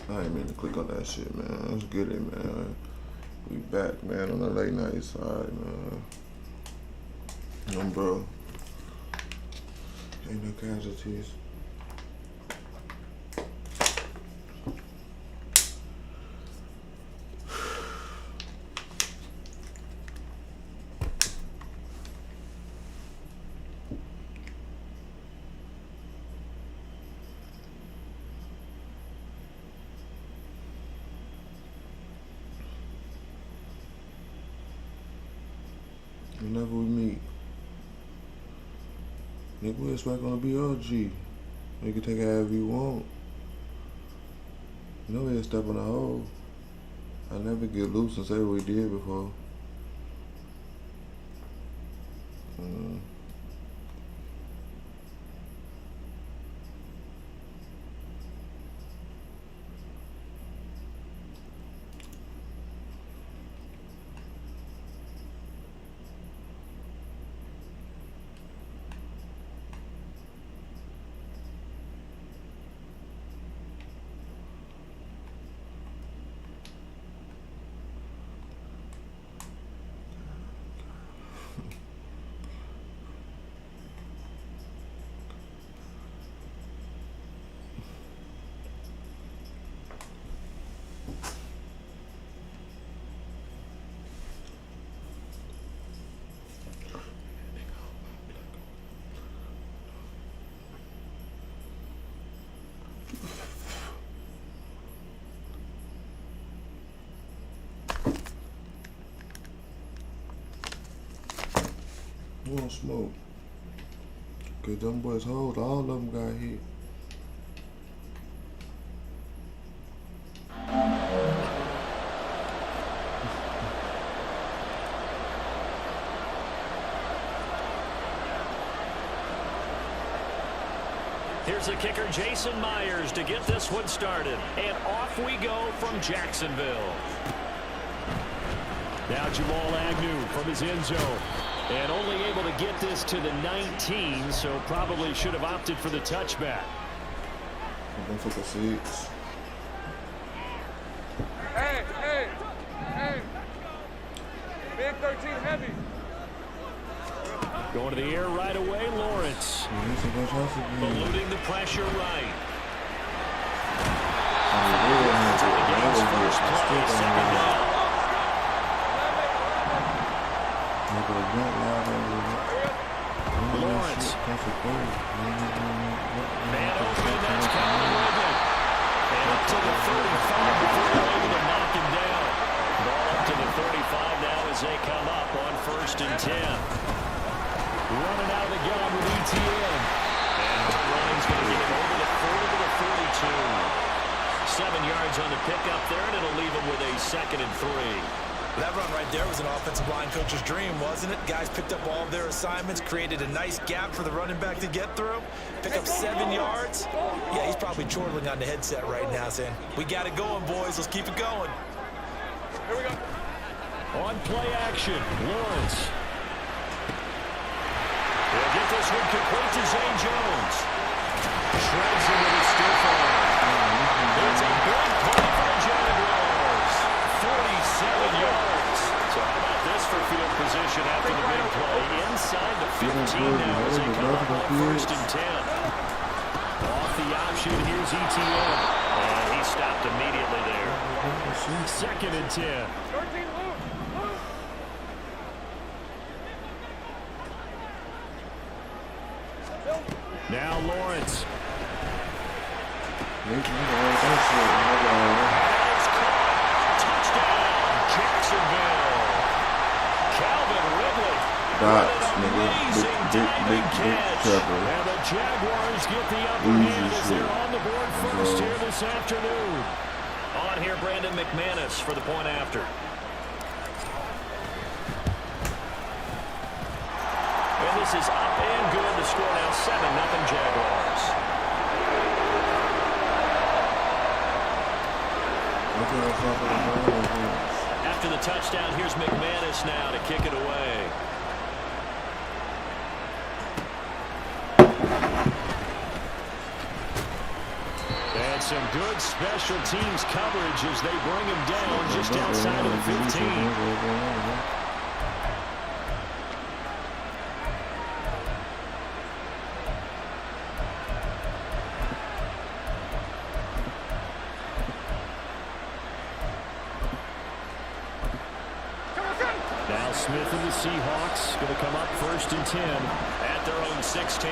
I ain't mean to click on that shit, man. Let's get it, man. We back, man, on the late night side, man. Bro. Ain't no casualties. Whenever we meet, nigga, we expect gonna be OG. You can take it however you want. You know we step in the hole. I never get loose and say what we did before. You want smoke? Cause them boys hold, all of them got hit. Here's the kicker, Jason Myers, to get this one started. And off we go from Jacksonville. Now Jamal Agnew from his end zone. And only able to get this to the 19, so probably should have opted for the touchback. Don't for the 6. Hey. Big 13 heavy. Going to the air right away, Lawrence. Eluding the pressure right. First play, second down. Lawrence. Man open, that's Calvin Ridley. And up to the 35 before they're able to knock him down. Ball up to the 35 now as they come up on 1st and 10. Running out of the gun with ETN. And Ryan's going to get him over the 40 to the 42. 7 yards on the pickup there, and it'll leave him with a 2nd and 3. That run right there was an offensive line coach's dream, wasn't it? Guys picked up all of their assignments, created a nice gap for the running back to get through, pick up 7 yards. Yeah, he's probably chortling on the headset right now saying, we got it going, boys. Let's keep it going. Here we go. On play action, Lawrence. We'll get this one complete to Zay Jones. Shreds him with his stiff arm. It's a big play for the Jaguars. 47 yards. So how about this for field position after the big play? Inside the 15 now as they come up on 1st and 10. Off the option, here's ETN. And he stopped immediately there. 2nd and 10. 13 loose. Now Lawrence. Touchdown, Jacksonville. Calvin Ridley. Dots, nigga. Big cover. And the Jaguars get the upper hand as they're on the board first here this afternoon. On here, Brandon McManus for the point after. And this is up and good. The score now 7-0 Jaguars. After the touchdown, here's McManus now to kick it away. And some good special teams coverage as they bring him down just outside of the 15. Now Smith and the Seahawks going to come up 1st and 10 at their own 16.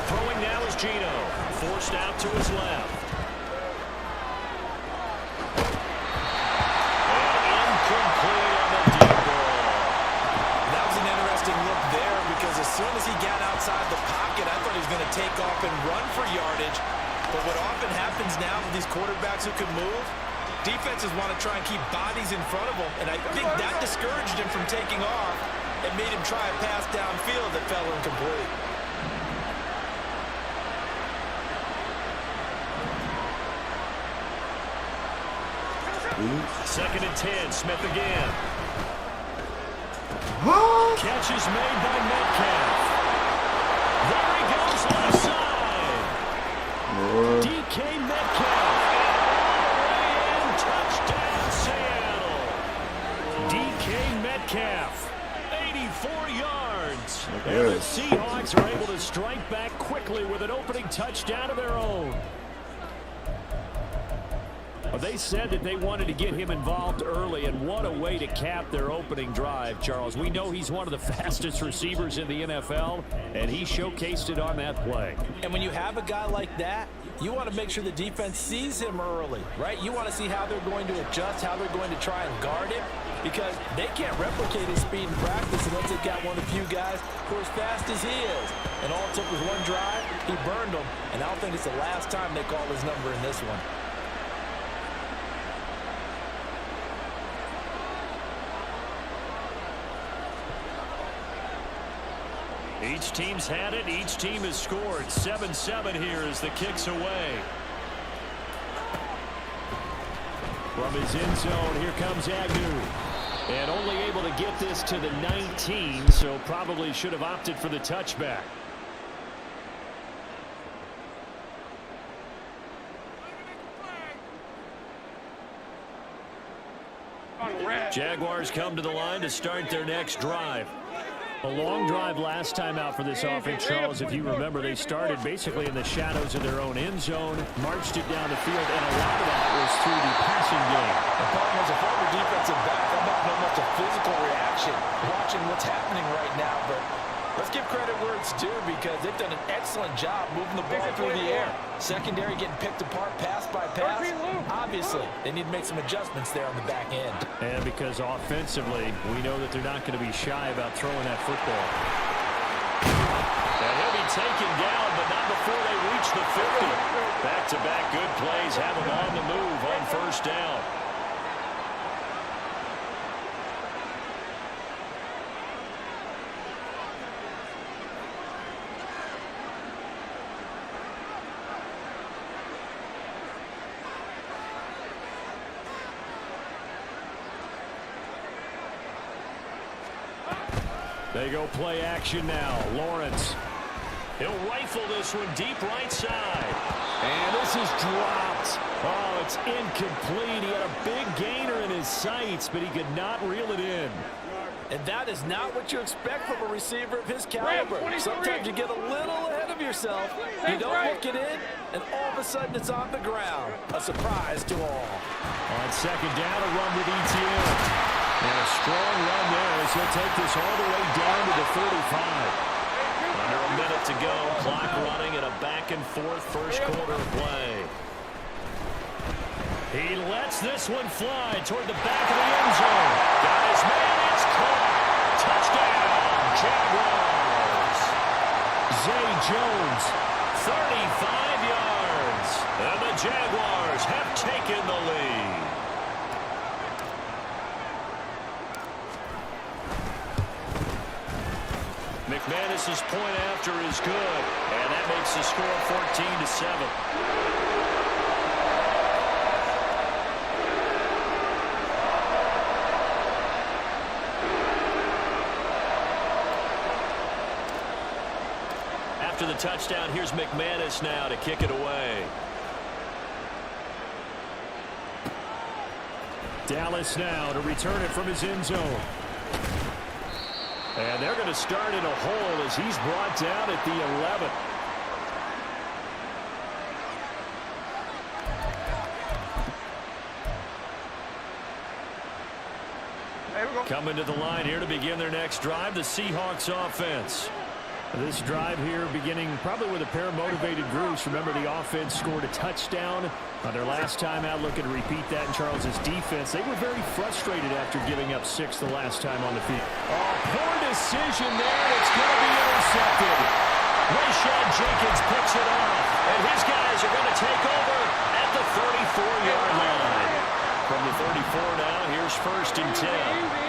Throwing now is Gino, forced out to his left. And incomplete on the deep ball. That was an interesting look there because as soon as he got outside the pocket, I thought he was going to take off and run for yardage. But what often happens now with these quarterbacks who can move, defenses want to try and keep bodies in front of them, and I think that discouraged him from taking off and made him try a pass downfield that fell incomplete. Second and 10, Smith again. Catch is made by Metcalf. There he goes left side. DK Metcalf. And touchdown Seattle. DK Metcalf. 84 yards. And the Seahawks are able to strike back quickly with an opening touchdown of their own. Well, they said that they wanted to get him involved early, and what a way to cap their opening drive, Charles. We know he's one of the fastest receivers in the NFL, and he showcased it on that play. And when you have a guy like that, you want to make sure the defense sees him early, right? You want to see how they're going to adjust, how they're going to try and guard him, because they can't replicate his speed in practice unless they've got one of the few guys who are as fast as he is. And all it took was one drive, he burned them, and I don't think it's the last time they call his number in this one. Each team's had it. Each team has scored. 7-7 here as the kick's away. From his end zone, here comes Agnew. And only able to get this to the 19, so probably should have opted for the touchback. Jaguars come to the line to start their next drive. A long drive last time out for this offense, Charles. If you remember, they started basically in the shadows of their own end zone, marched it down the field, and a lot of that was through the passing game. As a former defensive back, I'm not know much a physical reaction watching what's happening right now, but let's give credit where it's due because they've done an excellent job moving the ball through the air. Secondary getting picked apart pass by pass. Obviously, they need to make some adjustments there on the back end. And because offensively, we know that they're not going to be shy about throwing that football. And he'll be taken down, but not before they reach the 50. Back-to-back good plays have him on the move on first down. They go play action now. Lawrence. He'll rifle this one deep right side. And this is dropped. Oh, it's incomplete. He had a big gainer in his sights, but he could not reel it in. And that is not what you expect from a receiver of his caliber. Sometimes you get a little ahead of yourself. You don't hook it in, and all of a sudden it's on the ground. A surprise to all. On second down, a run with ETN. And a strong run there as he'll take this all the way down to the 35. Under a minute to go. Clock running in a back-and-forth first quarter of play. He lets this one fly toward the back of the end zone. Got his man. It's caught. Touchdown, Jaguars. Zay Jones, 35 yards. And the Jaguars have taken the lead. McManus's point after is good, and that makes the score 14-7. touchdown, here's McManus now to kick it away. Dallas now to return it from his end zone. And they're going to start in a hole as he's brought down at the 11. Coming to the line here to begin their next drive, the Seahawks offense. This drive here beginning probably with a pair of motivated groups. Remember, the offense scored a touchdown on their last time out, looking to repeat that in Charles's defense. They were very frustrated after giving up 6 the last time on the field. Oh, poor decision there. It's going to be intercepted. Rashad Jenkins picks it off, and his guys are going to take over at the 34-yard line. From the 34 now, here's 1st and 10.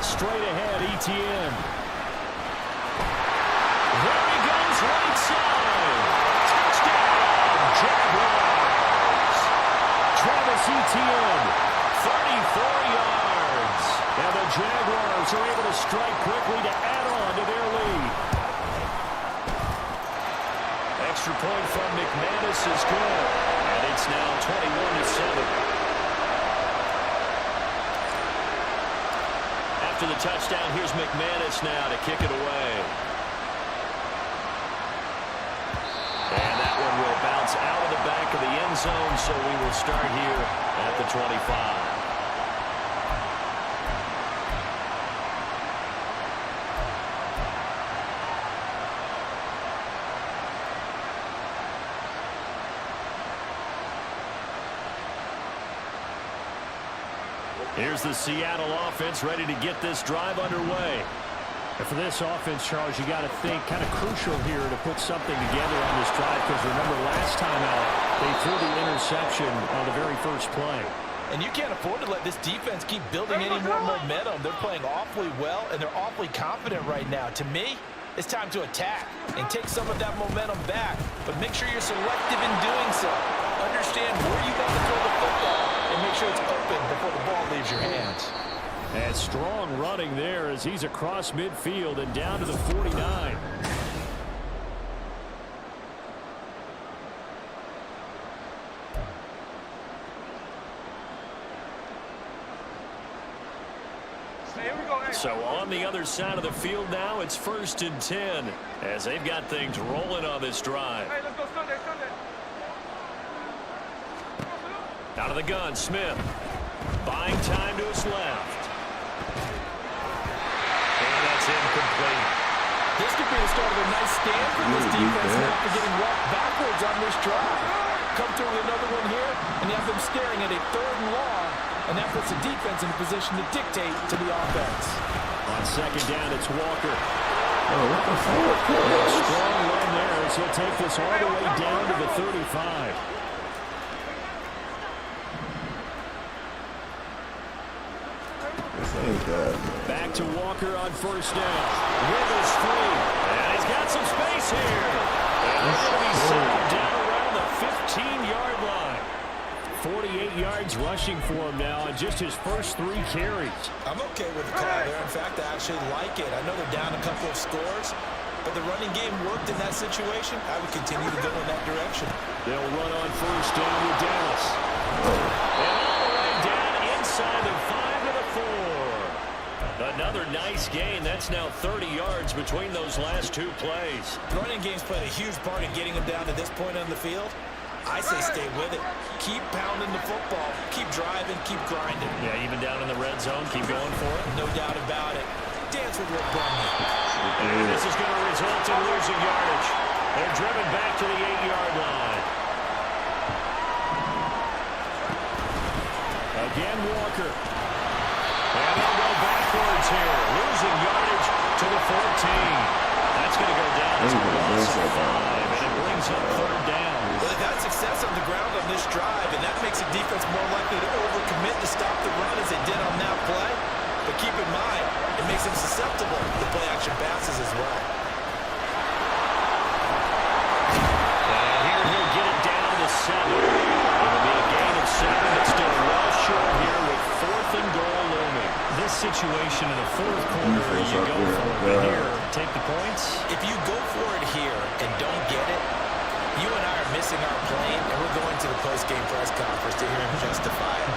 Straight ahead, ETN. There he goes, right side. Touchdown, Jaguars. Travis Etienne. 34 yards. And the Jaguars are able to strike quickly to add on to their lead. Extra point from McManus is good. And it's now 21-7. After the touchdown, here's McManus now to kick it away. And that one will bounce out of the back of the end zone, so we will start here at the 25. Here's the Seattle offense ready to get this drive underway. And for this offense, Charles, you got to think kind of crucial here to put something together on this drive, because remember last time out, they threw the interception on the very first play. And you can't afford to let this defense keep building any more momentum. They're playing awfully well, and they're awfully confident right now. To me, it's time to attack and take some of that momentum back, but make sure you're selective in doing so. Understand where you want to throw the football and make sure it's open before the ball leaves your hands. And strong running there as he's across midfield and down to the 49. So on the other side of the field now, it's 1st and 10 as they've got things rolling on this drive. Hey, let's go Sunday. Out of the gun, Smith. Buying time to his left. And that's incomplete. This could be the start of a nice stand for this defense after getting walked backwards on this drive. Come through with another one here, and you have them staring at a 3rd and long, and that puts the defense in a position to dictate to the offense. On 2nd down, it's Walker. Oh, what the fuck? Strong run there as he'll take this all the way down to the 35. This ain't bad, man. Back to Walker on 1st down. Rivers free. And he's got some space here. And they're going to be settled down around the 15-yard line. 48 yards rushing for him now in just his first 3 carries. I'm okay with the call there. In fact, I actually like it. I know they're down a couple of scores, but the running game worked in that situation. I would continue to go in that direction. They'll run on 1st down with Dallas. And all the way down inside the 5 to the 4. Another nice gain. That's now 30 yards between those last 2 plays. The running game's played a huge part in getting them down to this point on the field. I say stay with it. Keep pounding the football. Keep driving. Keep grinding. Yeah, even down in the red zone, keep going for it. No doubt about it. Dance with what brought me. And this is going to result in losing yardage. They're driven back to the 8-yard line. Again, Walker. And they'll go backwards here. Losing yardage to the 14. That's going to go down to a loss of 5. And it brings up 3rd down. Well, they've had success on the ground on this drive, and that makes a defense more likely to overcommit to stop the run as they did on that play. But keep in mind, it makes them susceptible to play-action passes as well. And here he'll get it down to 7. It'll be a gain of 7, but still well short here with 4th and goal looming. This situation possession in the fourth quarter. Defense You up go there. for it here. Take the points. If you go for it here and don't get it, you and I are missing our plane, and we're going to the post-game press conference to hear him justify it.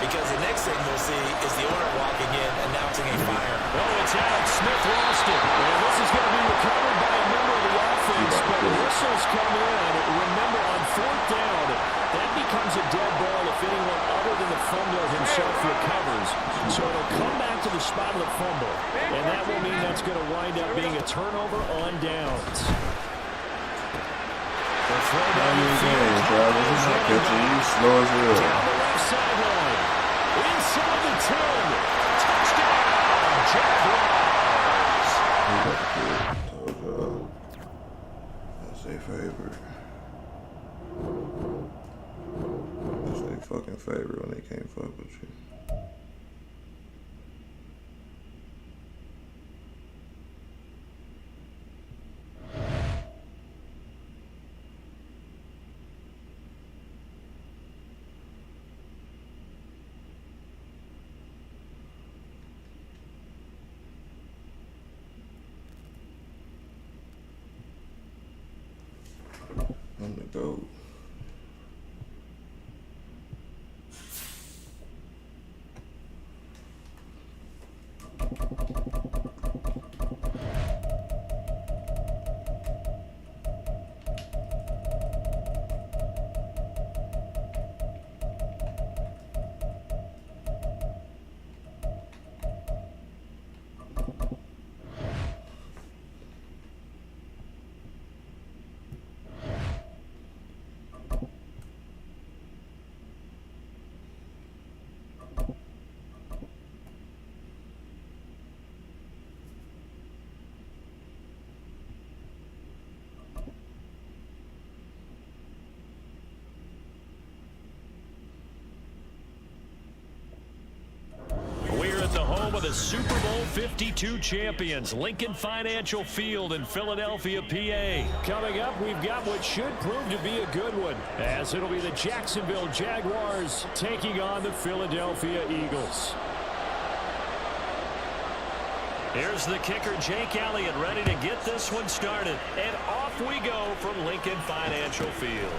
Because the next thing we'll see is the owner walking in, announcing a fire. Oh, it's out. Smith lost it. And this is going to be recovered by a member of the offense, but whistles come in. Remember, on fourth down, that becomes a dead ball if anyone other than the fumbler himself recovers. So it'll come back to the spot of the fumble, and that will mean that's going to wind up being a turnover on downs. The throw down the field. Travis, he's not catching you. Slow as hell. Down the left sideline. Inside the 10. Touchdown, Jaguars. He got the kid. Told y'all. That's their favorite. That's their fucking favorite when they can't fuck with you. I'm the GOAT. The Super Bowl 52 champions, Lincoln Financial Field in Philadelphia, PA. Coming up, we've got what should prove to be a good one, as it'll be the Jacksonville Jaguars taking on the Philadelphia Eagles. Here's the kicker, Jake Elliott, ready to get this one started. And off we go from Lincoln Financial Field.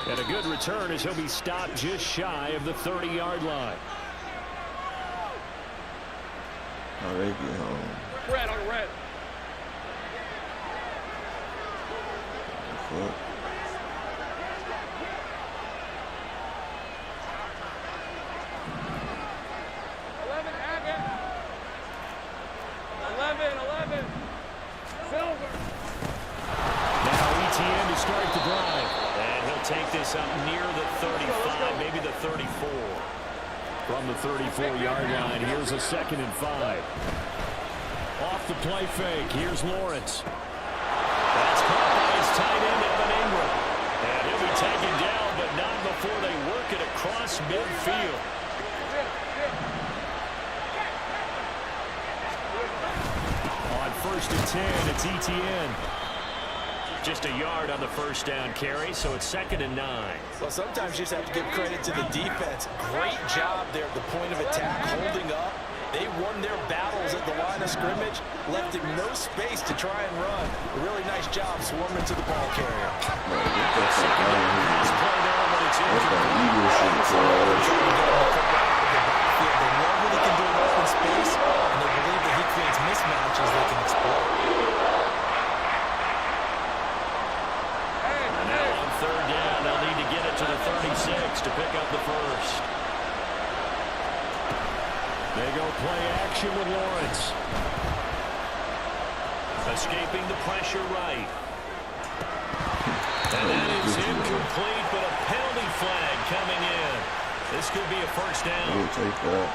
And a good return as he'll be stopped just shy of the 30-yard line. Oh, they get home. Red on red. Fuck. Silver. Now ETN to start the drive. And he'll take this up near the 35, maybe the 34. From the 34-yard line, here's a 2nd and 5. Off the play fake, here's Lawrence. That's caught by his tight end, Evan Ingram. And he'll be taken down, but not before they work it across midfield. On 1st and 10, it's ETN. Just a yard on the first down carry, so it's 2nd and 9. Well, sometimes you just have to give credit to the defense. Great job there at the point of attack, holding up. They won their battles at the line of scrimmage, left him no space to try and run. A really nice job swarming to the ball carrier. That's that Eagle shit, bro. They know what he can do in open space, and they believe that he creates mismatches they can exploit. To pick up the first. They go play action with Lawrence. Escaping the pressure right. And that is incomplete, but a penalty flag coming in. This could be a first down. We'll take that.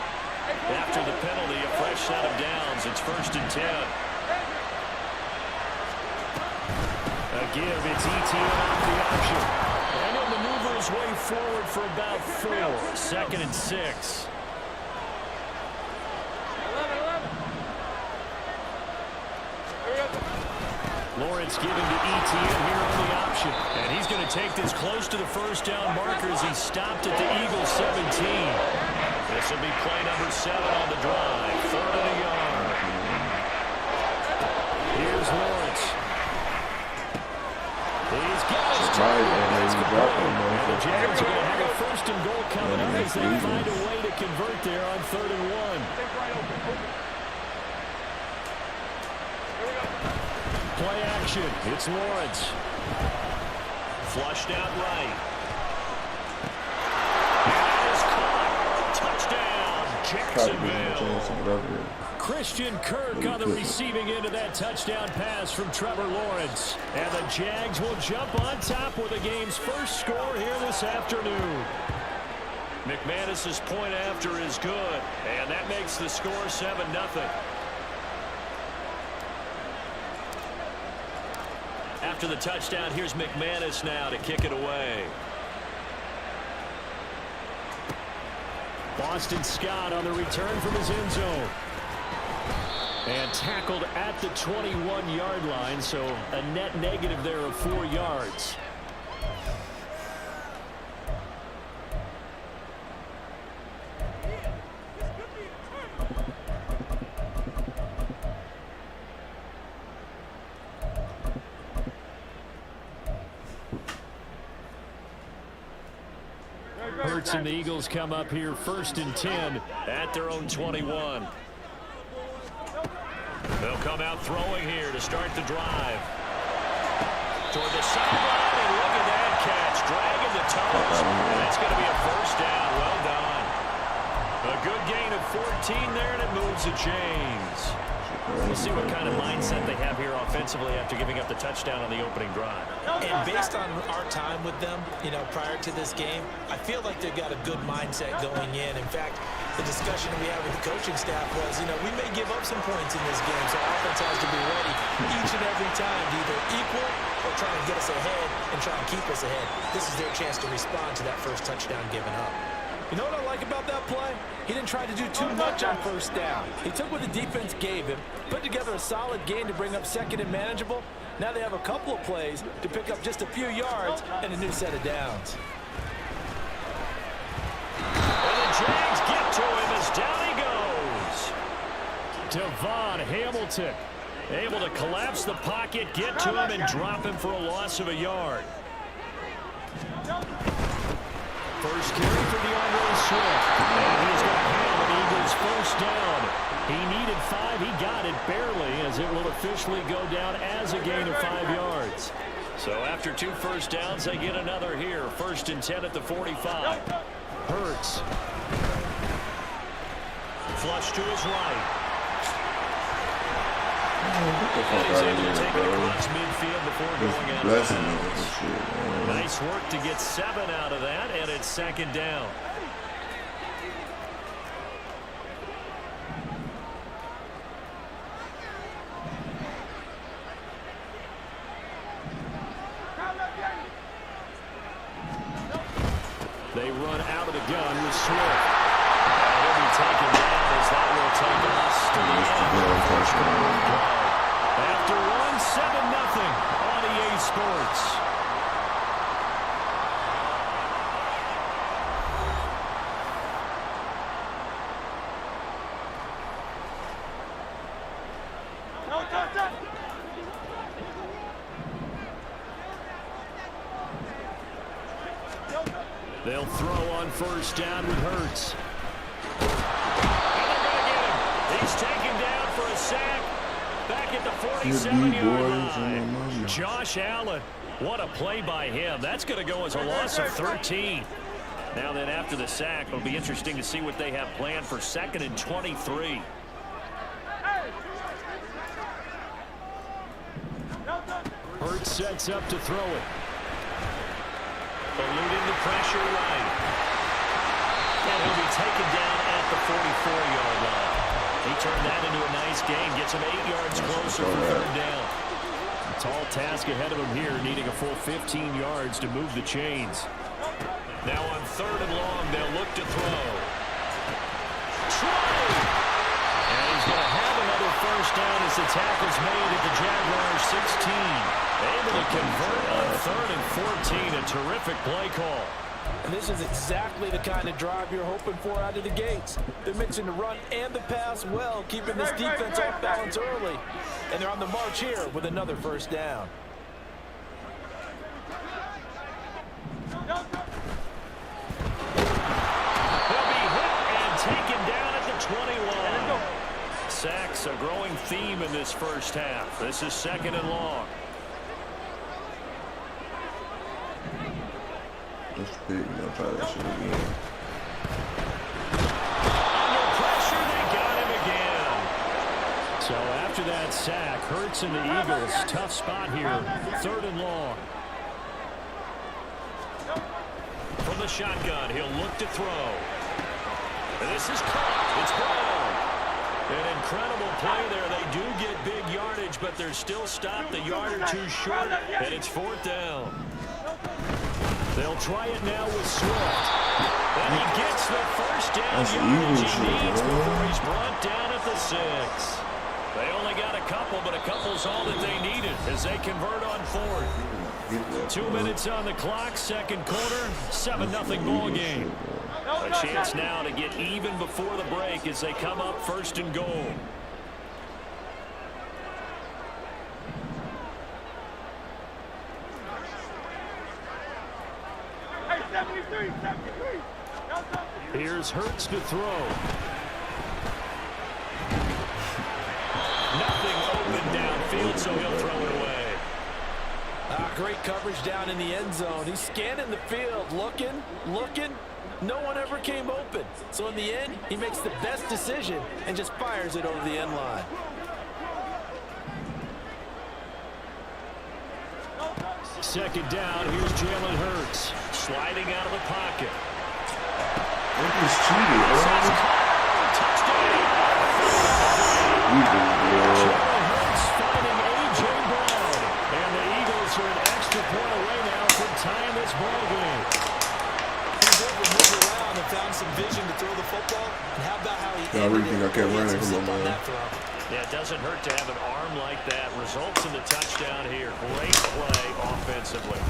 After the penalty, a fresh set of downs. It's 1st and 10. A give, it's ETN off the option. And he'll maneuver his way forward for about 4. 2nd and 6. Lawrence giving to ETN here on the option. And he's going to take this close to the first down marker as he stopped at the Eagles 17. This will be play number 7 on the drive. 3rd and a yard. Here's Lawrence. He's got his target. That's complete. The Jags are going to have a 1st and goal coming up as they find a way to convert there on 3rd and 1. Play action. It's Lawrence. Flushed out right. And it is caught. Touchdown, Jacksonville. Christian Kirk on the receiving end of that touchdown pass from Trevor Lawrence. And the Jags will jump on top with the game's first score here this afternoon. McManus's point after is good. And that makes the score 7-0. After the touchdown, here's McManus now to kick it away. Boston Scott on the return from his end zone. And tackled at the 21-yard line, so a net negative there of 4 yards. Hurts and the Eagles come up here 1st and 10 at their own 21. They'll come out throwing here to start the drive. Toward the sideline, and look at that catch. Dragging the toes. And that's going to be a 1st down. Well done. A good gain of 14 there, and it moves the chains. We'll see what kind of mindset they have here offensively after giving up the touchdown on the opening drive. And based on our time with them, prior to this game, I feel like they've got a good mindset going in. In fact, the discussion we had with the coaching staff was, we may give up some points in this game, so offense has to be ready each and every time to either equal or try and get us ahead and try and keep us ahead. This is their chance to respond to that first touchdown given up. You know what I like about that play? He didn't try to do too much on 1st down. He took what the defense gave him, put together a solid game to bring up 2nd and manageable. Now they have a couple of plays to pick up just a few yards and a new set of downs. And the Jags get to him as down he goes. Devon Hamilton able to collapse the pocket, get to him, and drop him for a loss of a yard. First carry for DeAndre Swift. And he's going to have the Eagles 1st down. He needed 5. He got it barely, as it will officially go down as a gain of 5 yards. So after 2 first downs, they get another here. 1st and 10 at the 45. Hurts. Flush to his right. And he's able to take it across midfield before going out of bounds. Nice work to get 7 out of that, and it's 2nd down. They run out of the gun with Swift. He'll be taken down as that will take us to the end. After 1-7-0 on EA Sports. They'll throw on 1st down with Hurts. And they're going to get him. He's taken down for a sack. Back at the 47-yard line. Josh Allen. What a play by him. That's going to go as a loss of 13. Now then, after the sack, it'll be interesting to see what they have planned for 2nd and 23. Hurts sets up to throw it. Eluding the pressure right. And he'll be taken down at the 44-yard line. He turned that into a nice gain. Gets him 8 yards closer for 3rd down. A tall task ahead of him here, needing a full 15 yards to move the chains. Now on 3rd and long, they'll look to throw. Try! And he's going to have another 1st first down as the tackle's made at the Jaguars 16. Able to convert on 3rd and 14. A terrific play call. And this is exactly the kind of drive you're hoping for out of the gates. They're mixing the run and the pass well, keeping this defense off balance early. And they're on the march here with another first down. He'll be hit and taken down at the 21. Sacks a growing theme in this first half. This is 2nd and long. That's big. I'll try that shit again. Under pressure, they got him again. So after that sack, Hurts and the Eagles, tough spot here. 3rd and long. From the shotgun, he'll look to throw. And this is caught. It's Brown. An incredible play there. They do get big yardage, but they're still stopped a yard or two short, and it's 4th down. They'll try it now with Swift. And he gets the first down yardage he needs before he's brought down at the 6. They only got a couple, but a couple's all that they needed as they convert on 4th. 2 minutes on the clock, 2nd quarter, 7-0 ball game. A chance now to get even before the break as they come up 1st and goal. Here's Hurts to throw. Nothing open downfield, so he'll throw it away. Great coverage down in the end zone. He's scanning the field, looking. No one ever came open. So in the end, he makes the best decision and just fires it over the end line. Second down, here's Jalen Hurts. Sliding out of the pocket. Look, he's cheating, bro. Touchdown! Jalen Hurts finding A.J. Brown. And the Eagles are an extra point away now from tying this ball game. He's able to move around and found some vision to throw the football. And how about how he I really think I kept running. Come on, man. Yeah, it doesn't hurt to have an arm like that. Results in the touchdown here. Great play offensively.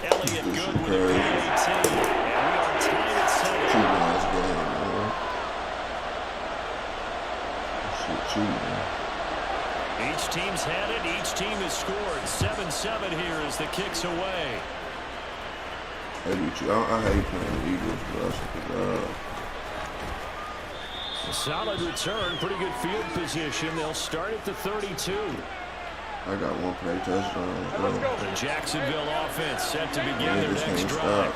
Elliott good with a PAT. And we are tied at 7. Nice game, man. Shit, cheating, man. Each team's had it. Each team has scored. 7-7 here as the kick's away. I hate playing the Eagles, but that's a good job. A solid return. Pretty good field position. They'll start at the 32. I got one play touchdown. The Jacksonville offense set to begin their next drive.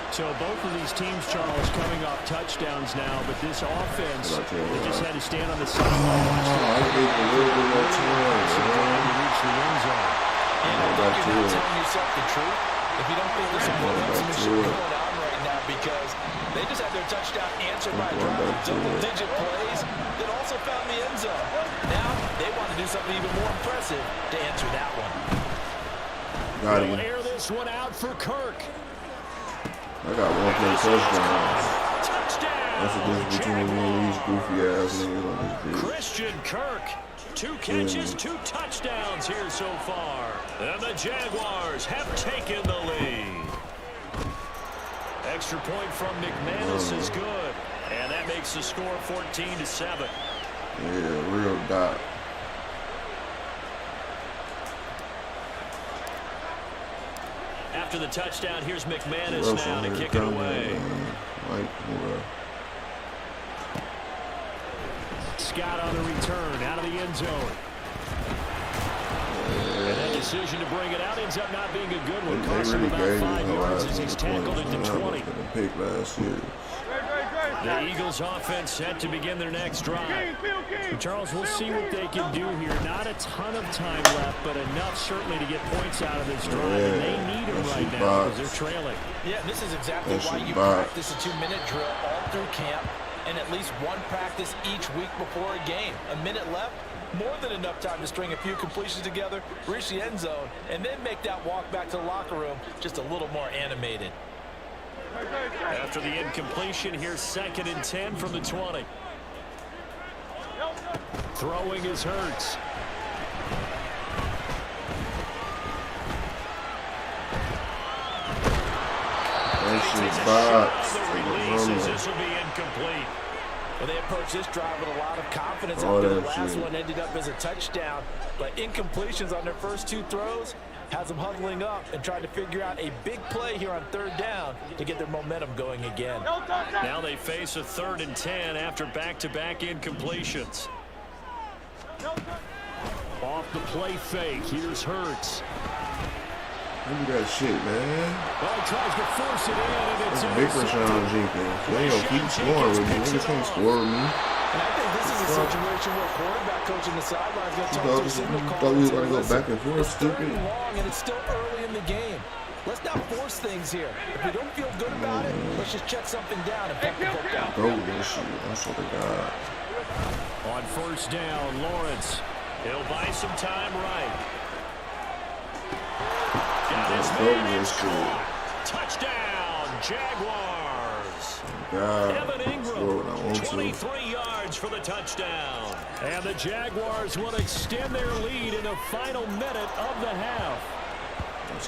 So both of these teams, Charles, coming off touchdowns now, but this offense, they just had to stand on the sideline. I think a little bit more time. To reach the end zone. And I think you're not telling yourself the truth if you don't think there's some momentum going on right now, because they just had their touchdown answered by a drive of double-digit plays that also found the end zone. Now they want to do something even more impressive to answer that one. Got him. They'll air this one out for Kirk. I got one play touchdown. Touchdown. That's the difference between me and these goofy ass niggas on this video. Christian Kirk. 2 catches, 2 touchdowns here so far. And the Jaguars have taken the lead. Extra point from McManus is good. And that makes the score 14-7. Yeah, real dot. After the touchdown, here's McManus now to kick it away. Scott on the return, out of the end zone. And that decision to bring it out ends up not being a good one. Cost him about 5 yards as he's tackled into 20. The Eagles offense set to begin their next drive. Charles, we'll see what they can do here. Not a ton of time left, but enough certainly to get points out of this drive. And they need them right now because they're trailing. Yeah, this is exactly why you practice a 2-minute drill all through camp and at least one practice each week before a game. A minute left, more than enough time to string a few completions together, reach the end zone, and then make that walk back to the locker room just a little more animated. After the incompletion, here's 2nd and 10 from the 20. Throwing is Hurts. This will be incomplete. Well, they approached this drive with a lot of confidence after the last one ended up as a touchdown. But incompletions on their first two throws has them huddling up and trying to figure out a big play here on third down to get their momentum going again. Now they face a 3rd and 10 after back-to-back incompletions. Off the play fake, here's Hurts. Look at that shit, man. Well, he tries to force it in, and it's big for Sean Jenkins. They ain't gonna keep scoring with me. Niggas can't score with me. And I think this is a situation where quarterback coach in the sideline is going to talk to a signal call. Thought we was gonna go back and forth, it's stupid. long and it's still early in the game. Let's not force things here. If we don't feel good about it, let's just check something down and put the foot down. Throw this shit. I swear to God. On first down, Lawrence. He'll buy some time right. Got his man in score. Touchdown, Jaguars. Evan Ingram, 23 yards for the touchdown. And the Jaguars will extend their lead in the final minute of the half.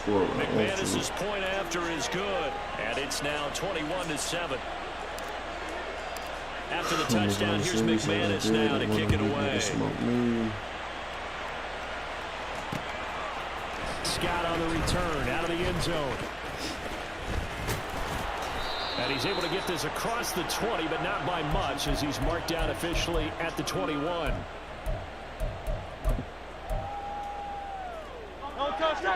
McManus's point after is good, and it's now 21-7. After the touchdown, here's McManus now to kick it away. Scott on the return, out of the end zone. And he's able to get this across the 20, but not by much, as he's marked down officially at the 21.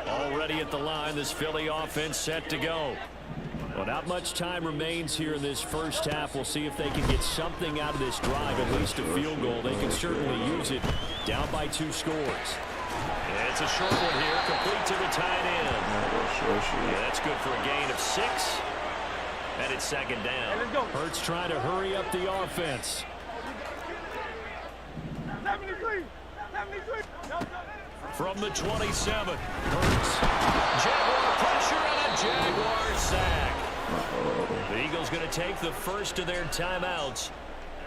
Already at the line, this Philly offense set to go. Well, not much time remains here in this first half. We'll see if they can get something out of this drive, at least a field goal. They can certainly use it, down by 2 scores. And it's a short one here, complete to the tight end. Yeah, that's good for a gain of 6. And it's second down. Hurts trying to hurry up the offense. 73. From the 27, Hurts. Jaguar pressure and a Jaguar sack. The Eagles going to take the first of their timeouts,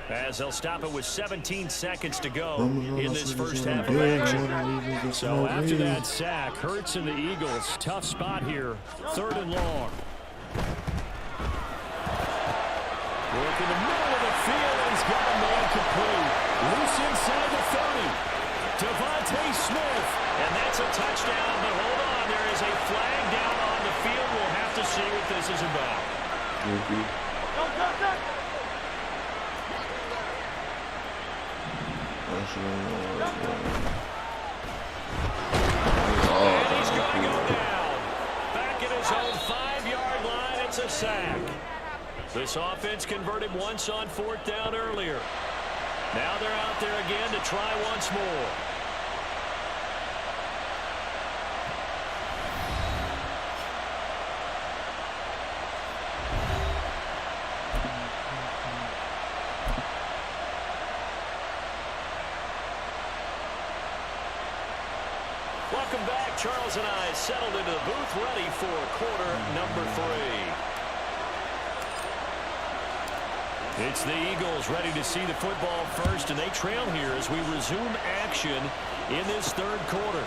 as they'll stop it with 17 seconds to go in this first half of action. So after that sack, Hurts and the Eagles, tough spot here, 3rd and long. Work in the middle of the field, and he's got a man complete. Loose inside the 30. Devontae Smith. And that's a touchdown, but hold on, there is a flag down on the field. We'll have to see what this is about. And he's going to go down. Back at his own 5-yard line, it's a sack. This offense converted once on 4th down earlier. Now they're out there again to try once more. Welcome back. Charles and I settled into the booth, ready for quarter number 3. It's the Eagles ready to see the football first, and they trail here as we resume action in this 3rd quarter.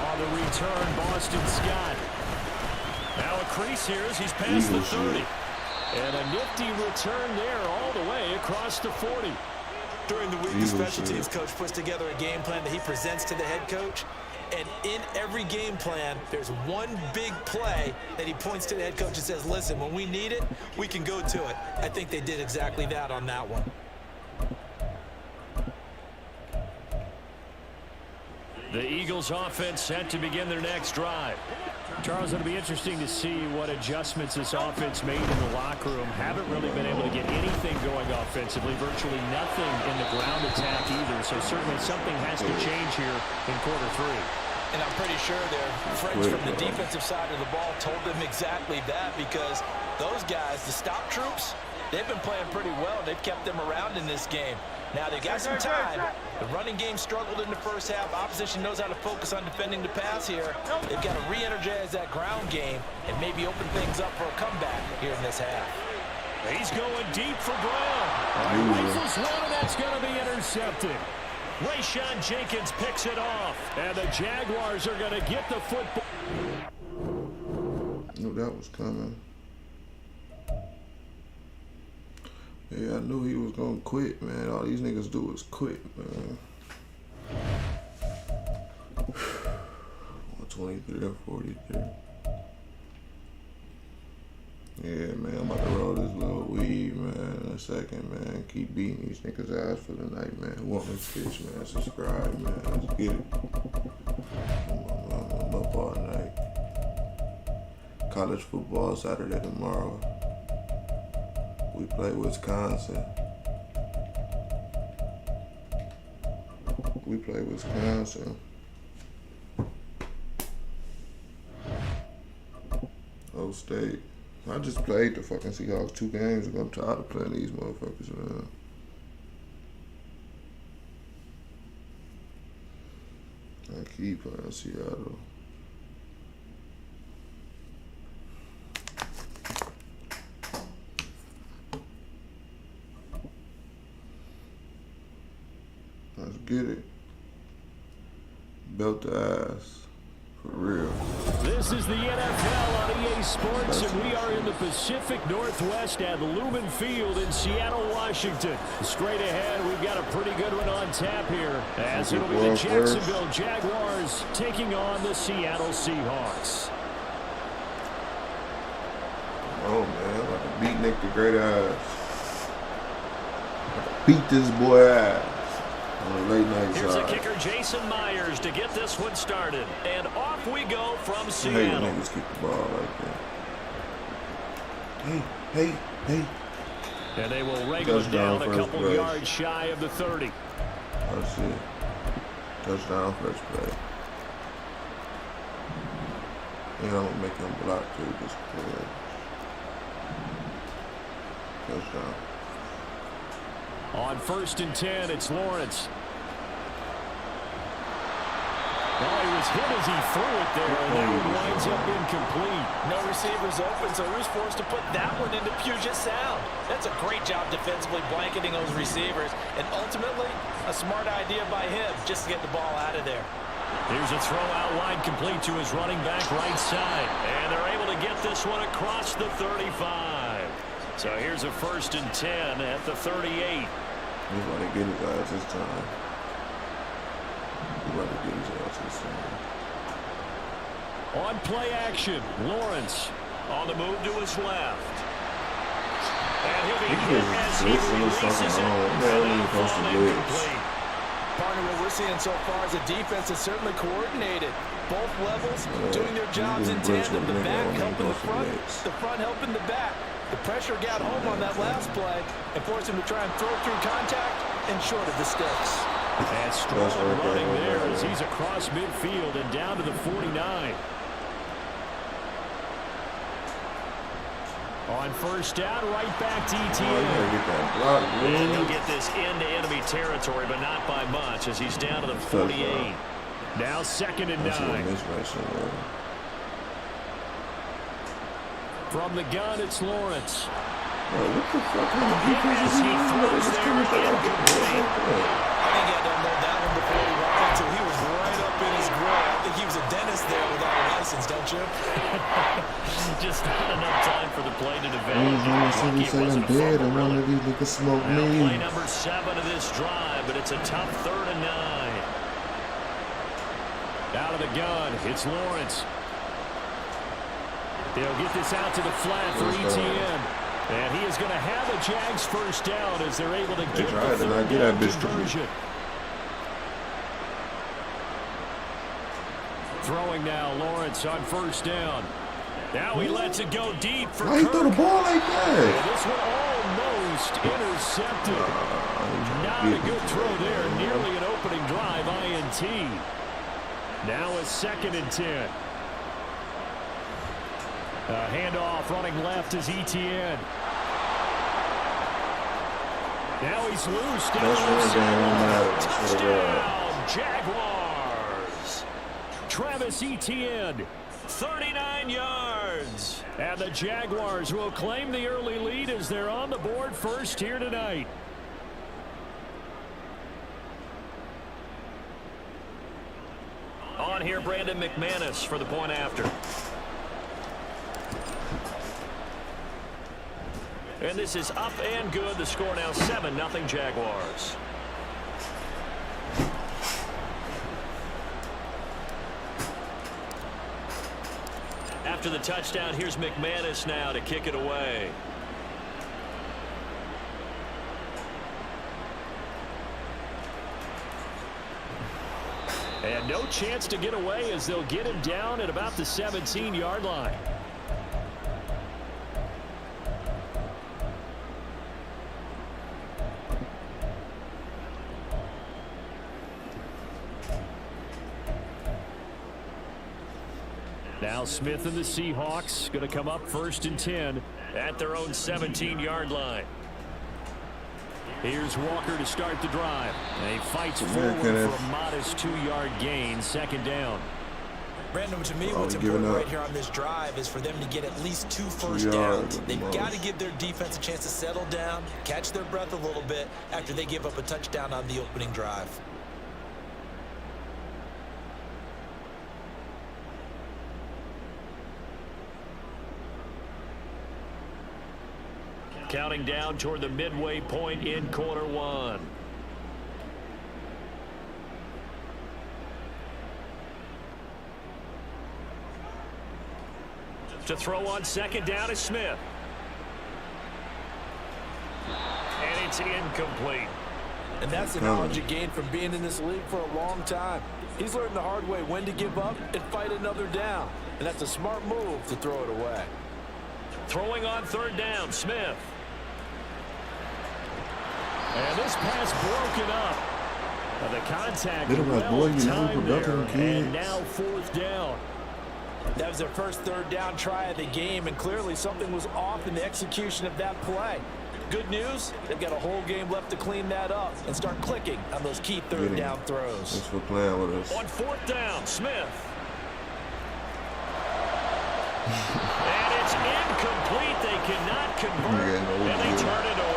On the return, Boston Scott. Now a crease here as he's past the 30. And a nifty return there all the way across the 40. During the week, the special teams coach puts together a game plan that he presents to the head coach. And in every game plan, there's one big play that he points to the head coach and says, listen, when we need it, we can go to it. I think they did exactly that on that one. The Eagles offense set to begin their next drive. Charles, it'll be interesting to see what adjustments this offense made in the locker room. Haven't really been able to get anything going offensively, virtually nothing in the ground attack either. So certainly something has to change here in quarter 3. And I'm pretty sure their friends from the defensive side of the ball told them exactly that, because those guys, the stop troops, they've been playing pretty well. They've kept them around in this game. Now they've got some time. The running game struggled in the first half. Opposition knows how to focus on defending the pass here. They've got to re-energize that ground game and maybe open things up for a comeback here in this half. He's going deep for Brown. Rifles one, and that's going to be intercepted. Rayshawn Jenkins picks it off. And the Jaguars are going to get the football. Knew that was coming. Yeah, I knew he was going to quit, man. All these niggas do is quit, man. 123 or 43. Yeah, man, I'm about to roll this little weed, man, in a second, man. Keep beating these niggas' ass for the night, man. Who want me fish, man? Subscribe, man. Let's get it. I'm up all night. College football Saturday tomorrow. We play Wisconsin. We play Wisconsin. O State. I just played the fucking Seahawks 2 games ago. I'm tired of playing these motherfuckers, man. I keep playing Seattle. Let's get it. Belt the ass. For real. This is the NFL on EA Sports, and we are in the Pacific Northwest at Lumen Field in Seattle, Washington. Straight ahead, we've got a pretty good one on tap here, as it'll be the Jacksonville Jaguars taking on the Seattle Seahawks. Oh, man, I'm about to beat Nick the Great ass. Beat this boy ass. On the late night Here's side. the kicker, Jason Myers, to get this one started. And off we go from I hate when Seattle. niggas keep the ball like that. Hey. And they will wrangle it down a Touchdown, couple first yards shy of the 30. That's it. Touchdown, first play. And I'm going to make him block too. Just play. Touchdown. On 1st and 10, it's Lawrence. Well, he was hit as he threw it there, and that one winds up incomplete. No receivers open, so he was forced to put that one into Puget Sound. That's a great job defensively blanketing those receivers, and ultimately, a smart idea by him just to get the ball out of there. Here's a throw out wide complete to his running back right side. And they're able to get this one across the 35. So here's a 1st and 10 at the 38. He's about to get his ass this time. He's about to get his ass this time. On play action, Lawrence on the move to his left. And he'll be hit as he releases it. Partner, what we're seeing so far is the defense is certainly coordinated. Both levels doing their jobs in tandem. The back helping the front helping the back. The pressure got home on that last play and forced him to try and throw through contact and short of the sticks. And strong running there as he's across midfield and down to the 49. On 1st down, right back to ETN. And he'll get this into enemy territory, but not by much as he's down to the 48. Now 2nd and 9. From the gun, it's Lawrence. What the fuck kind of defense is he? I think he had to unload that one before he wanted to. He was right up in his grill. I think he was a dentist there without a license, don't you? Just not enough time for the play to develop. He said I'm dead and one of these niggas smoke me. Play number 7 of this drive, but it's a tough 3rd and 9. Out of the gun, it's Lawrence. They'll get this out to the flat for ETN. And he is going to have the Jags 1st down as they're able to get the 3rd down conversion. Throwing now, Lawrence on 1st down. Now he lets it go deep for Why he threw the ball like that? And this one almost intercepted. Not a good throw there. Nearly an opening drive, INT. Now a 2nd and 10. Handoff running left is ETN. Now he's loose. Touchdown, Jaguars. Travis Etienne, 39 yards. And the Jaguars will claim the early lead as they're on the board first here tonight. on here, Brandon McManus for the point after. And this is up and good. The score now 7-0 Jaguars. After the touchdown, here's McManus now to kick it away. And no chance to get away as they'll get him down at about the 17-yard line. Now Smith and the Seahawks going to come up 1st and 10 at their own 17-yard line. Here's Walker to start the drive. And he fights forward for a modest 2-yard gain, 2nd down. Brandon, to me, what's important right here on this drive is for them to get at least 2 first downs. They've got to give their defense a chance to settle down, catch their breath a little bit after they give up a touchdown on the opening drive. Counting down toward the midway point in quarter 1. To throw on 2nd down is Smith. And it's incomplete. And that's the knowledge he gained from being in this league for a long time. He's learned the hard way when to give up and fight another down. And that's a smart move to throw it away. Throwing on 3rd down, Smith. And this pass broken up. The contact well timed there. And now 4th down. That was their first 3rd down try of the game, and clearly something was off in the execution of that play. Good news, they've got a whole game left to clean that up and start clicking on those key 3rd down throws. Thanks for playing with us. On 4th down, Smith. And it's incomplete. They cannot convert, and they turn it over.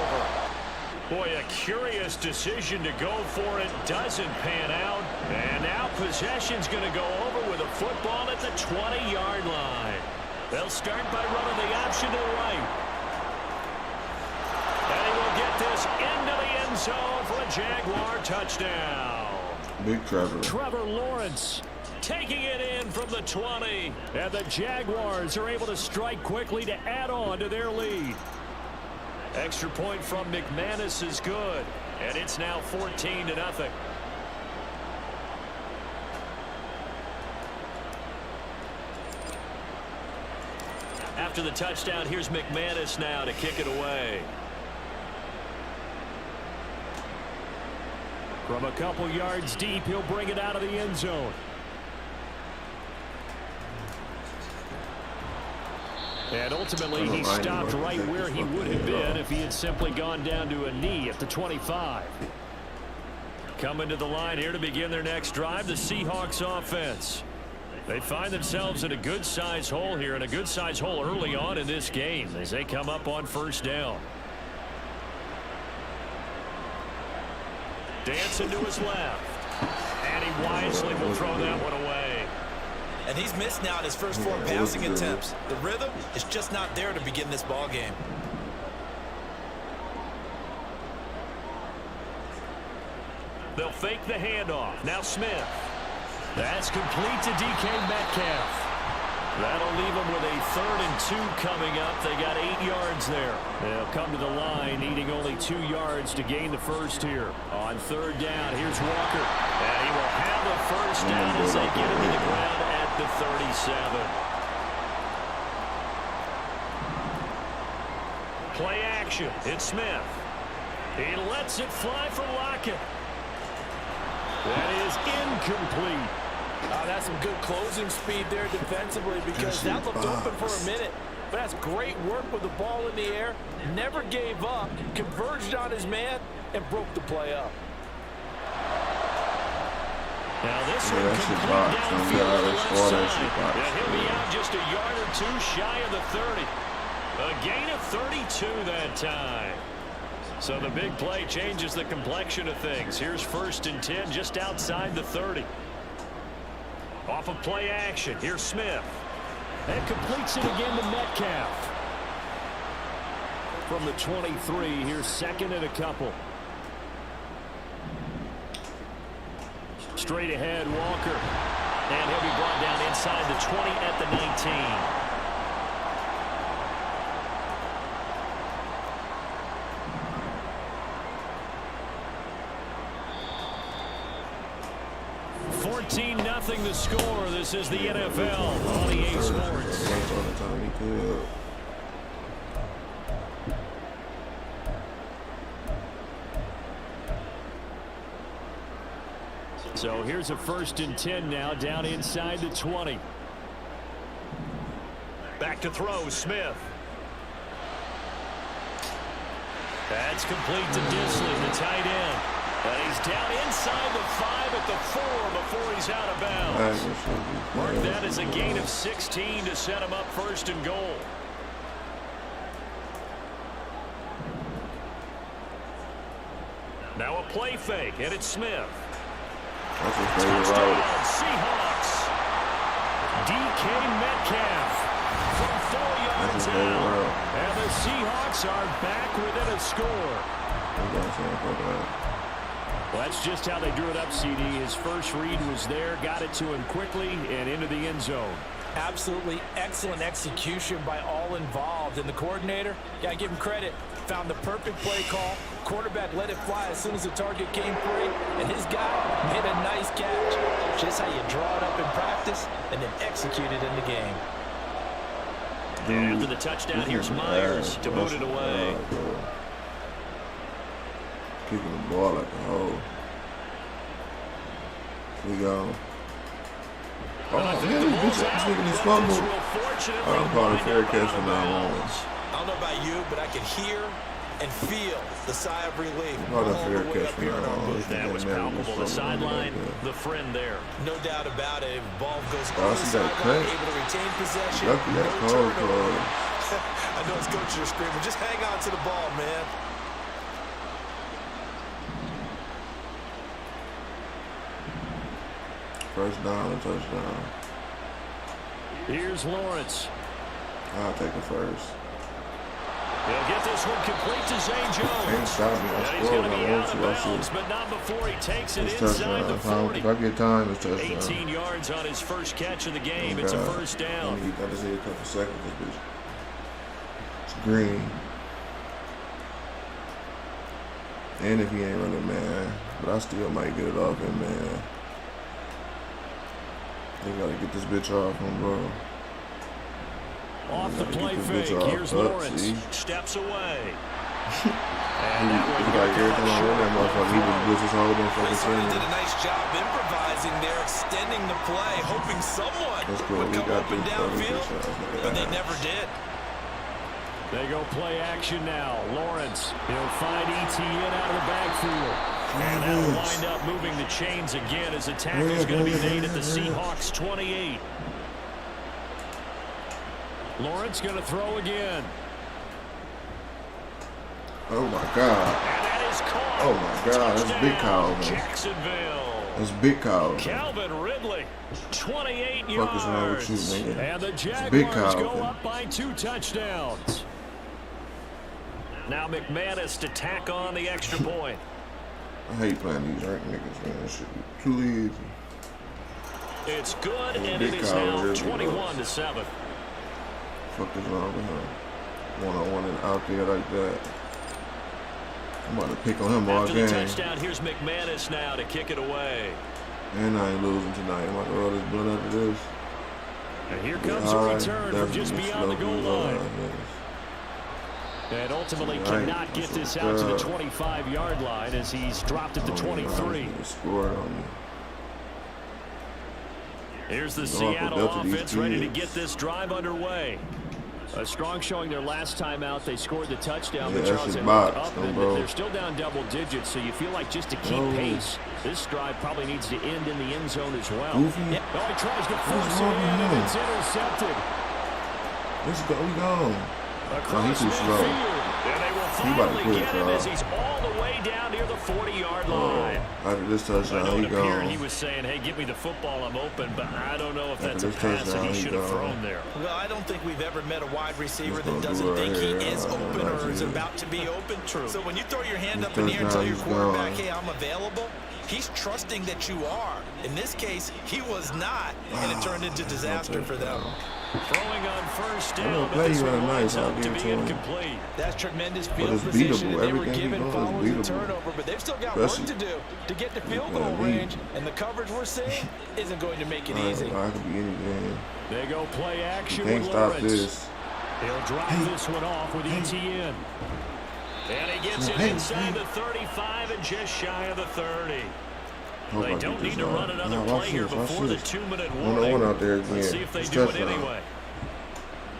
Boy, a curious decision to go for it. Doesn't pan out. And now possession's going to go over with a football at the 20-yard line. They'll start by running the option to the right. And he will get this into the end zone for a Jaguar touchdown. Big Trevor. Trevor Lawrence taking it in from the 20. And the Jaguars are able to strike quickly to add on to their lead. Extra point from McManus is good. And it's now 14-0. After the touchdown, here's McManus now to kick it away. From a couple yards deep, he'll bring it out of the end zone. And ultimately, he stopped right where he would have been if he had simply gone down to a knee at the 25. Coming to the line here to begin their next drive, the Seahawks offense. They find themselves in a good-sized hole here, and a good-sized hole early on in this game as they come up on 1st down. Dancing to his left. And he wisely will throw that one away. And he's missed now in his first 4 passing attempts. The rhythm is just not there to begin this ball game. They'll fake the handoff. Now Smith. That's complete to DK Metcalf. That'll leave them with a 3rd and 2 coming up. They got 8 yards there. They'll come to the line needing only 2 yards to gain the first here. On 3rd down, here's Walker. And he will have the first down as they get him to the ground at the 37. Play action. It's Smith. He lets it fly for Lockett. That is incomplete. That's some good closing speed there defensively, because that looked open for a minute. But that's great work with the ball in the air. Never gave up, converged on his man, and broke the play up. Now this one complete downfield on the left side. And he'll be out just a yard or 2 shy of the 30. A gain of 32 that time. So the big play changes the complexion of things. Here's 1st and 10 just outside the 30. Off of play action, here's Smith. And completes it again to Metcalf. From the 23, here's second and a couple. Straight ahead, Walker. And he'll be brought down inside the 20 at the 19. Nothing to score. This is the NFL on EA Sports. So here's a 1st and 10 now, down inside the 20. Back to throw, Smith. That's complete to Disley, the tight end. And he's down inside the 5 at the 4 before he's out of bounds. Mark that as a gain of 16 to set him up 1st and goal. Now a play fake, and it's Smith. Touchdown, Seahawks. DK Metcalf from 4 yards out. And the Seahawks are back within a score. Well, that's just how they drew it up, CD. His first read was there, got it to him quickly, and into the end zone. Absolutely excellent execution by all involved. And the coordinator, got to give him credit, found the perfect play call. Quarterback let it fly as soon as the target came free, and his guy made a nice catch. Just how you draw it up in practice and then execute it in the game. After the touchdown, here's Myers to boot it away. Kicking the ball like a hole. We go. Oh, man, this nigga is fumble. I'm calling fair catch from now on. I don't know about you, but I can hear and feel the sigh of relief. Fair catch from now on. That was palpable. The sideline, the friend there. No doubt about it. If ball goes on the sideline, able to retain possession. No turnover. I know his coaches are screaming, just hang on to the ball, man. First down, touchdown. Here's Lawrence. I'll take it first. He'll get this one complete to Zay Jones. Can't stop me. I He's going to be out of bounds, bounds, but not before he takes it it's inside the 40. If I get time, it's touchdown. 18 yards on his first catch of the game. It's a first down. I just need a couple seconds. It's green. And if he ain't running, man, but I still might get it off him, man. They gotta get this bitch off him, bro. Off the play fake, here's Lawrence. Steps away. He got every time I run that motherfucker, he was just holding fucking team. Did a nice job improvising there, extending the play, hoping someone would come up and downfield, but they never did. They go play action now. Lawrence, he'll find ETN out of the backfield. And that'll wind up moving the chains again as a tackle's going to be made at the Seahawks 28. Lawrence going to throw again. Oh my God. And that is caught. Oh my God, that's big Calvin. Jacksonville. That's big Calvin. Calvin Ridley, 28 yards. What is wrong with you, nigga? And the Jaguars go up by 2 touchdowns. Now McManus to tack on the extra point. I hate playing these ranked niggas, man. This shit be too easy. It's good, and it is now 21-7. Fuck is wrong with him? One-on-one and out there like that. I'm about to pick on him all game. After the touchdown, here's McManus now to kick it away. And I ain't losing tonight. I'm about to roll this blood after this. And here comes a return from just beyond the goal line. And ultimately cannot get this out to the 25-yard line as he's dropped at the 23. Here's the Seattle offense ready to get this drive underway. A strong showing their last time out. They scored the touchdown, but Charles, they moved up, and they're still down double digits, so you feel like just to keep pace, this drive probably needs to end in the end zone as well. He tries to force it in, and it's intercepted. Let's go, we gone. Across midfield. And they will He about to finally quit, get him y'all. as he's all the way down near the 40-yard line. After this I touchdown, know he it appeared gone. he was saying, hey, give me the football, I'm open, but I don't know if After that's a this pass that touchdown, he he should have gone. thrown there. Well, I don't think we've ever met a wide receiver He's that gonna doesn't do it think right he here. is open or is True. about to be open. True. So when you throw your hand This up in the air and tell your touchdown, he's quarterback, gone. hey, I'm available, he's trusting that you are. In this case, he was not, and it turned into disaster for them. Throwing on first I'm down, gonna but play this you one in winds nice. I'll up to give it be to him. incomplete. That's tremendous But field it's position beatable. that they were Everything he given does is following the beatable. turnover, but they've still got work Especially- to do to get to field Yeah, goal he- range, and the coverage we're seeing isn't going to make it easy. I could be any game. They go play action Can't with stop Lawrence. this. He'll drop this one off with ETN. And he gets it inside the 35 and just shy of the 30. Hope They I don't get need this to out. run another Nah, play watch here this, watch before the this. 2-minute 1-on-1 warning. out there again. Let's see if they It's do it touchdown. anyway.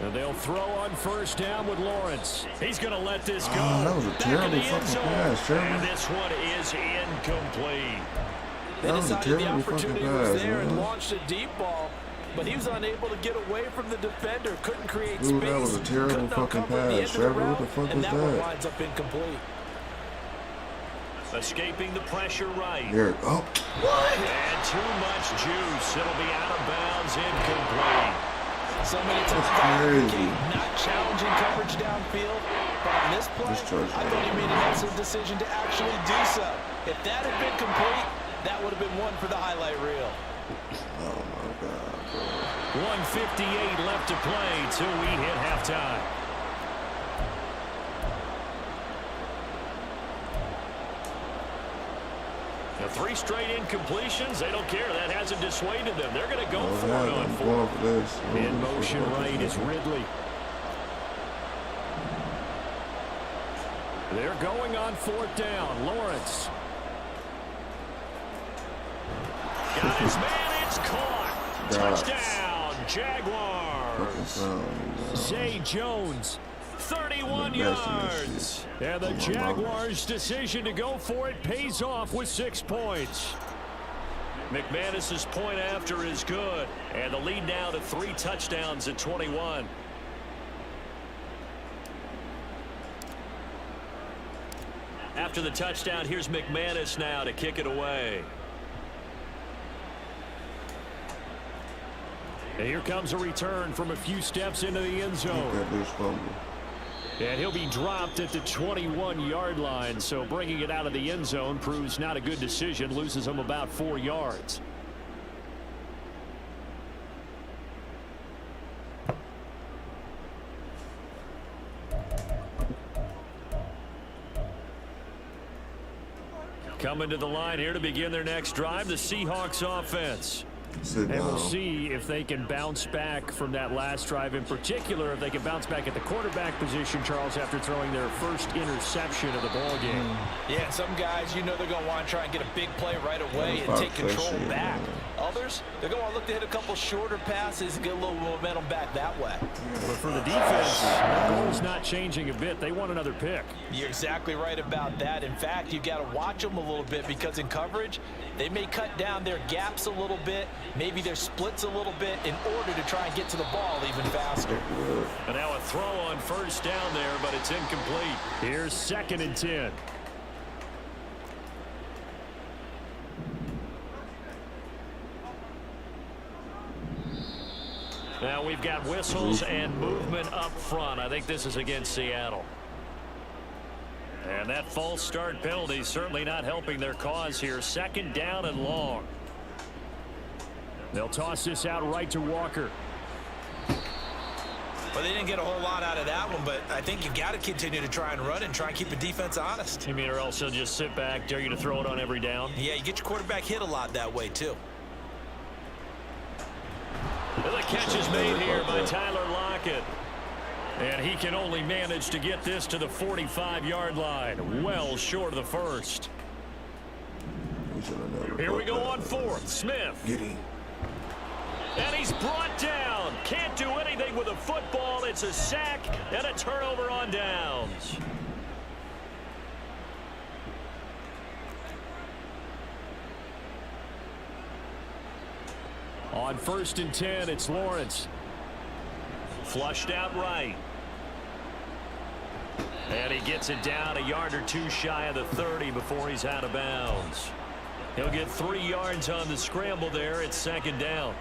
And they'll throw on first down with Lawrence. He's going to let this go. that was a Back in terrible the end fucking zone. pass, Trevor. And this one is incomplete. They That was a decided the terrible fucking opportunity was pass, there and man. launched a deep ball, but he was unable to get away from the defender, couldn't create Dude, space. that was a terrible couldn't fucking uncover the pass, end of the Trevor. What route, the fuck and was that one that? winds up incomplete. Escaping the pressure right. Here, oh, And too much juice. It'll be out of bounds, incomplete. So many times That's by crazy. not challenging coverage downfield, but on this play, This touchdown. I thought he made an excellent decision to actually do so. If that had been complete, that would have been one for the highlight reel. oh my God, bro. 1:58 left to play till we hit halftime. The 3 straight incompletions, they don't care. That hasn't dissuaded them. They're going to go for it on I'm 4. going for this. In motion right is Ridley. They're going on 4th down. Lawrence. Got his man. It's caught. God. Touchdown, Jaguars. Zay Jones, 31 yards. And the Jaguars' decision to go for it pays off with 6 points. McManus's point after is good. And the lead now to 3 touchdowns at 21. After the touchdown, here's McManus now to kick it away. And here comes a return from a few steps into the end zone. That bitch fumble. And he'll be dropped at the 21-yard line, so bringing it out of the end zone proves not a good decision, loses him about 4 yards. Coming to the line here to begin their next drive, the Seahawks offense. Sit And we'll down. see if they can bounce back from that last drive. In particular, if they can bounce back at the quarterback position, Charles, after throwing their first interception of the ball game. Yeah, some guys, you know they're going to want to try and get a big play right away and take control back. Others, they're going to want to look to hit a couple shorter passes and get a little momentum back that way. But for the defense, their goal's not changing a bit. They want another pick. You're exactly right about that. In fact, you've got to watch them a little bit because in coverage, they may cut down their gaps a little bit, maybe their splits a little bit in order to try and get to the ball even faster. And now a throw on first down there, but it's incomplete. Here's 2nd and 10. Now we've got whistles and movement up front. I think this is against Seattle. And that false start penalty certainly not helping their cause here. 2nd down and long. They'll toss this out right to Walker. Well, they didn't get a whole lot out of that one, but I think you've got to continue to try and run and try and keep the defense honest. You mean or else he'll just sit back, dare you to throw it on every down? Yeah, you get your quarterback hit a lot that way, too. Well, the catch is made here by Tyler Lockett. And he can only manage to get this to the 45-yard line. Well short of the first. Here we go on 4th. Smith. Get him. And he's brought down. Can't do anything with a football. It's a sack and a turnover on downs. On 1st and 10, it's Lawrence. Flushed out right. And he gets it down a yard or two shy of the 30 before he's out of bounds. He'll get 3 yards on the scramble there. It's second down.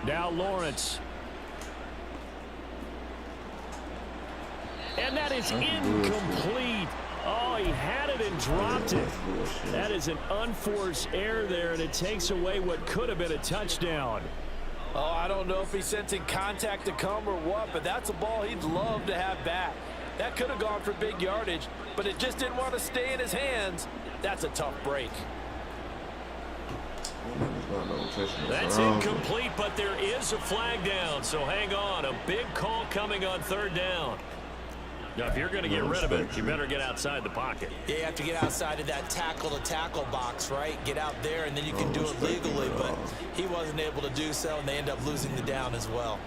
Now Lawrence. And that is incomplete. Oh, he had it and dropped it. That is an unforced error there, and it takes away what could have been a touchdown. Oh, I don't know if he's sensing contact to come or what, but that's a ball he'd love to have back. That could have gone for big yardage, but it just didn't want to stay in his hands. That's a tough break. That's incomplete, but there is a flag down, so hang on. A big call coming on third down. Now, if you're going to get rid of it, you better get outside the pocket. Yeah, you have to get outside of that tackle-to-tackle box, right? Get out there, and then you can do it legally, but he wasn't able to do so, and they end up losing the down as well.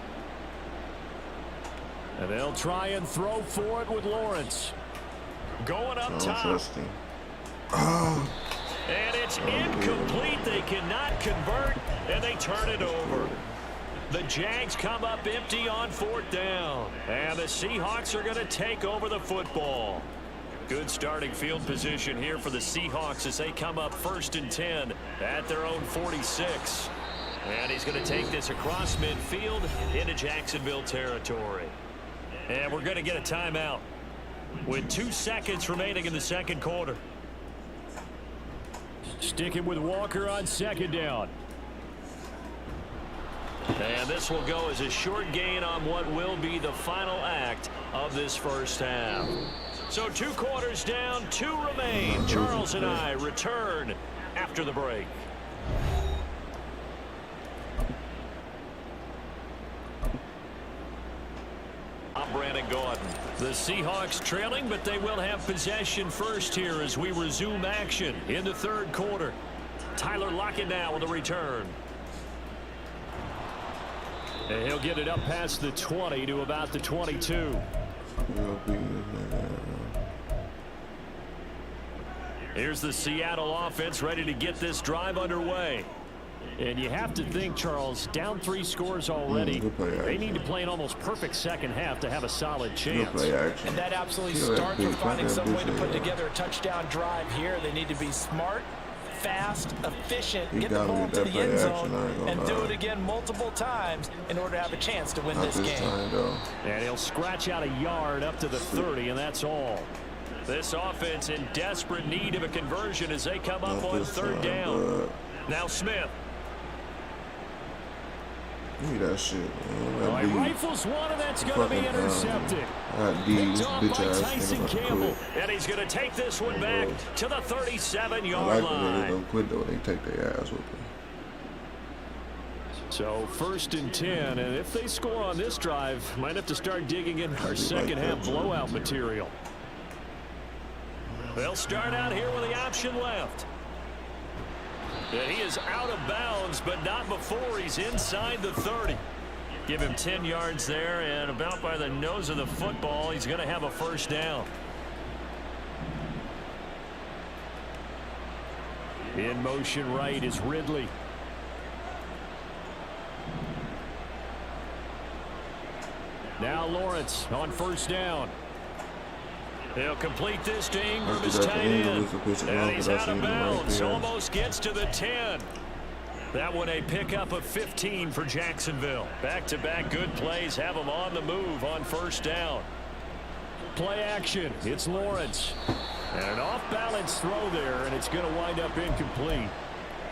And they'll try and throw for it with Lawrence. Going up top. And it's incomplete. They cannot convert, and they turn it over. The Jags come up empty on fourth down. And the Seahawks are going to take over the football. Good starting field position here for the Seahawks as they come up 1st and 10 at their own 46. And he's going to take this across midfield into Jacksonville territory. And we're going to get a timeout with 2 seconds remaining in the second quarter. Sticking with Walker on second down. And this will go as a short gain on what will be the final act of this first half. So 2 quarters down, 2 remain. Charles and I return after the break. I'm Brandon Gordon. The Seahawks trailing, but they will have possession first here as we resume action in the third quarter. Tyler Lockett now with a return. And he'll get it up past the 20 to about the 22. Here's the Seattle offense ready to get this drive underway. And you have to think, Charles, down 3 scores already. They need to play an almost perfect second half to have a solid chance. And that absolutely starts with finding some way to put together a touchdown drive here. They need to be smart, fast, efficient, get the ball to the end zone, and do it again multiple times in order to have a chance to win this game. And he'll scratch out a yard up to the 30, and that's all. This offense in desperate need of a conversion as they come up on third down. Now Smith. That shit, man. He rifles one, and that's going to be intercepted. Picked off by Tyson Campbell. And he's going to take this one back to the 37-yard line. They don't quit, though. They take their ass with them. So 1st and 10, and if they score on this drive, might have to start digging in our second half blowout material. They'll start out here with the option left. And he is out of bounds, but not before he's inside the 30. Give him 10 yards there, and about by the nose of the football, he's going to have a first down. In motion right is Ridley. Now Lawrence on first down. He'll complete this to Ingram, his tight end. And he's out of bounds. Almost gets to the 10. That one a pickup of 15 for Jacksonville. Back-to-back good plays have them on the move on first down. Play action. It's Lawrence. And an off-balance throw there, and it's going to wind up incomplete.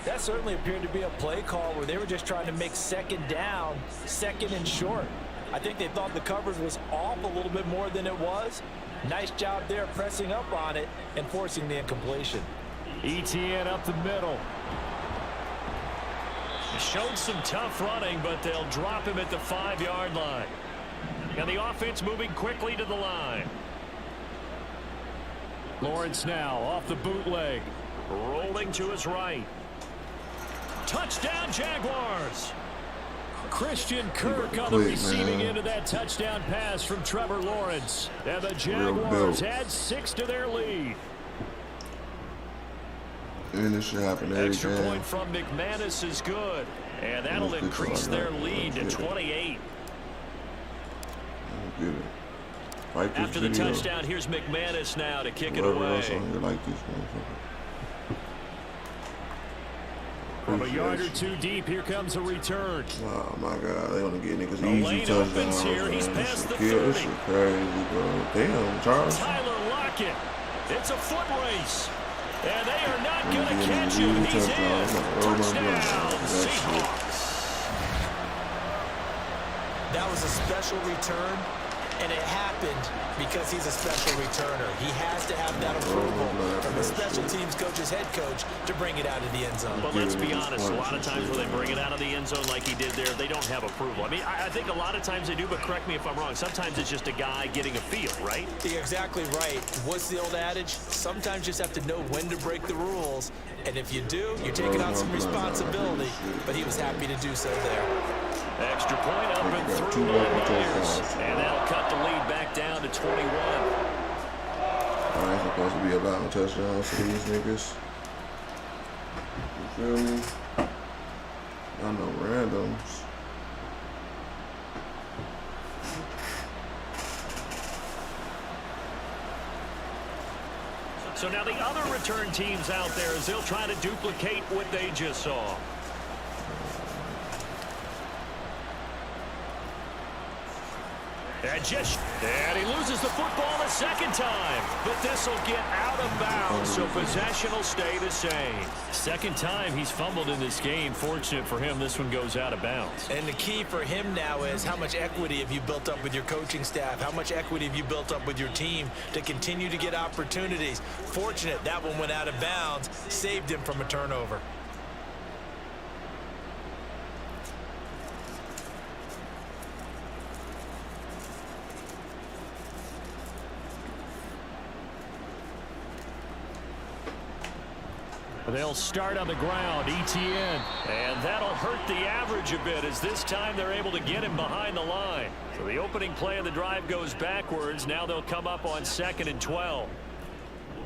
That certainly appeared to be a play call where they were just trying to make second down, second and short. I think they thought the coverage was off a little bit more than it was. Nice job there pressing up on it and forcing the incompletion. ETN up the middle. Showed some tough running, but they'll drop him at the 5-yard line. And the offense moving quickly to the line. Lawrence now off the bootleg. Rolling to his right. Touchdown Jaguars. Christian Kirk on the receiving end of that touchdown pass from Trevor Lawrence. And the Jaguars add 6 to their lead. And this should happen every Extra game. point from McManus is good. And that'll increase their lead to 28. Get it. Like this After the video. touchdown, here's McManus now to kick it Whoever away. else on here like this motherfucker. From a yard or two deep, here comes a return. Oh my God, they want to get niggas The easy lane touchdowns. opens here. He's man. past the This 30. shit crazy, bro. Damn, Charles. Tyler Lockett. It's a foot race. And they are not going to He's catch getting him. an He's easy touchdown. in. Oh my Touchdown, God. That Seahawks. That was a special return, and it happened because he's a special returner. He has to have that approval from the special teams coach's head coach to bring it out of the end zone. But let's be honest, a lot of times when they bring it out of the end zone like he did there, they don't have approval. I mean, I think a lot of times they do, but correct me if I'm wrong. Sometimes it's just a guy getting a feel, right? You're exactly right. What's the old adage? Sometimes you just have to know when to break the rules, and if you do, you're taking on some responsibility, but he was happy to do so there. Extra point up and through the Bears. And that'll cut the lead back down to 21. I ain't supposed to be allowing touchdowns for these niggas. You feel me? I know randoms. So now the other return teams out there as they'll try to duplicate what they just saw. And he loses the football a second time. But this will get out of bounds, so possession will stay the same. Second time he's fumbled in this game. Fortunate for him, this one goes out of bounds. And the key for him now is how much equity have you built up with your coaching staff? How much equity have you built up with your team to continue to get opportunities? Fortunate that one went out of bounds, saved him from a turnover. They'll start on the ground, ETN. And that'll hurt the average a bit as this time they're able to get him behind the line. So the opening play of the drive goes backwards. Now they'll come up on 2nd and 12.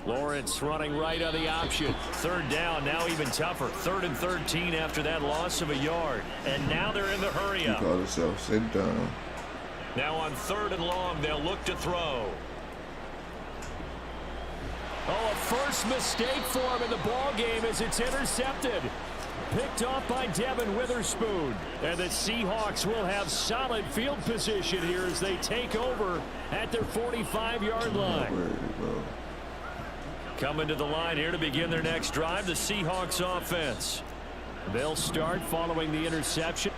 Lawrence running right on the option. Third down, now even tougher. 3rd and 13 after that loss of a yard. And now they're in the hurry up. He called himself sit down. Now on 3rd and long, they'll look to throw. Oh, a first mistake for him in the ball game as it's intercepted. Picked off by Devin Witherspoon. And the Seahawks will have solid field position here as they take over at their 45-yard line. Coming to the line here to begin their next drive, the Seahawks offense. They'll start following the interception.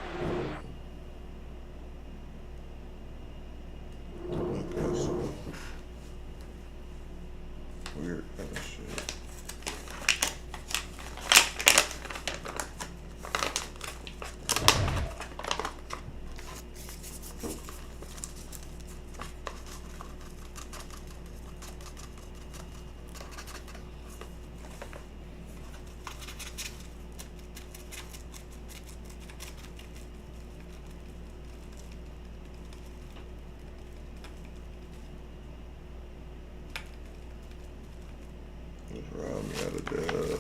Weird kind of shit. Just rob me out of dub.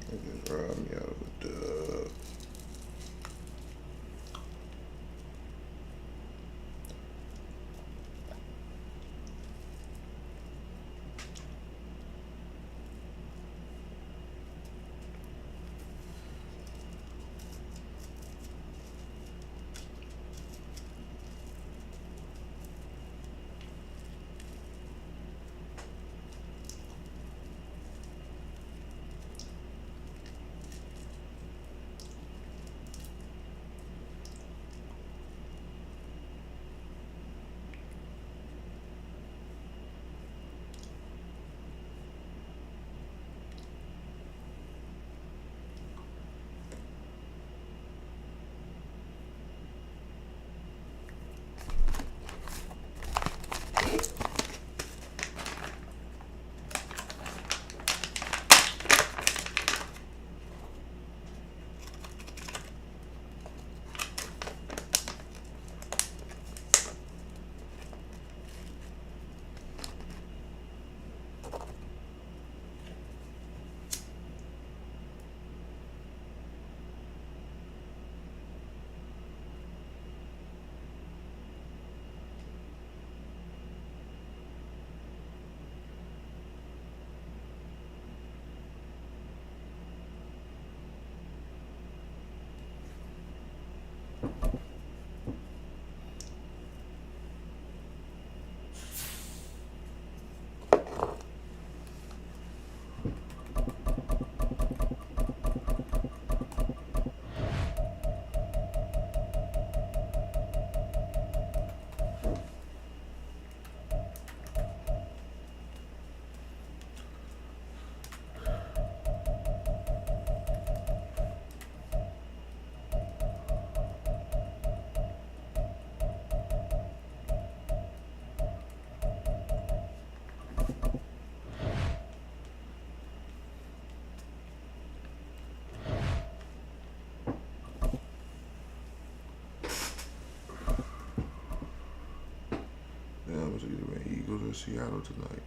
They just robbed me out of a dub. game was either been Eagles or Seattle tonight.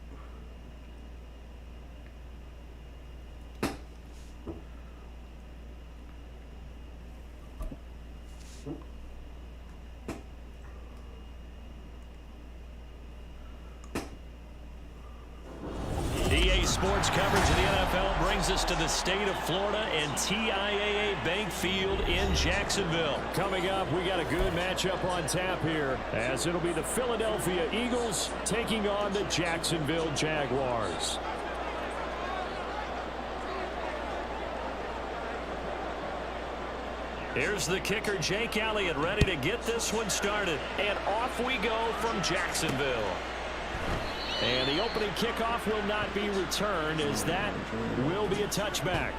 Sports coverage of the NFL brings us to the state of Florida and TIAA Bank Field in Jacksonville. Coming up, we got a good matchup on tap here, as it'll be the Philadelphia Eagles taking on the Jacksonville Jaguars. Here's the kicker, Jake Elliott, ready to get this one started. And off we go from Jacksonville. And the opening kickoff will not be returned, as that will be a touchback.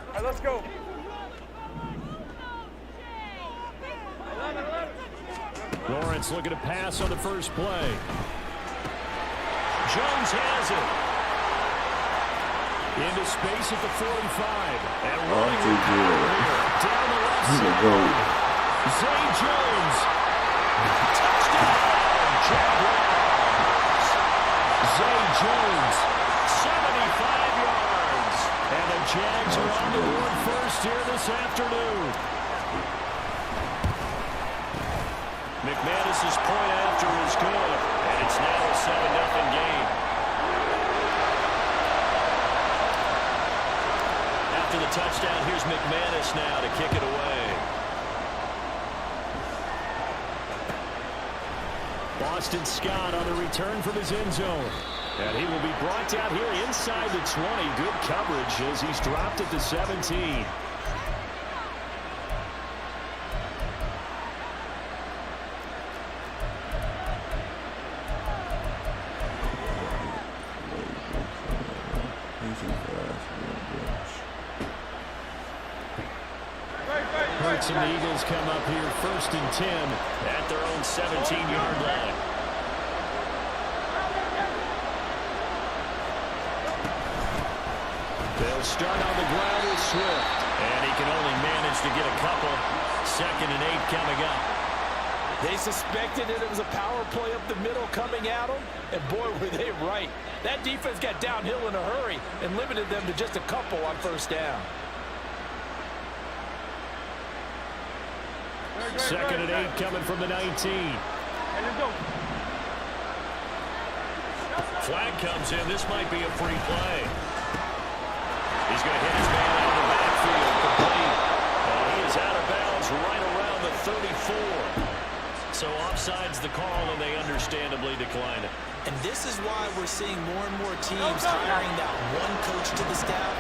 All right, let's go. 11. Lawrence looking to pass on the first play. Jones has it. Into space at the 45. And running down the left side. Zay Jones. Touchdown, Jaguars. Zay Jones, 75 yards. And the Jags are on the board first here this afternoon. McManus's point after is good. And it's now a 7-0 game. After the touchdown, here's McManus now to kick it away. Boston Scott on the return from his end zone. And he will be brought down here inside the 20. Good coverage as he's dropped at the 17. Hurts and the Eagles come up here 1st and 10 at their own 17-yard line. They'll start on the ground with Swift, and he can only manage to get a couple. 2nd and 8 coming up. They suspected it was a power play up the middle coming at them, and boy, were they right. That defense got downhill in a hurry and limited them to just a couple on 1st down. 2nd and 8 coming from the 19. Flag comes in. This might be a free play. He's going to hit his man out of the backfield. Complete. And he is out of bounds right around the 34. So offside's the call, and they understandably decline it. And this is why we're seeing more and more teams hiring that one coach to the staff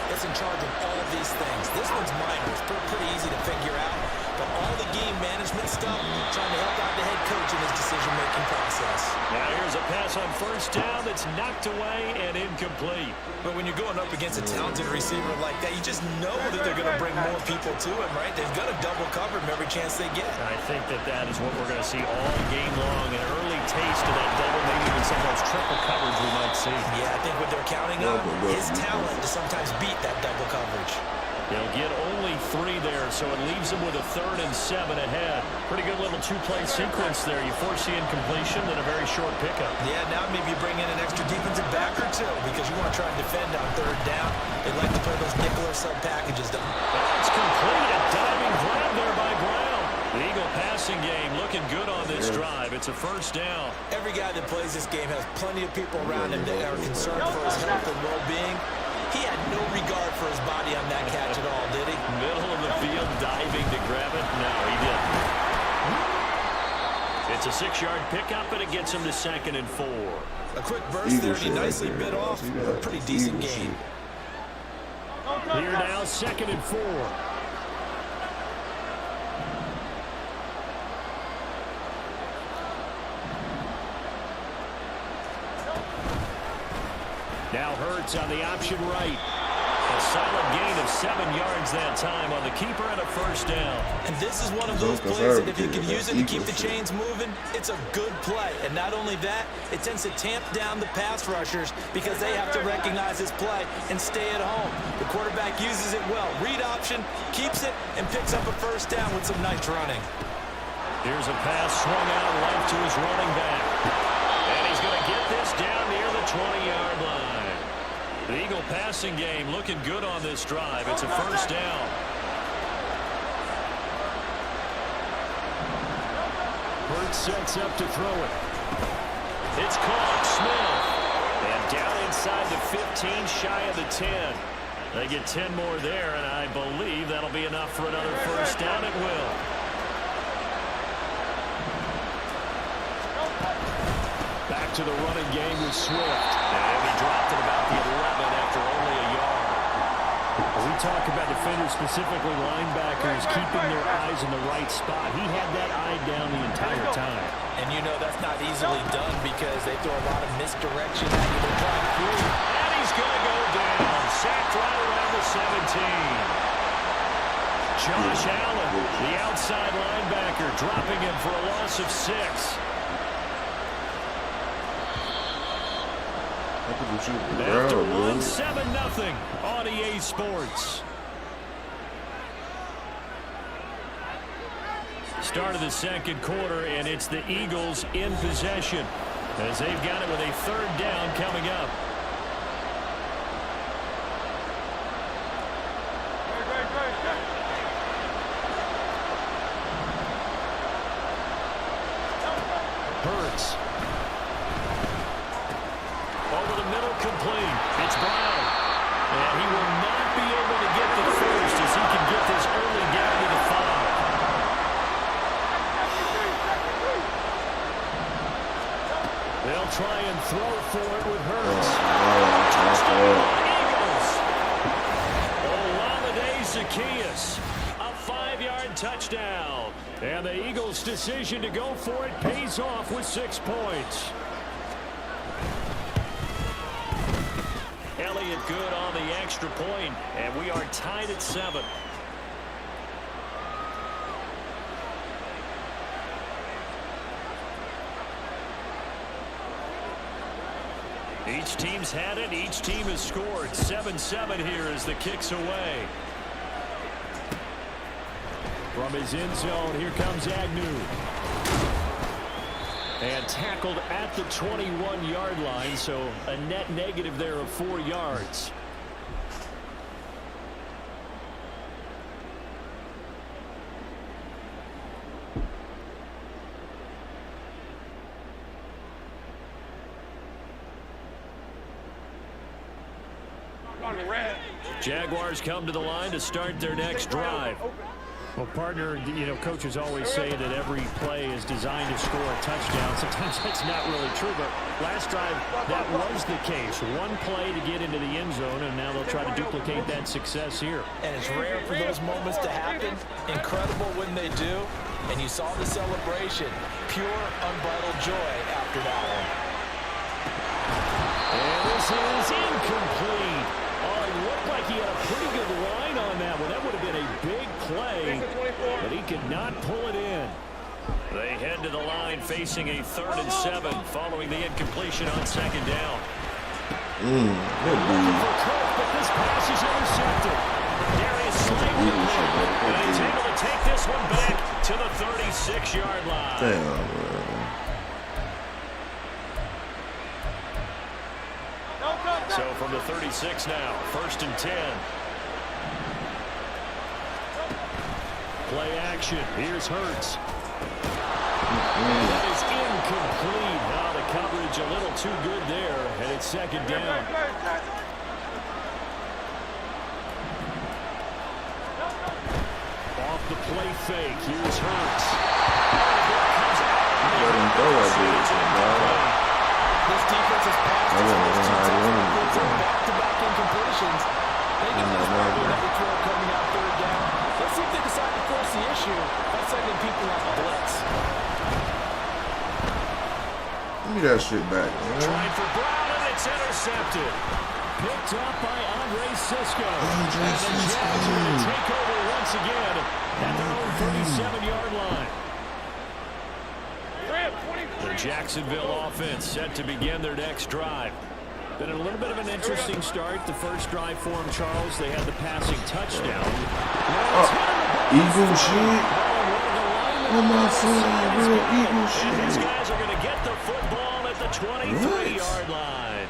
that's in charge of all of these things. This one's minor. It's pretty easy to figure out. But all the game management stuff, trying to help out the head coach in his decision-making process. Now here's a pass on 1st down that's knocked away and incomplete. But when you're going up against a talented receiver like that, you just know that they're going to bring more people to him, right? They've got to double cover him every chance they get. I think that is what we're going to see all game long. An early taste of that double, maybe even sometimes triple coverage we might see. Yeah, I think what they're counting on is talent to sometimes beat that double coverage. They'll get only 3 there, so it leaves them with a 3rd and 7 ahead. Pretty good little 2-play sequence there. You force the incompletion, then a very short pickup. Yeah, now maybe you bring in an extra defensive back or two because you want to try and defend on 3rd down. They like to play those nickel or sub packages. That's complete. A diving grab there by Brown. The Eagle passing game looking good on this drive. It's a 1st down. Every guy that plays this game has plenty of people around him that are concerned for his health and well-being. He had no regard for his body on that catch at all, did he? Middle of the field, diving to grab it. No, he didn't. It's a 6-yard pickup, and it gets him to 2nd and 4. A quick burst there, and he nicely bit off a pretty decent gain. Here now, 2nd and 4. Now Hurts on the option right. A solid gain of 7 yards that time on the keeper and a first down. And this is one of those plays that if you can use it to keep the chains moving, it's a good play. And not only that, it tends to tamp down the pass rushers because they have to recognize this play and stay at home. The quarterback uses it well. Read option, keeps it, and picks up a first down with some nice running. Here's a pass swung out left to his running back. And he's going to get this down near the 20-yard line. The Eagle passing game looking good on this drive. It's a first down. Hurts sets up to throw it. It's caught. Smith. And down inside the 15, shy of the 10. They get 10 more there, and I believe that'll be enough for another first down. It will. Back to the running game with Swift. And he dropped it about the 11 after only a yard. We talk about defenders, specifically linebackers, keeping their eyes in the right spot. He had that eye down the entire time. And you know that's not easily done because they throw a lot of misdirection at you. They're trying through. And he's going to go down. Sacked right around the 17. Josh Allen, the outside linebacker, dropping him for a loss of 6. After one, 7-0 on EA Sports. Start of the second quarter, and it's the Eagles in possession as they've got it with a third down coming up. Hurts. Over the middle, complete. It's Brown. And he will not be able to get the first as he can get this early down to the 5. They'll try and throw for it with Hurts. Touchdown, Eagles. Olamide Zaccheaus. A 5-yard touchdown. And the Eagles' decision to go for it pays off with 6 points. Elliott good on the extra point, and we are tied at 7. Each team's had it. Each team has scored. 7-7 here as the kick's away. From his end zone, here comes Agnew. And tackled at the 21-yard line, so a net negative there of 4 yards. Jaguars come to the line to start their next drive. Well, partner, you know, coaches always say that every play is designed to score a touchdown. Sometimes that's not really true, but last drive, that was the case. One play to get into the end zone, and now they'll try to duplicate that success here. And it's rare for those moments to happen. Incredible when they do. And you saw the celebration. Pure, unbridled joy after that one. And this is incomplete. Oh, it looked like he had a pretty good line on that one. That would have been a big play, but he could not pull it in. They head to the line facing a 3rd and 7 following the incompletion on 2nd down. Looking for Cook, but this pass is intercepted. Darius slightly and he's able to take this one back to the 36-yard line. Damn, So from the 36 now, 1st and 10. Play action. Here's Hurts. That is incomplete. Now the coverage a little too good there, and it's 2nd down. Off the play fake. Here's Hurts. let him go like this. This defense is past back-to-back incompletions. They get this probably another throw coming out 3rd down. Let's see if they decide to force the issue by sending people out to blitz. Give me that shit back, man. Trying for Brown, and it's intercepted. picked up by Andre Cisco. And the Jags are going to take over once again at their own 37-yard line. The Jacksonville offense set to begin their next drive. Been a little bit of an interesting start. The first drive for them, Charles, they had the passing touchdown. Eagle shit. What am I saying? Real Eagle These shit. guys are going to get the football at the 23-yard line.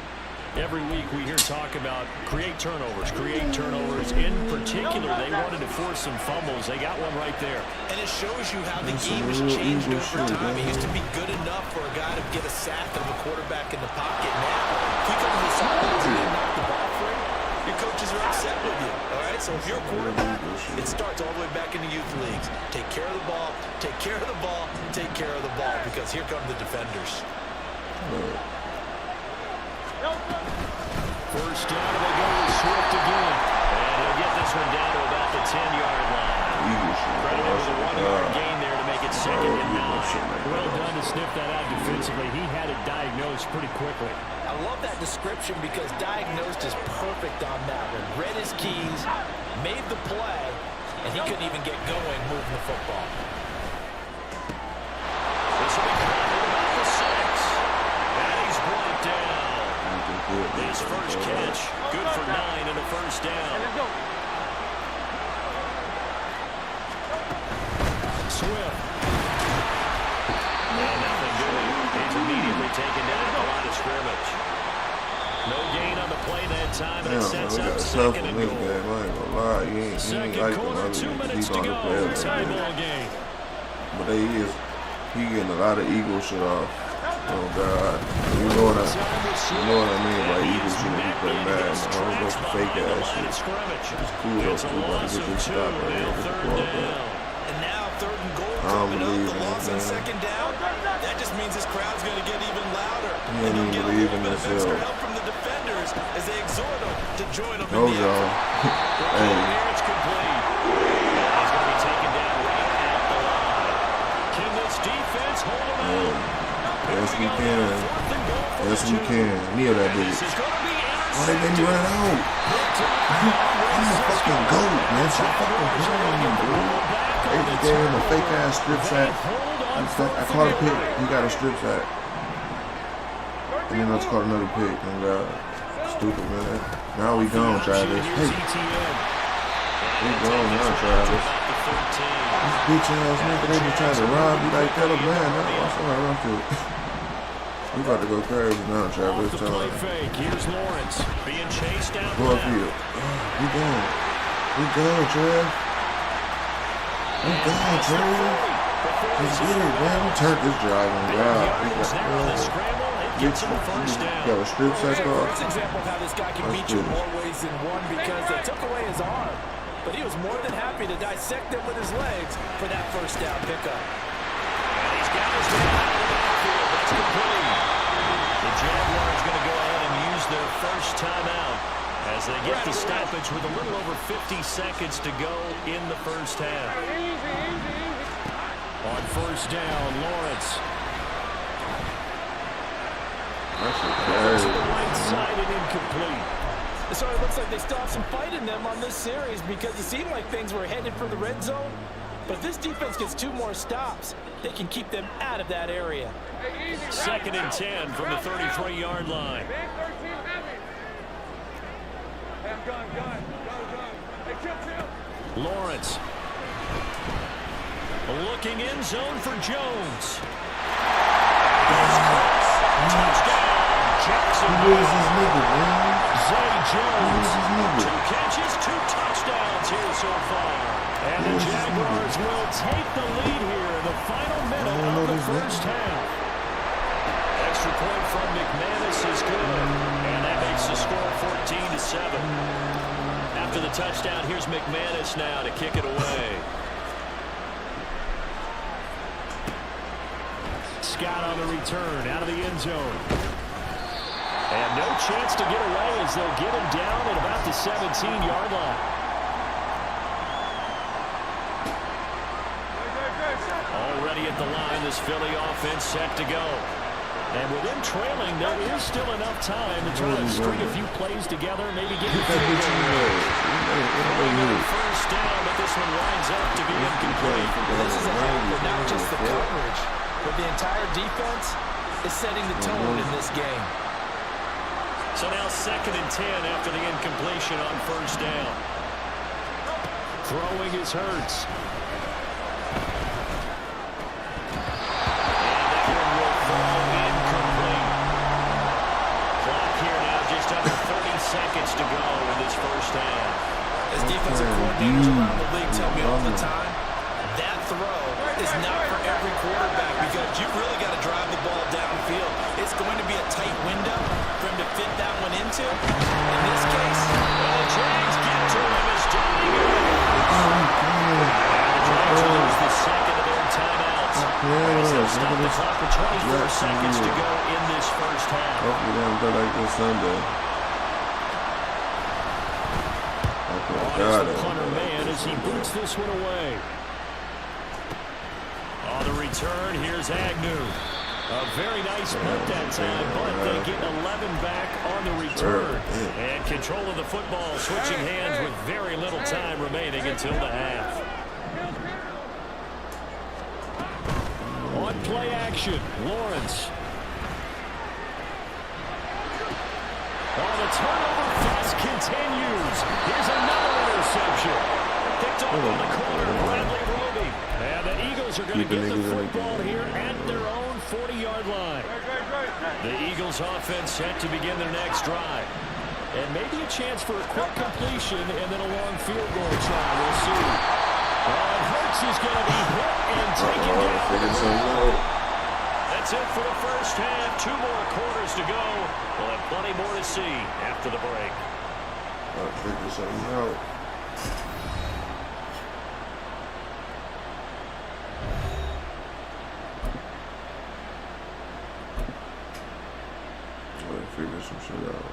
Every week we hear talk about create turnovers. In particular, they wanted to force some fumbles. They got one right there. And it shows you how the game has changed over time. It used to be good enough for a guy to get a sack of a quarterback in the pocket. Now, if you come to the sidelines and you knock the ball free, your coaches are upset with you. All right? So if you're a quarterback, it starts all the way back in the youth leagues. Take care of the ball, take care of the ball, take care of the ball, because here come the defenders. First down, and they go with Swift again. And he'll get this one down to about the 10-yard line. Credited with a 1-yard gain there to make it 2nd and 9. Well done to sniff that out defensively. He had it diagnosed pretty quickly. I love that description because diagnosed is perfect on that one. Read his keys, made the play, and he couldn't even get going moving the football. This will be covered about the 6. And he's brought down. His first catch, good for 9 and a first down. Swift. And nothing doing. He's immediately taken down at the line of scrimmage. No gain on the play that time, and it sets up 2nd and goal. I ain't gonna lie. You ain't Second quarter, 2 minutes to go. Tie ball game. But he getting a lot of Eagle shit off. Oh God, you know what I mean by Eagle shit when you play Madden. I don't go for fake ass shit. It's cool though, we about to get this stop right here with the ball back. And now 3rd and goal I don't coming believe up. The in loss it, on man. 2nd down. That just means this crowd's going to get even louder. He And ain't you'll even get a believe little in bit of himself. extra help from the defenders as they exhort him to join them in Those the y'all. effort. Hey. It's complete. He's going to be taken down right at the line. Can this defense hold him out? Yes, we can. Yes, we can. Kneel that bitch. Oh, they made me run out. I'm a fucking goat, man. Stop fucking playing me, dude. They just gave him a fake ass strip sack. I caught a pick. He got a strip sack. And then let's call another pick. Oh God. Stupid, man. Now we gone, Travis. Hey. We gone now, Travis. This bitch ass nigga, they just trying to rob you like that, man. That's what I run to. We about to go crazy now, Travis. Off the play fake. Here's Lawrence being chased down. Go up here. We gone. We gone, Trav. We gone, Trav. Let's get it, man. We turned this drive on God. We got a strip sack off. First example of how this guy can beat you in more ways than one because they took away his arm. But he was more than happy to dissect him with his legs for that first down pickup. And he's got his man out of the backfield. That's complete. The Jaguars going to go ahead and use their first timeout as they get the stoppage with a little over 50 seconds to go in the first half. On first down, Lawrence. That's a To the right side and incomplete. So it looks like they still have some fight in them on this series because it seemed like things were headed for the red zone. But if this defense gets 2 more stops, they can keep them out of that area. 2nd and 10 from the 33-yard line. Lawrence. Looking in zone for Jones. Touchdown, Jacksonville. Who is this nigga, man? Zay Jones. Who is this 2 nigga? catches, 2 touchdowns here so far. And the Jaguars will take the lead here in the final minute of the first half. Extra point from McManus is good. And that makes the score 14-7. After the touchdown, here's McManus now to kick it away. Scott on the return out of the end zone. And no chance to get away as they'll get him down at about the 17-yard line. Already at the line, this Philly offense set to go. And with him trailing, there is still enough time to try to string a few plays together, maybe get the field goal. First down, but this one winds up to be incomplete. This is a habit, not just the coverage, but the entire defense is setting the tone in this game. So now 2nd and 10 after the incompletion on first down. Throwing is Hurts. Seconds to go in this first half. As defensive coordinators around the league tell me all the time, that throw is not for every quarterback because you've really got to drive the ball downfield. It's going to be a tight window for him to fit that one into. In this case, the Jags get to him as Johnny the Jags lose the second of their timeouts. Stop the clock for 24 seconds to go in this first half. Hopefully they don't go like this Sunday. The punter man as he boots this one away. On the return, here's Agnew. A very nice punt that time, but they get 11 back on the return. And control of the football switching hands with very little time remaining until the half. On play action, Lawrence. On the turnover fest continues. Here's another interception. Picked up on the corner, Bradley Roby. And the Eagles are going to get the football here at their own 40-yard line. The Eagles offense set to begin their next drive. And maybe a chance for a quick completion and then a long field goal try. We'll see. And Hurts is going to be hit and taken down. That's it for the first half. 2 more quarters to go. We'll have plenty more to see after the break. I'll figure something out. I'll figure some shit out.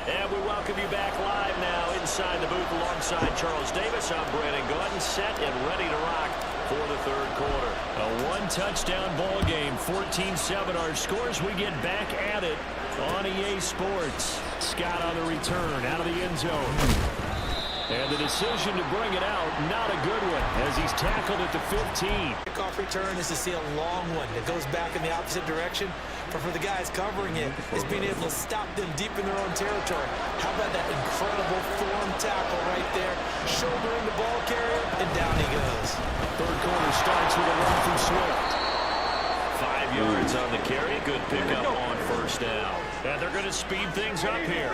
And we welcome you back live now inside the booth alongside Charles Davis. I'm Brandon Gordon, set and ready to rock for the third quarter. A 1-touchdown ball game, 14-7 our scores. We get back at it on EA Sports. Scott on the return out of the end zone. And the decision to bring it out, not a good one, as he's tackled at the 15. Kickoff return is to see a long one that goes back in the opposite direction. But for the guys covering it, is being able to stop them deep in their own territory. How about that incredible form tackle right there? Shouldering the ball carrier, and down he goes. Third quarter starts with a run from Swift. 5 yards on the carry. Good pickup on first down. And they're going to speed things up here.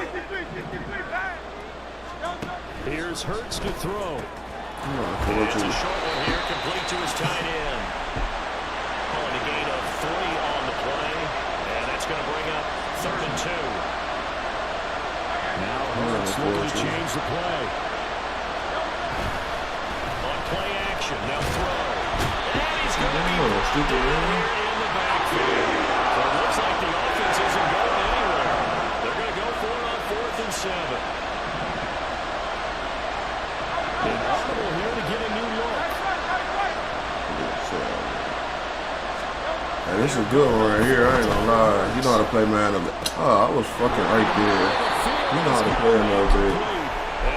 Here's Hurts to throw. It's a short one here, complete to his tight end. Pulling a gain of 3 on the play. And that's going to bring up 3rd and 2. Now Hurts looking to change the play. On play action, now throw. And he's going to be in the backfield. So it looks like the offense isn't going anywhere. They're going to go for it on 4th and 7. An audible here to get a new look. Hey, this is a good one right here. I ain't gonna lie. You know how to play Madden. Oh, I was fucking right there. You know how to play a little bit.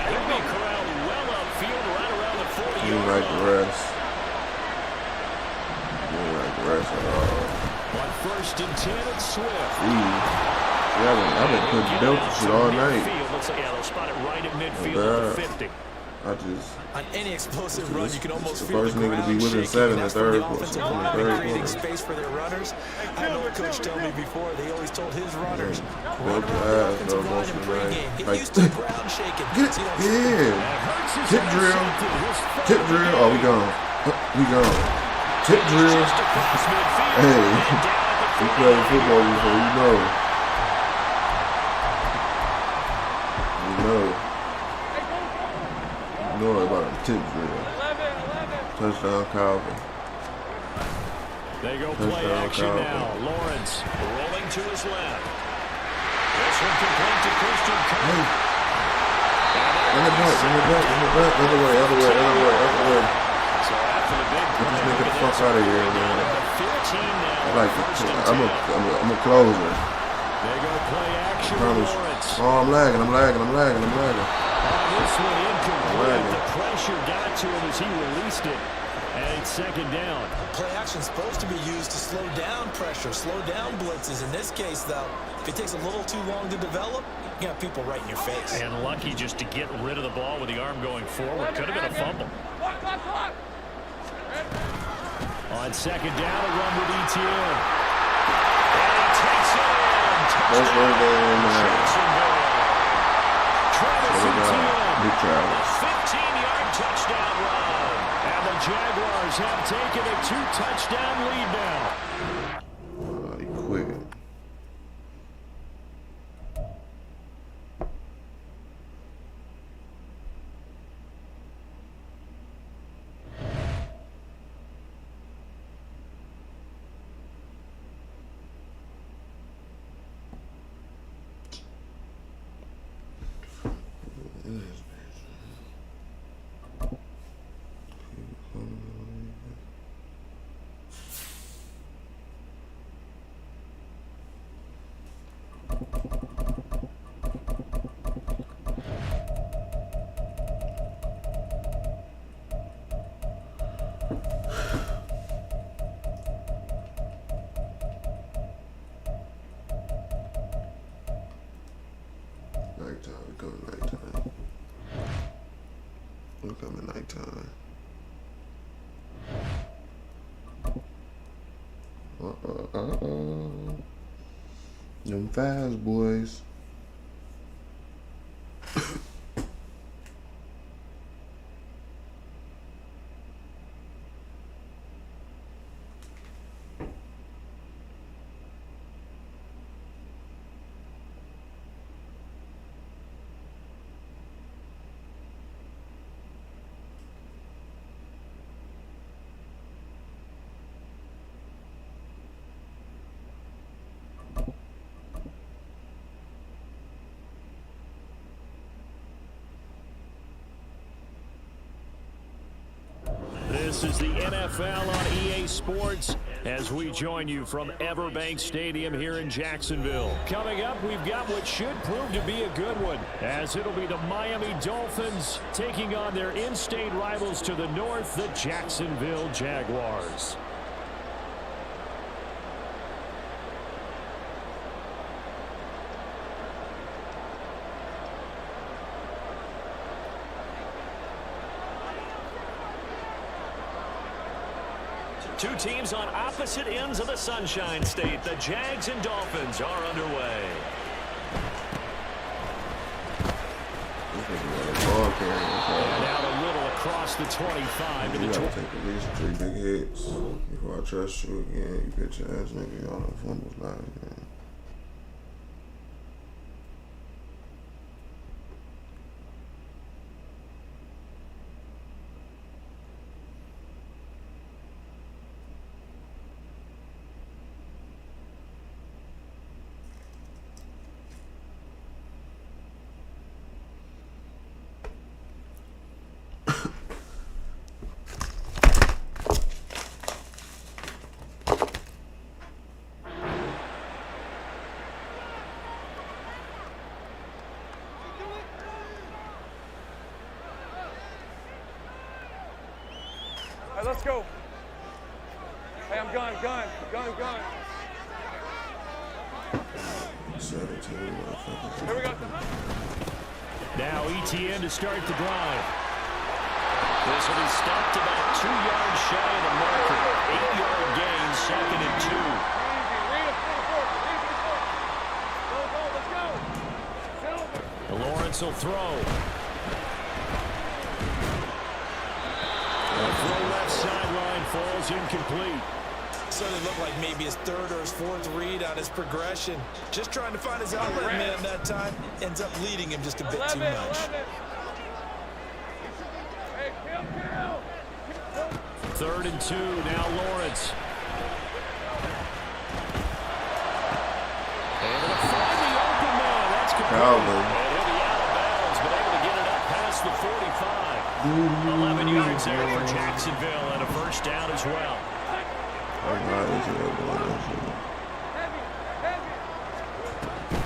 He'll be corralled well upfield right around the 40. You like the rest. You don't like the rest at all. On 1st and 10, it's Swift. I've been putting Delta shit all night. Looks like they'll spot it right at midfield at the 50. On any explosive run, you can almost feel first the nigga to ground be within shaking. 7 in That's third from the quarter. offensive line creating space for their runners. I know a coach told me before they always told his runners, run around the offensive line in pregame. Get used to the ground shaking. Tip drill. Tip drill. Oh, we gone. We gone. Tip drill. Hey, we played football before, you know. You know. You know about a tip drill. Touchdown, Calvin. They go play action now. Lawrence rolling to his left. This one complete to Christian Kirk. Hey. In the back. Other way. So after the big Get this play, nigga the fuck out of here, man. 15 now. I like it. I'm a closer. They go play action. Promise. Lawrence. Oh, I'm lagging. This one incomplete. Lagging. The pressure got to him as he released it. And it's second down. Play action is supposed to be used to slow down pressure, slow down blitzes. In this case, though, if it takes a little too long to develop, you got people right in your face. And lucky just to get rid of the ball with the arm going forward. Could have been a fumble. On second down, a run with ETN. And he takes it in. Jacksonville. Travis Etienne. Big Travis. 15-yard touchdown run. And the Jaguars have taken a 2-touchdown lead now. He quit. We're coming nighttime. Them fast boys. This is the NFL on EA Sports as we join you from Everbank Stadium here in Jacksonville. Coming up, we've got what should prove to be a good one, as it'll be the Miami Dolphins taking on their in-state rivals to the north, the Jacksonville Jaguars. Two teams on opposite ends of the Sunshine State. The Jags and Dolphins are underway. And out a little across the 25 to the 20. You gotta take at least 3 big hits before I trust you again. You bitch ass nigga. Y'all done fumbles last game. Hey, let's go. Hey, I'm gun. 17, motherfucker. Here we go. Now ETN to start the drive. This will be stopped about 2 yards shy of the marker. 8-yard gain, second and 2. Lawrence will throw. The throw left sideline falls incomplete. Certainly looked like maybe his third or his fourth read on his progression. Just trying to find his outlet man that time. Ends up leading him just a bit too much. Third and 2, now Lawrence. Able to find the open man. Calvin. And he'll be out of bounds, but able to get it up past the 45. 11 yards there for Jacksonville and a first down as well.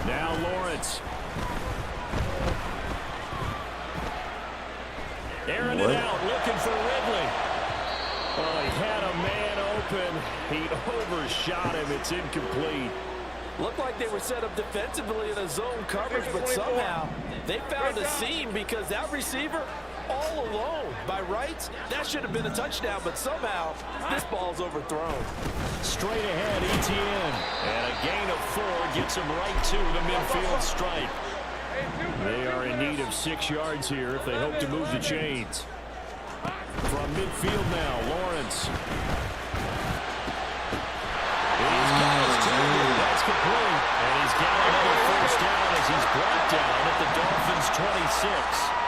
Now Lawrence. Airing it out, looking for Ridley. Oh, he had a man open. He overshot him. It's incomplete. Looked like they were set up defensively in a zone coverage, but somehow they found a seam because that receiver all alone. By rights, that should have been a touchdown, but somehow this ball's overthrown. Straight ahead, Etienne. And a gain of 4 gets him right to the midfield stripe. They are in need of 6 yards here if they hope to move the chains. From midfield now, Lawrence. He's got his 2. That's complete. And he's got another first down as he's brought down at the Dolphins' 26.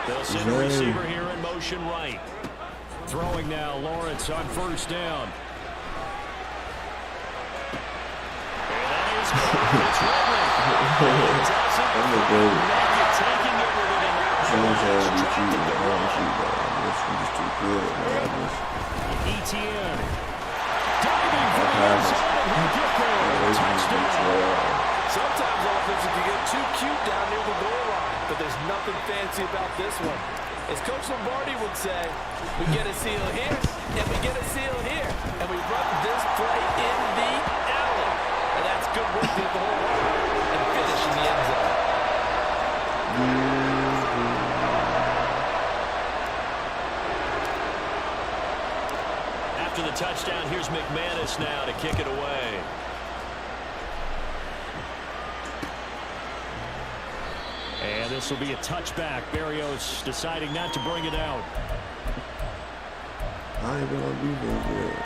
They'll send a receiver here in motion right. Throwing now, Lawrence on first down. And that is good. It's Ridley. Taking it with it in Etienne. Diving for the inside. Touchdown. Sometimes offenses can get too cute down near the goal line, but there's nothing fancy about this one. As Coach Lombardi would say, we get a seal here, and we get a seal here, and we run this play in the alley. And that's good work through the whole line and finish in the end zone. After the touchdown, here's McManus now to kick it away. And this will be a touchback. Berrios deciding not to bring it out. I ain't gonna be very good.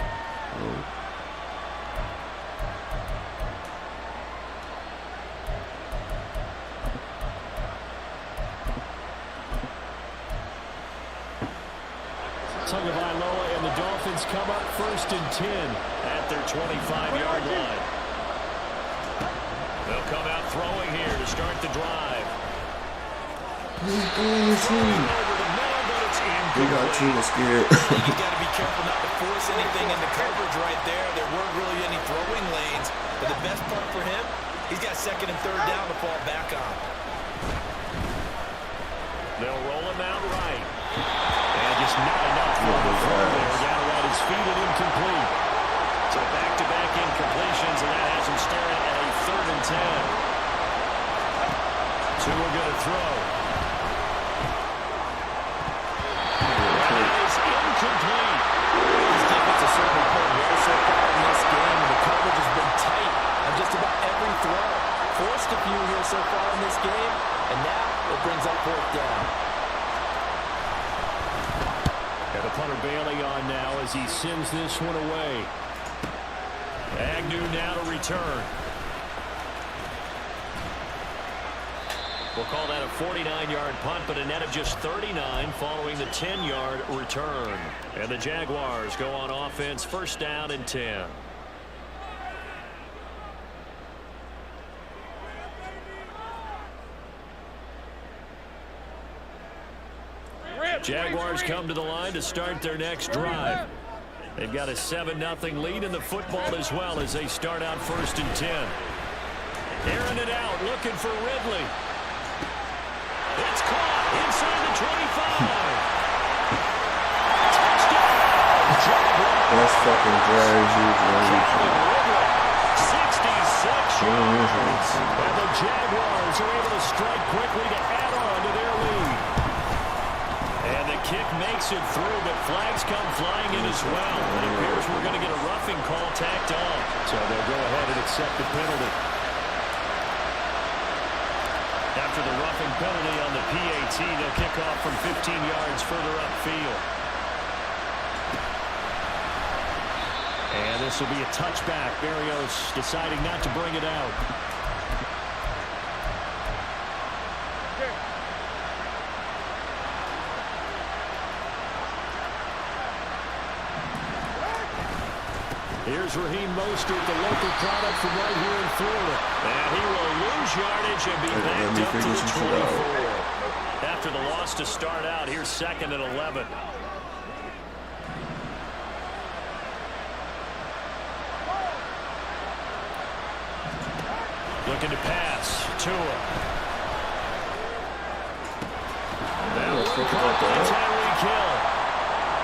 Tagovailoa and the Dolphins come up 1st and 10 at their 25-yard line. They'll come out throwing here to start the drive. He got too scared. You got to be careful not to force anything into coverage right there. There weren't really any throwing lanes, but the best part for him, he's got 2nd and 3rd down to fall back on. They'll roll him out right. And just not enough for the throw there. Down around his feet and incomplete. So back-to-back incompletions, and that has him staring at a 3rd and 10. Two are going to throw. That is incomplete. This defense has certainly played well so far in this game, and the coverage has been tight on just about every throw. Forced a few here so far in this game, and now it brings up 4th down. And the punter Bailey on now as he sends this one away. Agnew now to return. We'll call that a 49-yard punt, but a net of just 39 following the 10-yard return. And the Jaguars go on offense, 1st down and 10. Jaguars come to the line to start their next drive. They've got a 7-0 lead in the football as well as they start out 1st and 10. Airing it out, looking for Ridley. It's caught inside the 25. Touchdown. That's fucking crazy. 66 yards. And the Jaguars are able to strike quickly to add on to their lead. And the kick makes it through, but flags come flying in as well. It appears we're going to get a roughing call tacked on. So they'll go ahead and accept the penalty. After the roughing penalty on the PAT, they'll kick off from 15 yards further upfield. And this will be a touchback. Berrios deciding not to bring it out. Here's Raheem Mostert, the local product from right here in Florida. And he yardage and be Let back me up to figure the some shit 24. out. After the loss to start out, here's 2nd and 11. Looking to pass. Tua. That's Henry Kill.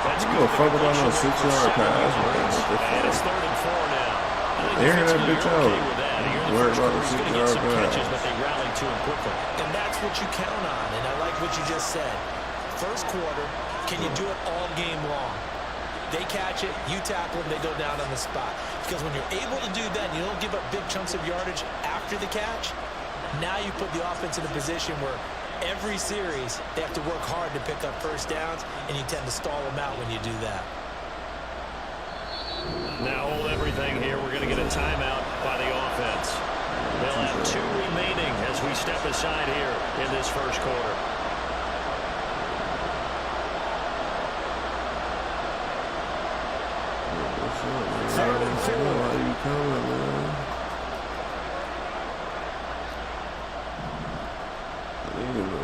That's You gonna fuck about no 6-yard pass, man. And it's 3rd and 4 now. Airing that bitch out. Worried about the Catches, 6-yard pass. but they rallied to him quickly. And that's what you count on, and I like what you just said. First quarter, can you do it all game long? They catch it, you tackle them, they go down on the spot. Because when you're able to do that, and you don't give up big chunks of yardage after the catch, now you put the offense in a position where every series they have to work hard to pick up first downs, and you tend to stall them out when you do that. Now hold everything here. We're going to get a timeout by the offense. They'll have 2 remaining as we step aside here in this first quarter. Third and 4. Why you coming, man?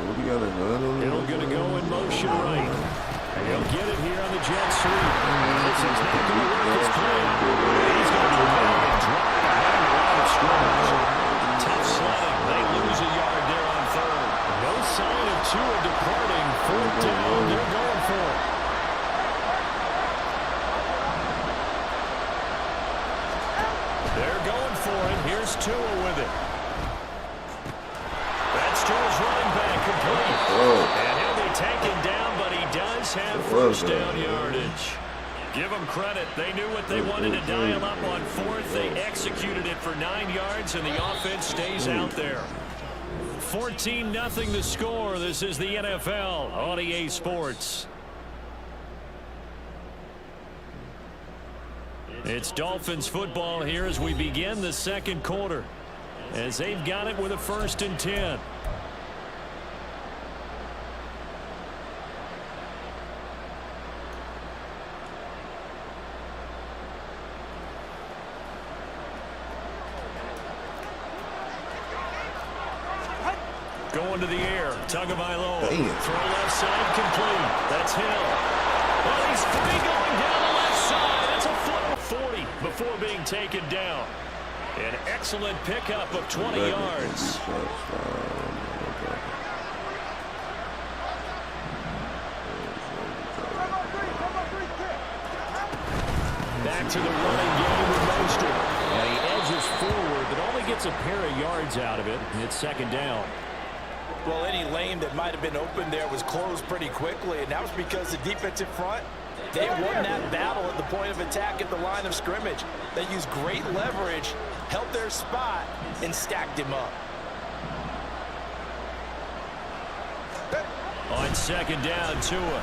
What do you got a gun on? Hill going to go in motion right. He'll get it here on the jet sweep. This is not going to work his plan. He's going to be ready to drive behind the line of scrimmage. Tough sledding. They lose a yard there on 3rd. No sign of Tua departing. 4th down. They're going for it. They're going for it. Here's Tua with it. That's Tua's running back complete. And he'll be taken down, but he does have first down yardage. Give them credit. They knew what they wanted to dial up on 4th. They executed it for 9 yards, and the offense stays out there. 14-0 the score. This is the NFL on EA Sports. It's Dolphins football here as we begin the second quarter, as they've got it with a 1st and 10. Going to the air. Tagovailoa. Throw left side complete. That's Hill. Well, he's free going down the left side. That's a foot 40 before being taken down. An excellent pickup of 20 yards. Back to the running game with Mostert. And he edges forward, but only gets a pair of yards out of it. And it's 2nd down. Well, any lane that might have been open there was closed pretty quickly, and that was because the defensive front, they won that battle at the point of attack at the line of scrimmage. They used great leverage, held their spot, and stacked him up. On 2nd down, Tua.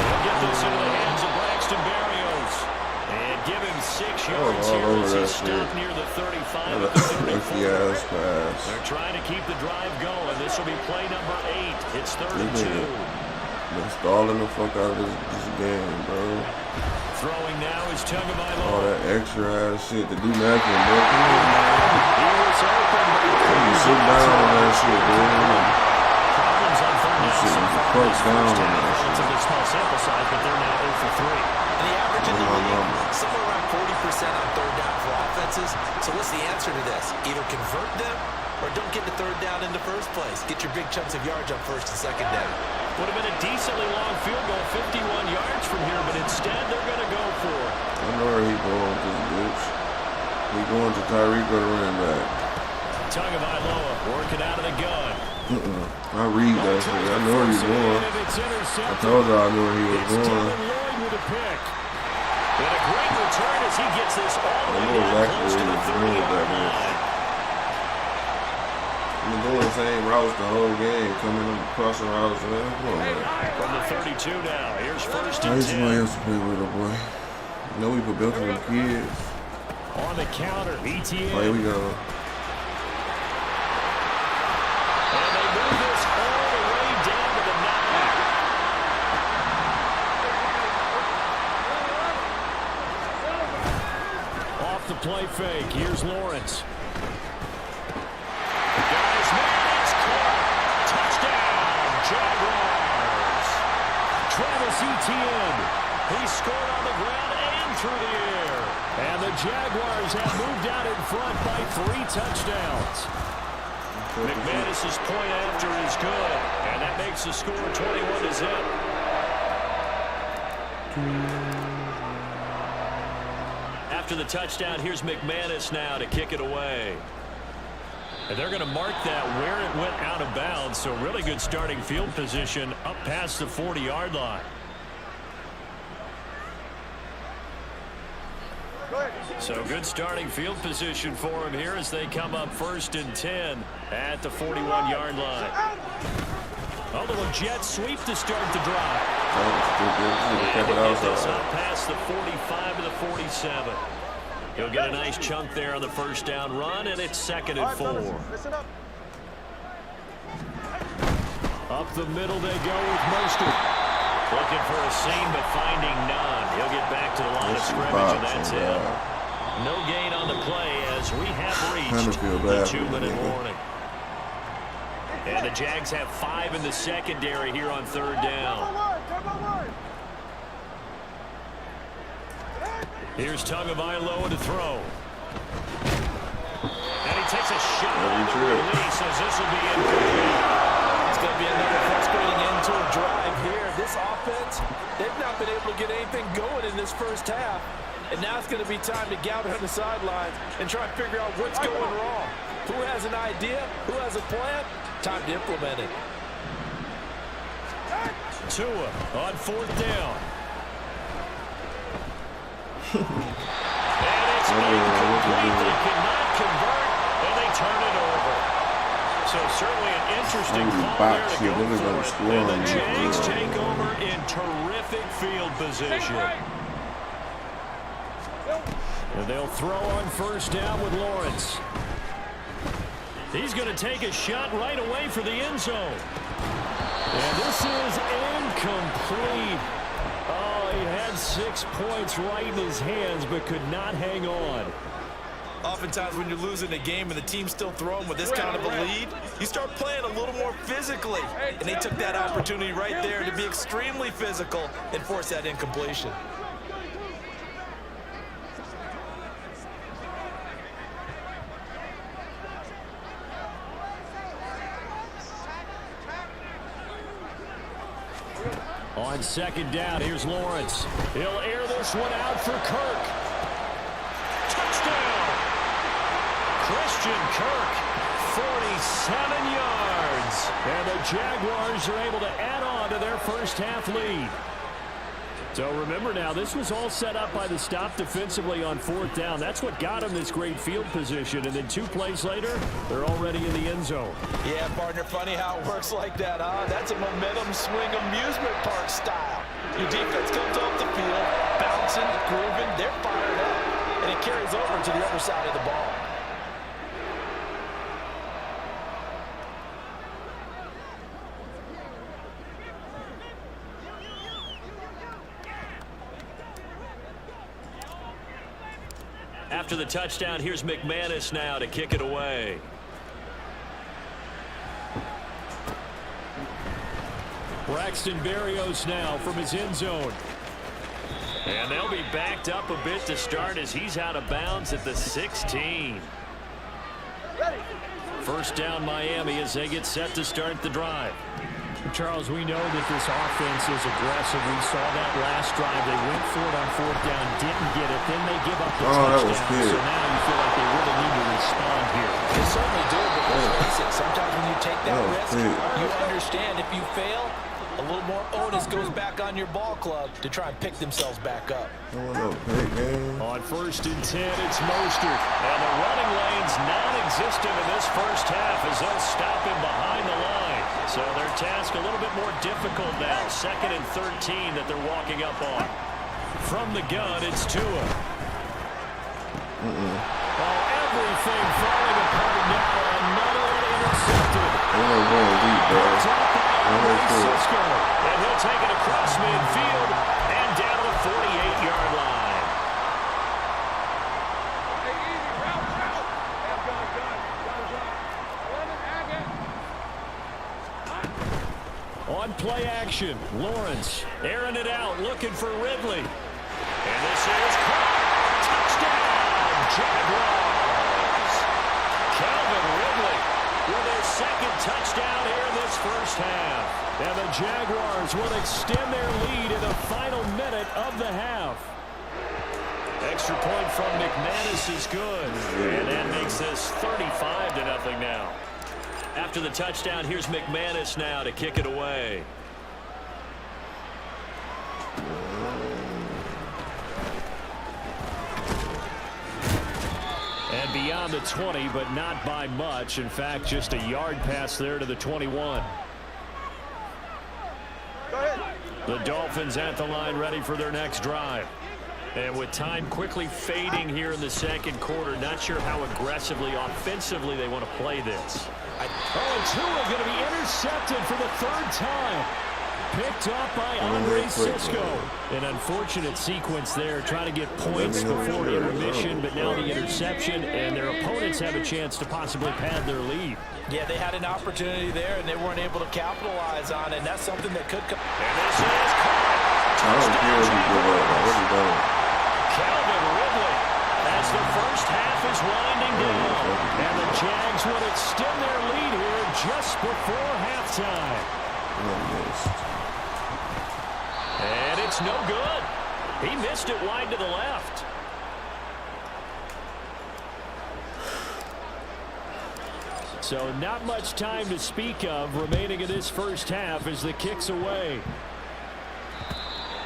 He'll get this into the hands of Braxton Berrios. And give him 6 yards here as he stopped near the 35 at the 34. They're trying to keep the drive going. This will be play number 8. It's 3rd and 2. They're stalling the fuck out of this game, bro. Throwing now is Tagovailoa. All that extra ass shit to do nothing, bro. Come on, man. He was open. You sit down on that shit, dude. Problems on 3rd down. Shit, you fuck down on that shit. It's a bit small sample size, but they're now 0 for 3. And the average in the league, somewhere around 40% on 3rd down for offenses. So what's the answer to this? Either convert them or don't get the 3rd down in the first place. Get your big chunks of yards on 1st and 2nd down. Would have been a decently long field goal, 51 yards from here, but instead they're going to go for it. I know where he's going with this bitch. He's going to Tyreek or the running back. Tagovailoa working out of the gun. I read that shit. I know where he's going. I told you I knew where he was going. With a pick. And a great return as he gets this all the way down close to the 30-yard line. Been doing the same routes the whole game, coming across the routes, man. Come on, man. From the 32 now, here's 1st and 10. Somebody else to play with, boy. You know we put built for them kids. On the counter, ETN. Oh, here we go. And they move this all the way down to the 9. the play fake. Here's Lawrence. Guys, man, it's caught. Touchdown, Jaguars. Travis Etienne. He scored on the ground and through the air. And the Jaguars have moved out in front by 3 touchdowns. McManus's point after is good, and that makes the score 21-0. After the touchdown, here's McManus now to kick it away. And they're going to mark that where it went out of bounds, so really good starting field position up past the 40-yard line. So good starting field position for him here as they come up 1st and 10 at the 41-yard line. A little jet sweep to start the drive. This up past the 45 to the 47. He'll get a nice chunk there on the first down run, and it's 2nd and 4. Up the middle they go with Mostert. Looking for a seam, but finding none. He'll get back to the line of scrimmage, and that's it. No gain on the play as we have reached the 2-minute warning. And the Jags have 5 in the secondary here on 3rd down. Here's Tagovailoa to throw. And he takes a shot on the release as this will be incomplete. It's going to be another frustrating end to a drive here. This offense, they've not been able to get anything going in this first half. And now it's going to be time to gather on the sidelines and try and figure out what's going wrong. Who has an idea? Who has a plan? Time to implement it. Tua on 4th down. And it's incomplete. They cannot convert, and they turn it over. So certainly an interesting call there to go for it. And the Jags take over in terrific field position. And they'll throw on 1st down with Lawrence. He's going to take a shot right away for the end zone. And this is incomplete. Oh, he had 6 points right in his hands, but could not hang on. Oftentimes when you're losing a game and the team's still throwing with this kind of a lead, you start playing a little more physically. And they took that opportunity right there to be extremely physical and force that incompletion. On 2nd down, here's Lawrence. He'll air this one out for Kirk. Touchdown! Christian Kirk, 47 yards. And the Jaguars are able to add on to their first half lead. So remember now, this was all set up by the stop defensively on 4th down. That's what got them this great field position. And then 2 plays later, they're already in the end zone. Yeah, partner, funny how it works like that, huh? That's a momentum swing amusement park style. Your defense comes off the field, bouncing, grooving, they're fired up. And it carries over to the other side of the ball. After the touchdown, here's McManus now to kick it away. Braxton Berrios now from his end zone. And they'll be backed up a bit to start as he's out of bounds at the 16. First down Miami as they get set to start the drive. Charles, we know that this offense is aggressive. We saw that last drive. They went for it on 4th down, didn't get it. Then they give up the touchdown. So now you feel like they really need to respond here. They certainly do, but let's face it, sometimes when you take that risk, you understand if you fail, a little more onus goes back on your ball club to try and pick themselves back up. On 1st and 10, it's Mostert. And the running lane's non-existent in this first half as they'll stop him behind the line. So their task a little bit more difficult now. 2nd and 13 that they're walking up on. From the gun, it's Tua. Everything falling apart now. Another one intercepted. And he'll take it across midfield and down to the 48-yard line. play action. Lawrence airing it out, looking for Ridley. And this is caught. Touchdown, Jaguars. Calvin Ridley with his second touchdown here in this first half. And the Jaguars will extend their lead in the final minute of the half. Extra point from McManus is good. And that makes this 35-0 now. After the touchdown, here's McManus now to kick it away. And beyond the 20, but not by much. In fact, just a yard pass there to the 21. The Dolphins at the line, ready for their next drive. And with time quickly fading here in the second quarter, not sure how aggressively, offensively they want to play this. Tua going to be intercepted for the third time. Picked up by Andre Sisco. An unfortunate sequence there, trying to get points before intermission, but now the interception, and their opponents have a chance to possibly pad their lead. Yeah, they had an opportunity there, and they weren't able to capitalize on it, and that's something that could come. And this is touchdown. Calvin Ridley as the first half is winding down. And the Jags would extend their lead here just before halftime. And it's no good. He missed it wide to the left. So not much time to speak of remaining in this first half as the kick's away.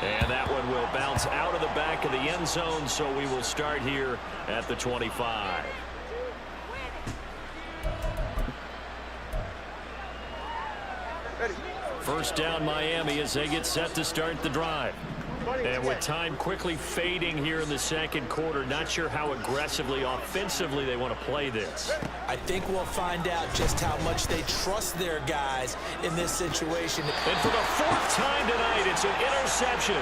And that one will bounce out of the back of the end zone, so we will start here at the 25. First down, Miami, as they get set to start the drive. And with time quickly fading here in the second quarter, not sure how aggressively, offensively they want to play this. I think we'll find out just how much they trust their guys in this situation. And for the fourth time tonight, it's an interception.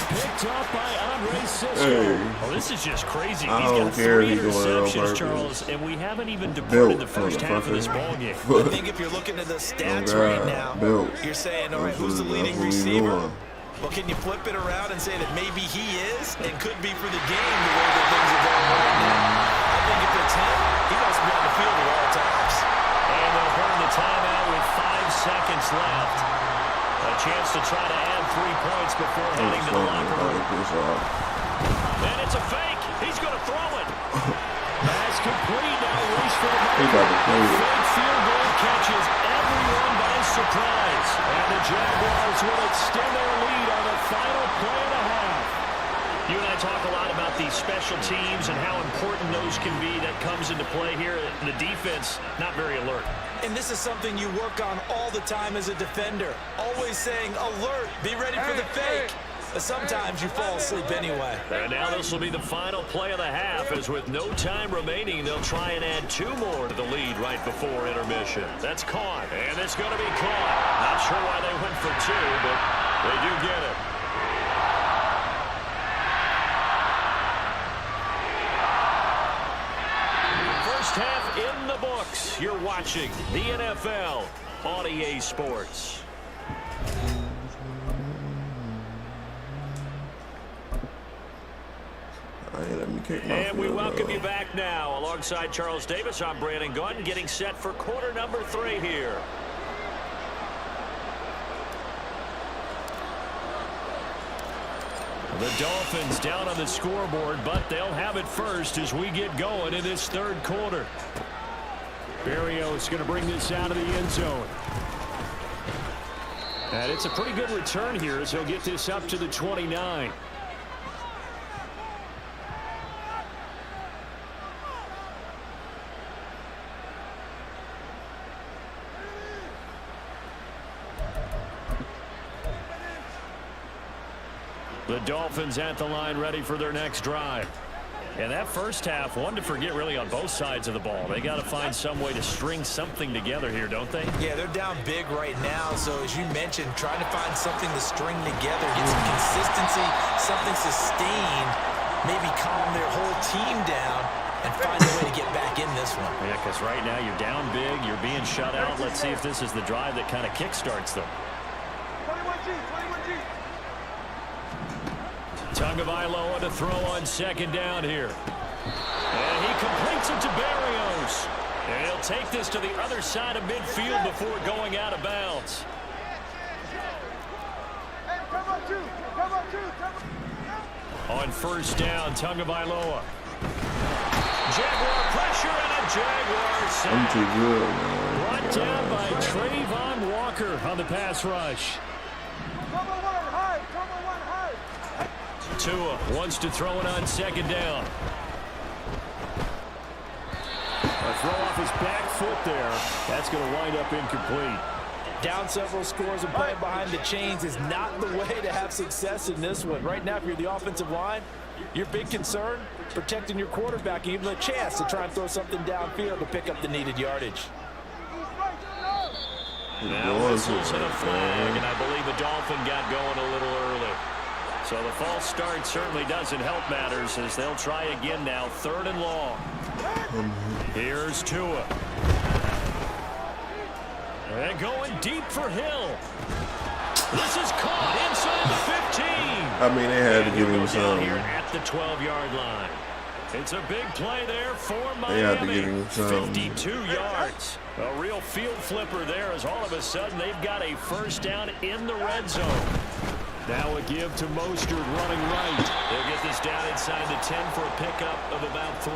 Picked up by Andre Sisco. Hey. Oh, this is just crazy. He's I don't got care 3 if he's going on interceptions, purpose. Charles, and we haven't even departed the first half of this ballgame. I think if you're looking at the stats right now, you're saying, all right, who's the leading receiver? Well, can you flip it around and say that maybe he is and could be for the game the way that things are going right now? I think if it's him, he must be on the field at all times. And they'll burn the timeout with 5 seconds left. A chance to try to add 3 points before heading to the locker room. And it's a fake. He's going to throw it. Pass complete. Now race for the fake field goal catches everyone by surprise. And the Jaguars will extend their lead on the final play of the half. You and I talk a lot about these special teams and how important those can be. That comes into play here. The defense, not very alert. And this is something you work on all the time as a defender. Always saying, alert, be ready for the fake. But sometimes you fall asleep anyway. And now this will be the final play of the half, as with no time remaining, they'll try and add 2 more to the lead right before intermission. That's caught, and it's going to be caught. Not sure why they went for 2, but they do get it. First half in the books. You're watching the NFL on EA Sports. And we welcome you back now. Alongside Charles Davis, I'm Brandon Gunn, getting set for quarter number 3 here. The Dolphins down on the scoreboard, but they'll have it first as we get going in this third quarter. Berrios going to bring this out of the end zone. And it's a pretty good return here as he'll get this up to the 29. The Dolphins at the line, ready for their next drive. And that first half, one to forget really on both sides of the ball. They got to find some way to string something together here, don't they? Yeah, they're down big right now. So as you mentioned, trying to find something to string together, get some consistency, something sustained, maybe calm their whole team down and find a way to get back in this one. Yeah, because right now you're down big, you're being shut out. Let's see if this is the drive that kind of kickstarts them. Tagovailoa to throw on second down here. And he completes it to Barrios. And he'll take this to the other side of midfield before going out of bounds. On first down, Tagovailoa. Jaguar pressure and a Jaguar sack. I'm too good, man. Brought down by Trayvon Walker on the pass rush. Tua wants to throw it on second down. A throw off his back foot there. That's going to wind up incomplete. Down several scores and playing behind the chains is not the way to have success in this one. Right now, if you're the offensive line, your big concern, protecting your quarterback, even a chance to try and throw something downfield to pick up the needed yardage. Now whistles and a flag, and I believe the Dolphin got going a little early. So the false start certainly doesn't help matters as they'll try again now, 3rd and long. Here's Tua. And going deep for Hill. This is caught inside the 15. I mean, they had to give him some. Here at the 12-yard line. It's a big play there for Miami. They had to give him some. 52 yards. A real field flipper there as all of a sudden they've got a first down in the red zone. Now a give to Mostert running right. They'll get this down inside the 10 for a pickup of about 3.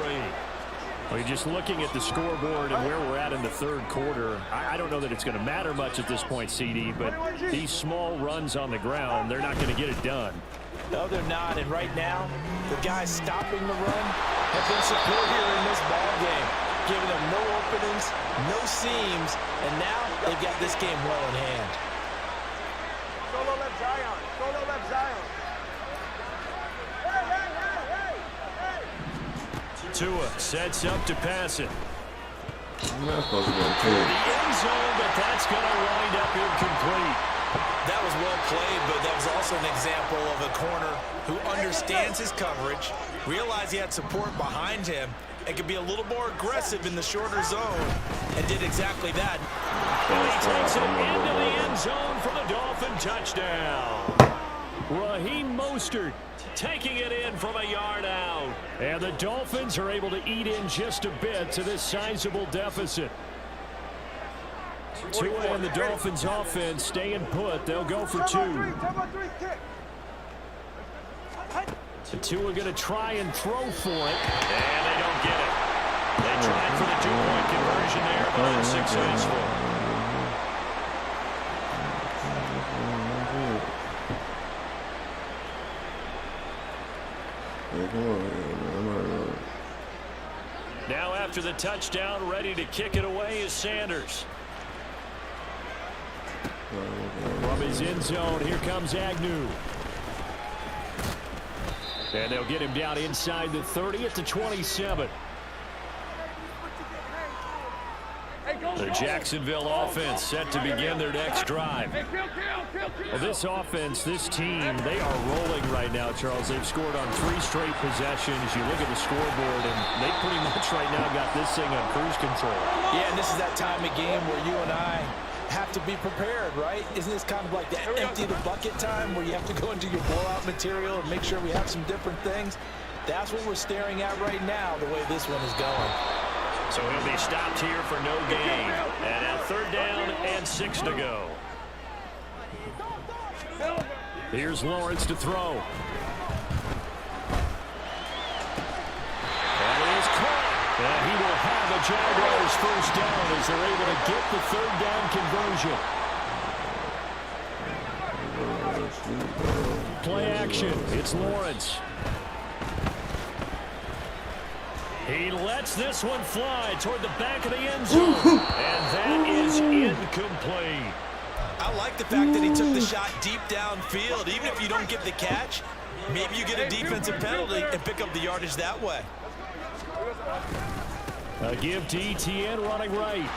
Well, you're just looking at the scoreboard and where we're at in the 3rd quarter. I don't know that it's going to matter much at this point, CD, but these small runs on the ground, they're not going to get it done. No, they're not. And right now, the guys stopping the run have been superior in this ball game, giving them no openings, no seams, and now they've got this game well in hand. Solo left Zion. Solo left Zion. Tua sets up to pass it. I'm not supposed to go to The end zone, but that's going to wind up incomplete. That was well played, but that was also an example of a corner who understands his coverage, realized he had support behind him, and could be a little more aggressive in the shorter zone, and did exactly that. And he takes it into the end zone for the Dolphin touchdown. Raheem Mostert taking it in from a yard out. And the Dolphins are able to eat in just a bit to this sizable deficit. Tua and the Dolphins offense staying put. They'll go for 2. Tua going to try and throw for it. And they don't get it. They tried for the 2-point conversion there, but unsuccessful. Now after the touchdown, ready to kick it away is Sanders. From his end zone, here comes Agnew. And they'll get him down inside the 30 at the 27. The Jacksonville offense set to begin their next drive. Well, this offense, this team, they are rolling right now, Charles. They've scored on 3 straight possessions. You look at the scoreboard, and they pretty much right now got this thing on cruise control. Yeah, and this is that time of game where you and I have to be prepared, right? Isn't this kind of like the empty the bucket time where you have to go into your blowout material and make sure we have some different things? That's what we're staring at right now, the way this one is going. So he'll be stopped here for no gain. And now 3rd down and 6 to go. Here's Lawrence to throw. And it is caught. And he will have a Jaguars first down as they're able to get the 3rd down conversion. Play action. It's Lawrence. He lets this one fly toward the back of the end zone. And that is incomplete. I like the fact that he took the shot deep downfield. Even if you don't get the catch, maybe you get a defensive penalty and pick up the yardage that way. A give to ETN running right.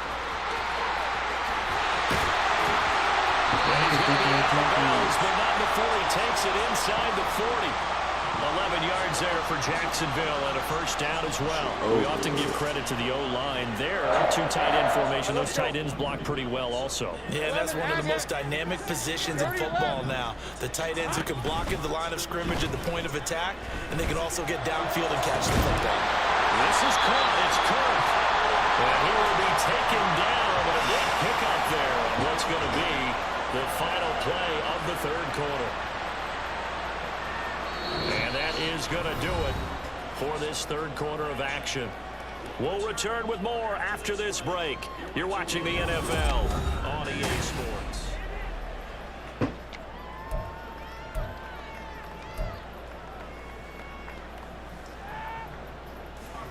But not before he takes it inside the 40. 11 yards there for Jacksonville and a first down as well. We often give credit to the O-line there. Two tight end formation. Those tight ends block pretty well also. Yeah, that's one of the most dynamic positions in football now. The tight ends who can block at the line of scrimmage at the point of attack, and they can also get downfield and catch the football. This is caught. It's Kirk. And he will be taken down. But a big pickup there on what's going to be the final play of the third quarter. And that is going to do it for this third quarter of action. We'll return with more after this break. You're watching the NFL on EA Sports.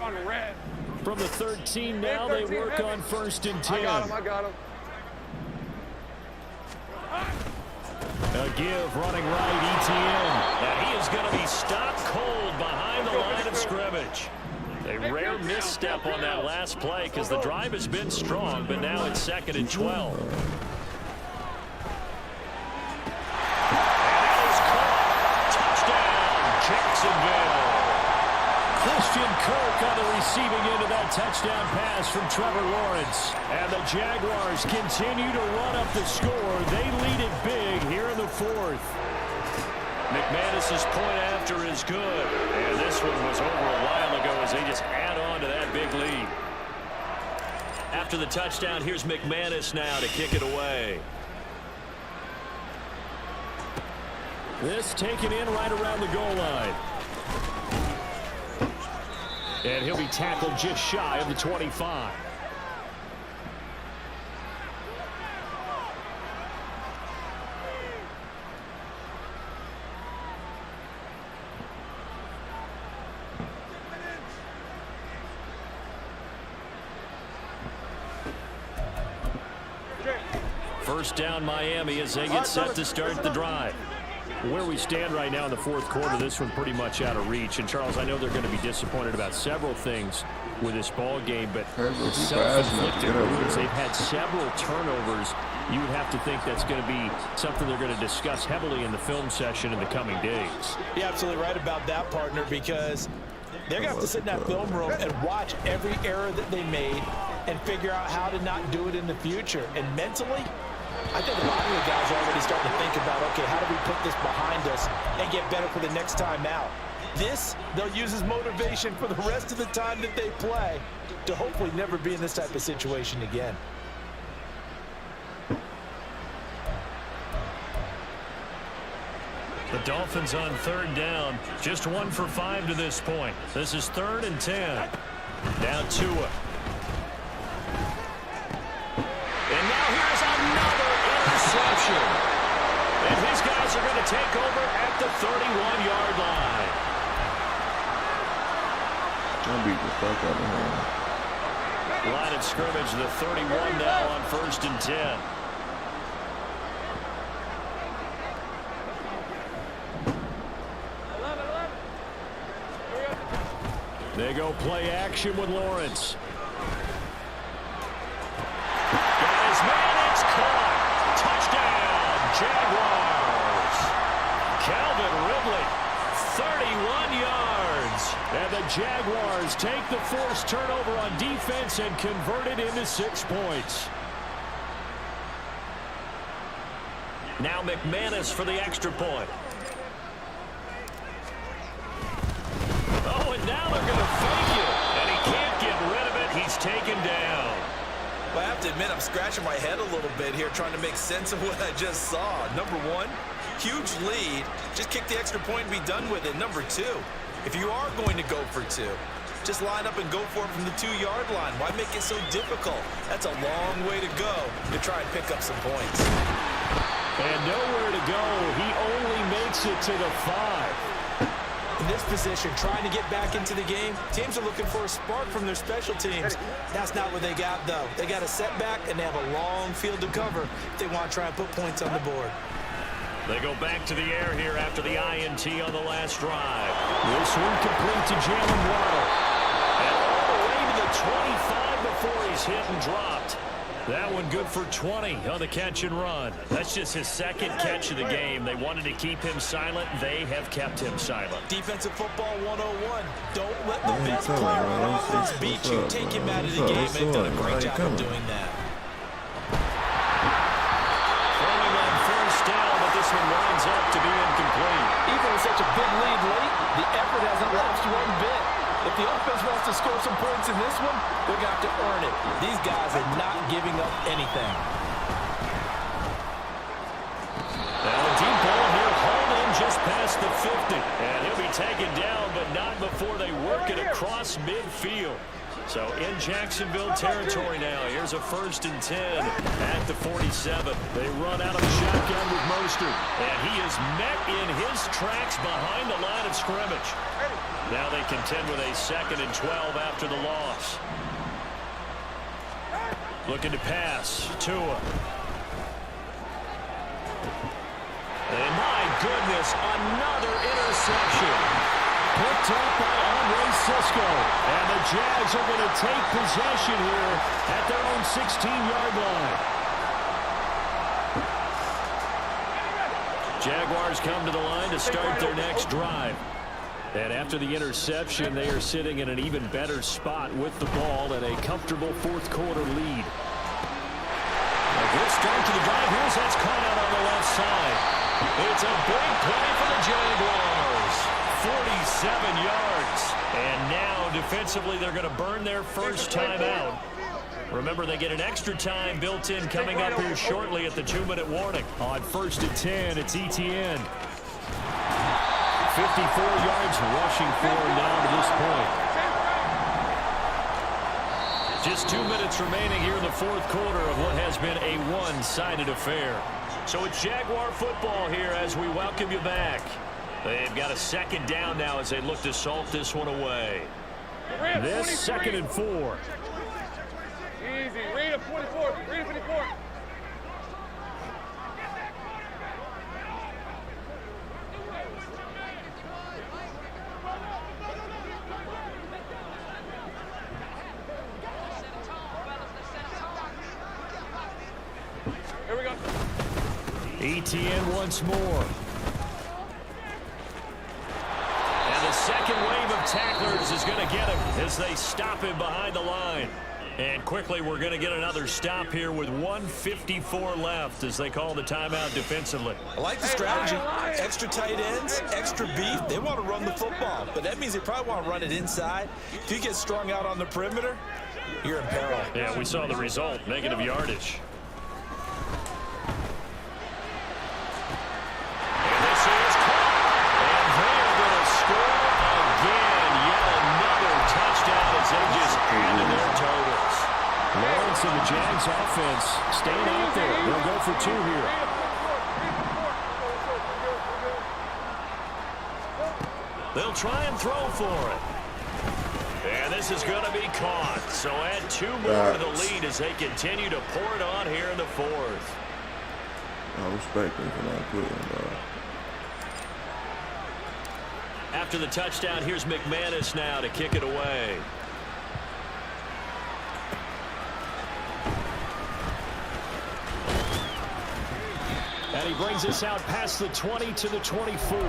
On the red. From the 13 now, they work on 1st and 10. I got him. A give, running right, ETN. And he is going to be stopped cold behind the line of scrimmage. A rare misstep on that last play because the drive has been strong, but now it's 2nd and 12. And that is caught. Touchdown, Jacksonville. Christian Kirk on the receiving end of that touchdown pass from Trevor Lawrence. And the Jaguars continue to run up the score. They lead it big here in the 4th. McManus's point after is good. And this one was over a while ago as they just add on to that big lead. After the touchdown, here's McManus now to kick it away. This taken in right around the goal line. And he'll be tackled just shy of the 25. First down Miami as they get set to start the drive. Where we stand right now in the 4th quarter, this one pretty much out of reach. And, Charles, I know they're going to be disappointed about several things with this ball game, but it's self-inflicted wounds. They've had several turnovers. You would have to think that's going to be something they're going to discuss heavily in the film session in the coming days. You're absolutely right about that, partner, because they're going to have to sit in that film room and watch every error that they made and figure out how to not do it in the future. And mentally, I think a lot of the guys are already starting to think about, okay, how do we put this behind us and get better for the next time out? This, they'll use as motivation for the rest of the time that they play to hopefully never be in this type of situation again. The Dolphins on 3rd down, just 1 for 5 to this point. This is 3rd and 10. Now Tua. And now here's another interception. And his guys are going to take over at the 31-yard line. I'll beat the fuck out of him. Line of scrimmage, the 31 now on 1st and 10. They go play action with Lawrence. Got his man, it's caught. Touchdown, Jaguars. Calvin Ridley, 31 yards. And the Jaguars take the forced turnover on defense and convert it into 6 points. Now McManus for the extra point. Oh, and now they're going to fake it. And he can't get rid of it. He's taken down. Well, I have to admit, I'm scratching my head a little bit here trying to make sense of what I just saw. Number 1, huge lead. Just kick the extra point and be done with it. Number 2, if you are going to go for 2, just line up and go for it from the 2-yard line. Why make it so difficult? That's a long way to go to try and pick up some points. And nowhere to go. He only makes it to the 5. In this position, trying to get back into the game, teams are looking for a spark from their special teams. That's not what they got, though. They got a setback, and they have a long field to cover if they want to try and put points on the board. They go back to the air here after the INT on the last drive. This one complete to Jalen Waddle. And all the way to the 25 before he's hit and dropped. That one good for 20 on the catch and run. That's just his second catch of the game. They wanted to keep him silent. They have kept him silent. Defensive football 101. Don't let the best player on offense beat you. Take him out of the game. They've done a great job of doing that. Throwing on first down, but this one winds up to be incomplete. Even with such a big lead late, the effort hasn't lapsed one bit. If the offense wants to score some points in this one, they're going to have to earn it. These guys are not giving up anything. Now a deep ball here, hauled in just past the 50. And he'll be taken down, but not before they work it across midfield. So in Jacksonville territory now. Here's a 1st and 10 at the 47. They run out of the shotgun with Mostert. And he is met in his tracks behind the line of scrimmage. Now they contend with a 2nd and 12 after the loss. Looking to pass. Tua. And my goodness, another interception. Picked up by Andre Cisco. And the Jags are going to take possession here at their own 16-yard line. Jaguars come to the line to start their next drive. And after the interception, they are sitting in an even better spot with the ball and a comfortable 4th quarter lead. A good start to the drive. Here's that's caught out on the left side. It's a big play for the Jaguars. 47 yards. And now, defensively, they're going to burn their first time out. Remember, they get an extra time built in coming up here shortly at the 2-minute warning. On 1st and 10, it's Etienne. 54 yards rushing for him down to this point. Just 2 minutes remaining here in the 4th quarter of what has been a one-sided affair. So it's Jaguar football here as we welcome you back. They've got a 2nd down now as they look to salt this one away. This 2nd and 4. Easy. Read him 44. Read him 54. Here we go. Etienne once more. And the second wave of tacklers is going to get him as they stop him behind the line. And quickly, we're going to get another stop here with 1:54 left as they call the timeout defensively. I like the strategy. Extra tight ends, extra beef. They want to run the football, but that means they probably want to run it inside. If you get strung out on the perimeter, you're in peril. Yeah, we saw the result, negative yardage. And this is caught. And they're going to score again. Yet another touchdown as they just added their totals. Lawrence and the Jags offense staying out there. They'll go for 2 here. They'll try and throw for it. And this is going to be caught. So add 2 more to the lead as they continue to pour it on here in the 4th. I respect him for not quitting, dog. After the touchdown, here's McManus now to kick it away. And he brings us out past the 20 to the 24.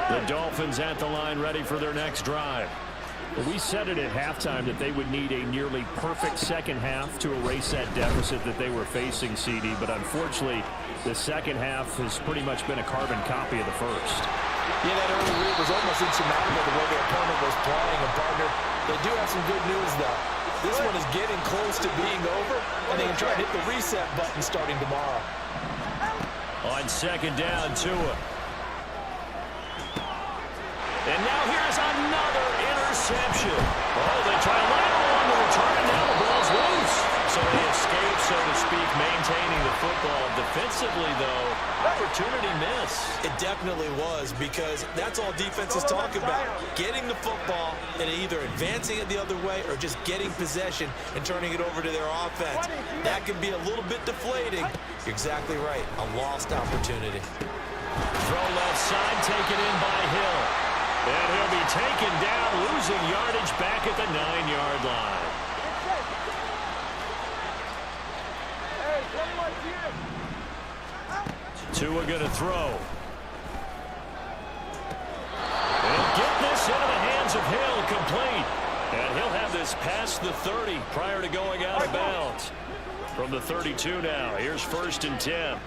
The Dolphins at the line ready for their next drive. We said it at halftime that they would need a nearly perfect second half to erase that deficit that they were facing, CD, but unfortunately the second half has pretty much been a carbon copy of the first. Yeah, that early lead was almost insurmountable the way their opponent was playing, and partner, they do have some good news though. This one is getting close to being over, and they can try to hit the reset button starting tomorrow. On 2nd down, Tua. And now here's another interception. Oh, they try to line on the return. Now the ball's loose. So they escape, so to speak, maintaining the football. Defensively, though, opportunity miss. It definitely was, because that's all defenses talk about. Getting the football and either advancing it the other way or just getting possession and turning it over to their offense. That can be a little bit deflating. You're exactly right. A lost opportunity. Throw left side, taken in by Hill. And he'll be taken down, losing yardage back at the 9-yard line. Tua going to throw. He'll get this into the hands of Hill, complete. And he'll have this past the 30 prior to going out of bounds. From the 32 now, here's 1st and 10.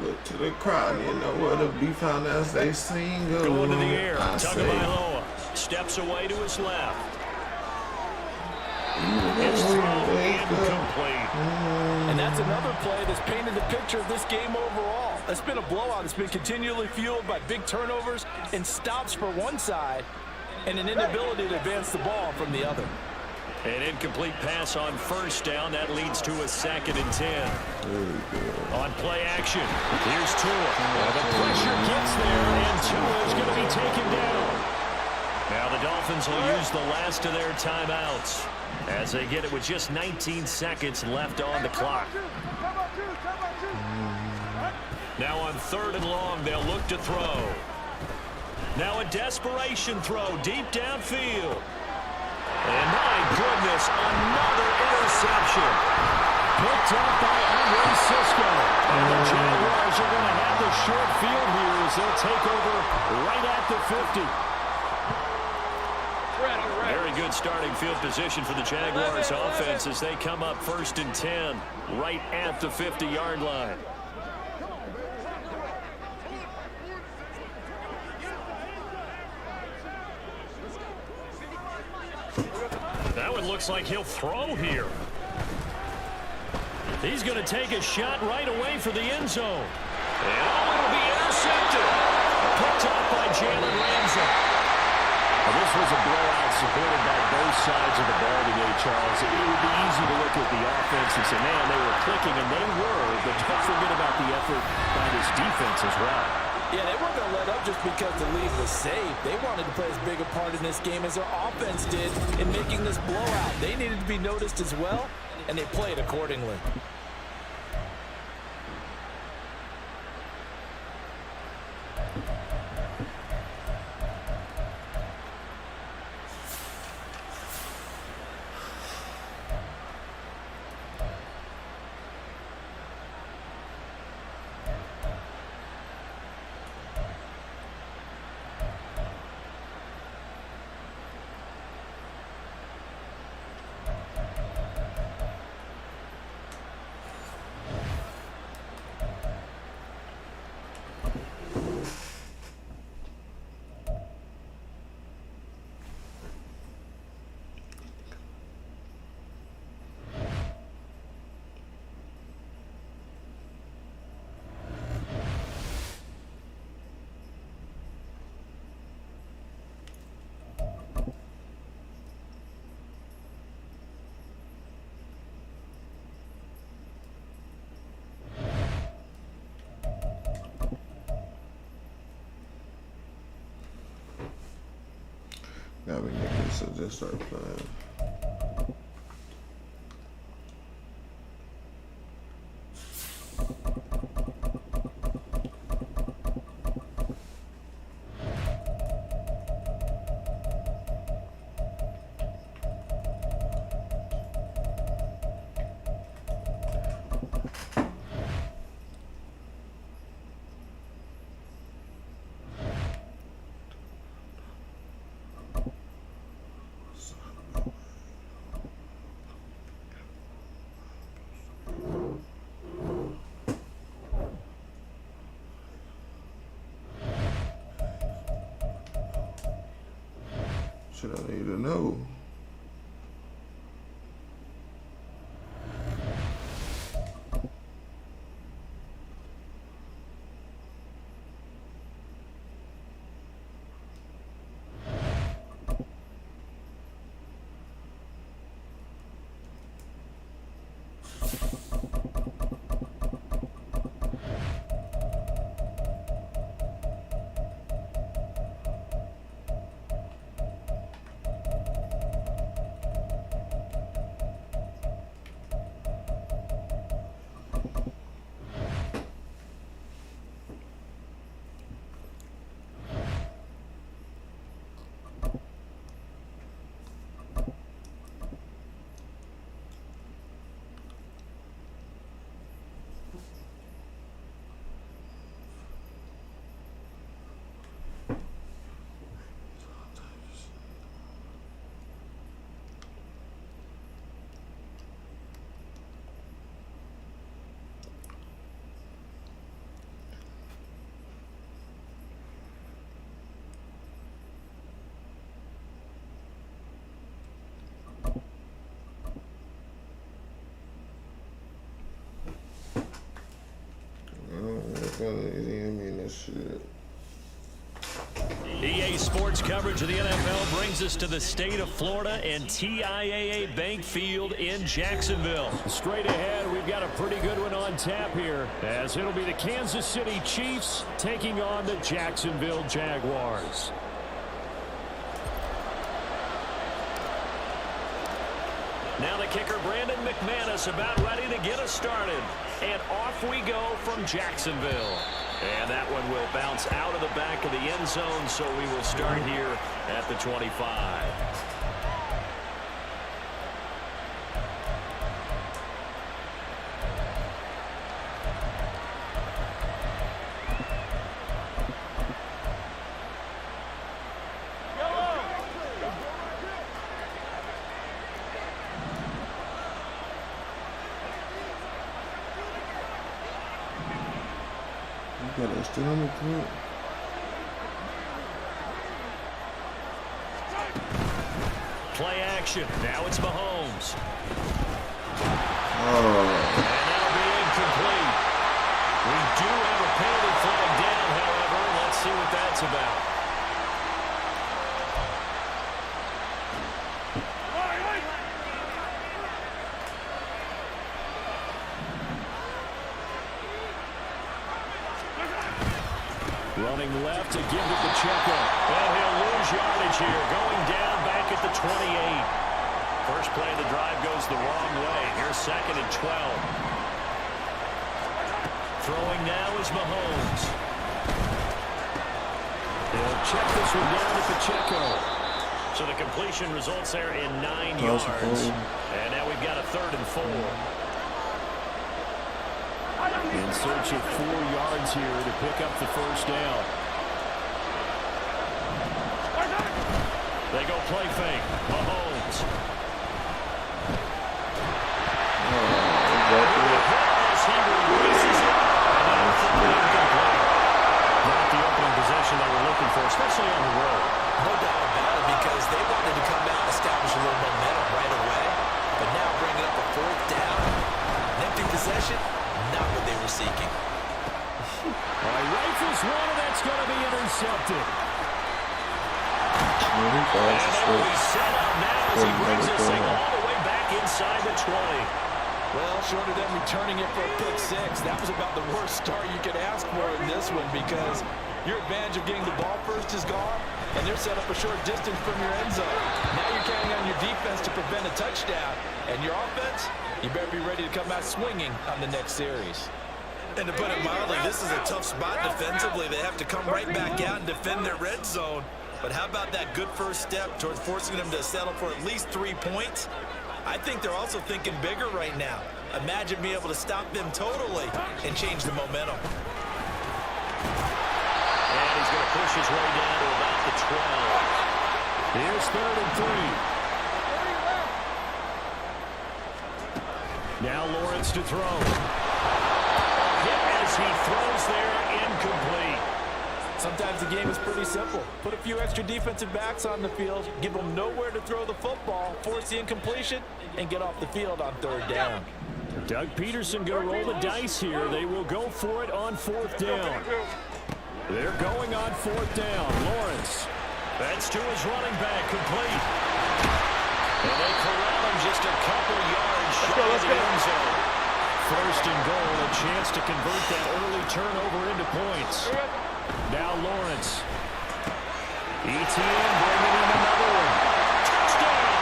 Look to the crowd, you know where to be found as they sing. Going to the air, Tagovailoa steps away to his left. His throw incomplete. And that's another play that's painted the picture of this game overall. It's been a blowout. It's been continually fueled by big turnovers and stops for one side and an inability to advance the ball from the other. An incomplete pass on 1st down. That leads to a 2nd and 10. On play action, here's Tua. The pressure gets there, and Tua is going to be taken down. Now the Dolphins will use the last of their timeouts as they get it with just 19 seconds left on the clock. Now on 3rd and long, they'll look to throw. Now a desperation throw deep downfield. And my goodness, another interception. Picked up by Andre Cisco. And the Jaguars are going to have the short field here as they'll take over right at the 50. Very good starting field position for the Jaguars offense as they come up 1st and 10 right at the 50-yard line. That one looks like he'll throw here. He's going to take a shot right away for the end zone. And it'll be intercepted. Picked off by Jalen Ramsey. Well, this was a blowout supported by both sides of the ball today, Charles. It would be easy to look at the offense and say, man, they were clicking, and they were, but don't forget about the effort by this defense as well. Yeah, they weren't going to let up just because the lead was safe. They wanted to play as big a part in this game as their offense did in making this blowout. They needed to be noticed as well, and they played accordingly. Got me naked, so just start playing. Should I need to know? that shit. EA Sports coverage of the NFL brings us to the state of Florida and TIAA Bank Field in Jacksonville. Straight ahead, we've got a pretty good one on tap here, as it'll be the Kansas City Chiefs taking on the Jacksonville Jaguars. Now the kicker, Brandon McManus, about ready to get us started. And off we go from Jacksonville. And that one will bounce out of the back of the end zone, so we will start here at the 25. Still on the court. Play action. Now it's Mahomes. Oh. And that'll be incomplete. We do have a penalty flag down, however. Let's see what that's about. Running left to give it to Pacheco. And he'll lose yardage here. Going down back at the 28. First play of the drive goes the wrong way. Here's 2nd and 12. Throwing now is Mahomes. He'll check this one down to Pacheco. So the completion results there in 9 yards. And now we've got a 3rd and 4. In search of 4 yards here to pick up the first down. They go play fake. Mahomes. As he releases it. Not the opening possession they were looking for, especially on the road. No doubt about it, because they wanted to come out and establish a little momentum right away. But now bringing up a 4th down. An empty possession. Not what they were seeking. All right, rifles one, and that's going to be intercepted. And that'll be set up now as he brings this thing all the way back inside the 20. Well, short of them returning it for a pick 6, that was about the worst start you could ask for in this one, because your advantage of getting the ball first is gone, and they're set up a short distance from your end zone. Now you're counting on your defense to prevent a touchdown, and your offense, you better be ready to come out swinging on the next series. And to put it mildly, this is a tough spot defensively. They have to come right back out and defend their red zone. But how about that good first step towards forcing them to settle for at least 3 points? I think they're also thinking bigger right now. Imagine being able to stop them totally and change the momentum. And he's going to push his way down to about the 12. Here's 3rd and 3. Now Lawrence to throw. Hit as he throws there, incomplete. Sometimes the game is pretty simple. Put a few extra defensive backs on the field, give them nowhere to throw the football, force the incompletion, and get off the field on 3rd down. Doug Peterson going to roll the dice here. They will go for it on 4th down. They're going on 4th down. Lawrence. That's to his running back, complete. And they corral him just a couple yards shy of the end zone. 1st and goal, a chance to convert that early turnover into points. Now Lawrence. Etienne bringing in another one. Touchdown!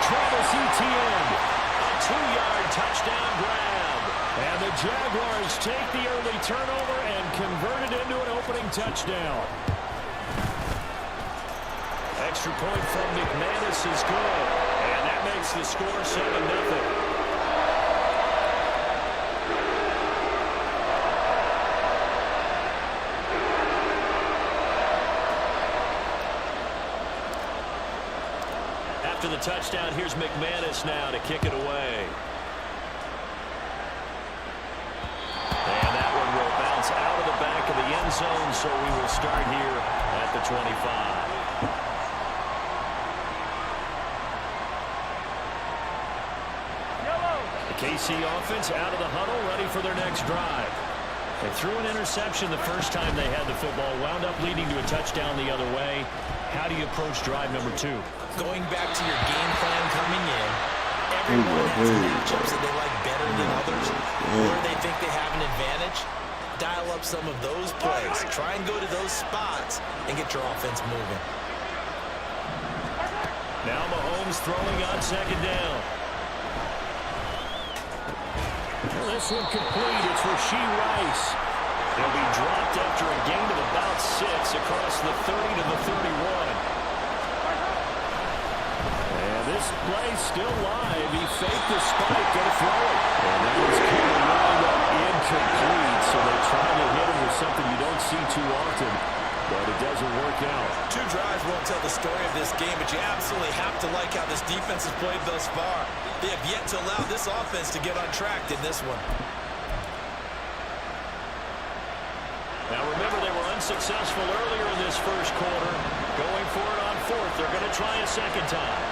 Travis Etienne. A 2-yard touchdown grab. And the Jaguars take the early turnover and convert it into an opening touchdown. Extra point from McManus is good. And that makes the score 7-0. After the touchdown, here's McManus now to kick it away. And that one will bounce out of the back of the end zone, so we will start here at the 25. The KC offense out of the huddle, ready for their next drive. They threw an interception the first time they had the football, wound up leading to a touchdown the other way. How do you approach drive number 2? Going back to your game plan coming in, everyone has matchups that they like better than others. Where they think they have an advantage, dial up some of those plays. Try and go to those spots and get your offense moving. Now Mahomes throwing on second down. This one complete. It's Rashee Rice. He'll be dropped after a gain of about 6 across the 30 to the 31. And this play still live. He faked the spike, gonna throw it. And that was kind of lined up incomplete. So they tried to hit him with something you don't see too often, but it doesn't work out. 2 drives won't tell the story of this game, but you absolutely have to like how this defense has played thus far. They have yet to allow this offense to get on track in this one. Now remember, they were unsuccessful earlier in this first quarter. Going for it on 4th. They're going to try a second time.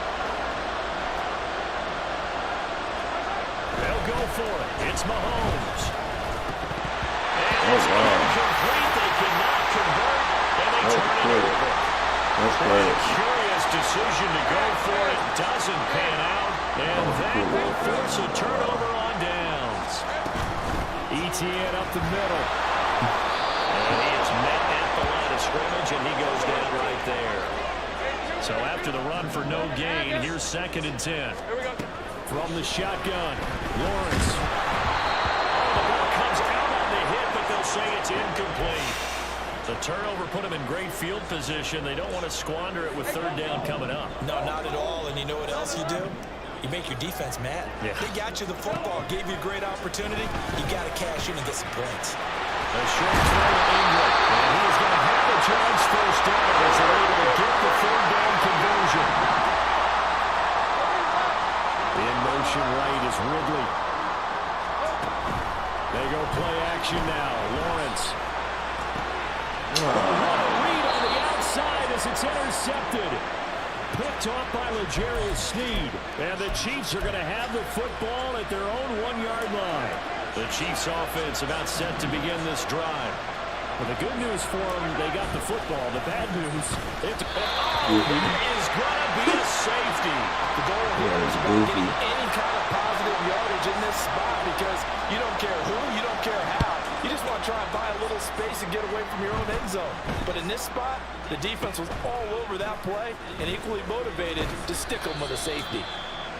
They'll go for it. It's Mahomes. And it's incomplete. They cannot convert, and they turn it over. That's great. A curious decision to go for it. Doesn't pan out, and that will force a turnover on downs. ETN up the middle. And he is met at the line of scrimmage, and he goes down right there. So after the run for no gain, here's 2nd and 10. From the shotgun, Lawrence. The ball comes out on the hit, but they'll say it's incomplete. The turnover put them in great field position. They don't want to squander it with 3rd down coming up. No, not at all. And you know what else you do? You make your defense mad. Yeah. They got you the football, gave you a great opportunity. You got to cash in and get some points. A short throw to Ingram. And he is going to have a chance first down as they're able to get the 3rd down conversion. In motion right is Ridley. They go play action now. Lawrence. What a read on the outside as it's intercepted. Picked off by L'Jarius Sneed. And the Chiefs are going to have the football at their own 1-yard line. The Chiefs offense about set to begin this drive. Well, the good news for them, they got the football. The bad news, it is going to be a safety. The goal here is about getting any kind of positive yardage in this spot because you don't care who, you don't care how. You just want to try and buy a little space and get away from your own end zone. But in this spot, the defense was all over that play and equally motivated to stick them with a safety.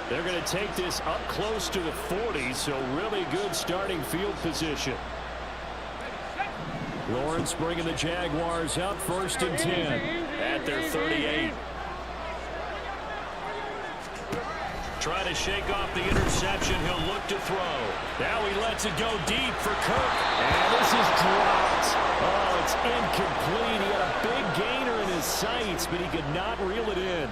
They're going to take this up close to the 40, so really good starting field position. Lawrence bringing the Jaguars up 1st and 10 at their 38. Try to shake off the interception. He'll look to throw. Now he lets it go deep for Kirk. And this is dropped. Oh, it's incomplete. He had a big gainer in his sights, but he could not reel it in.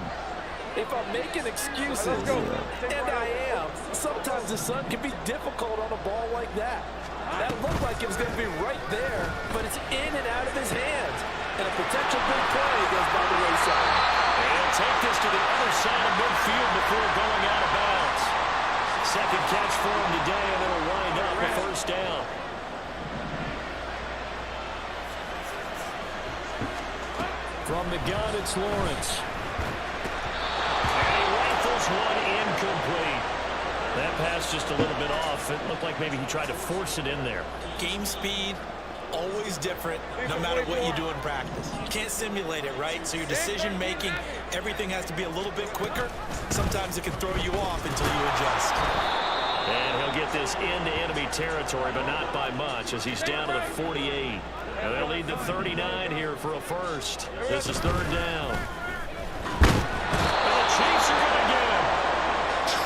If I'm making excuses, and I am, sometimes the sun can be difficult on a ball like that. That looked like it was going to be right there, but it's in and out of his hands. And a potential big play goes by the wayside. And take this to the other side of midfield before going out of bounds. 2nd catch for him today, and it'll wind up a 1st down. From the gun, it's Lawrence. And he rifles one incomplete. That pass just a little bit off. It looked like maybe he tried to force it in there. Game speed, always different, no matter what you do in practice. You can't simulate it, right? So your decision-making, everything has to be a little bit quicker. Sometimes it can throw you off until you adjust. And he'll get this into enemy territory, but not by much, as he's down to the 48. And they'll lead the 39 here for a 1st. This is 3rd down. And the Chiefs are going to get him.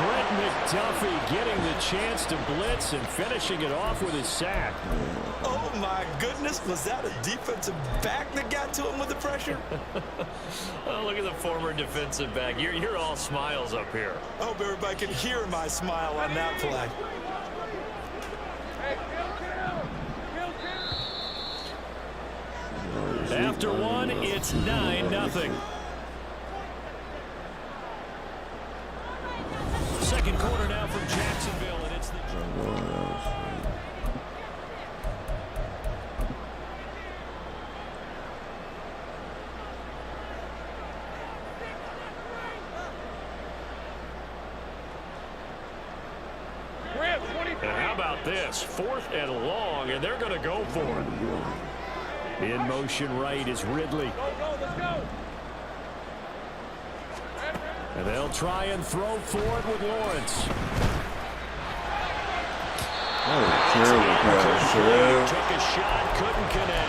Trent McDuffie getting the chance to blitz and finishing it off with his sack. Oh, my goodness. Was that a defensive back that got to him with the pressure? Oh, look at the former defensive back. You're all smiles up here. I hope everybody can hear my smile on that play. After one, it's 9-0. Second quarter now from Jacksonville, and it's the... about this? 4th and long, and they're going to go for it. In motion right is Ridley. Let's go. And they'll try and throw forward with Lawrence. Oh, terrible pass, Trev. Took a shot, couldn't connect.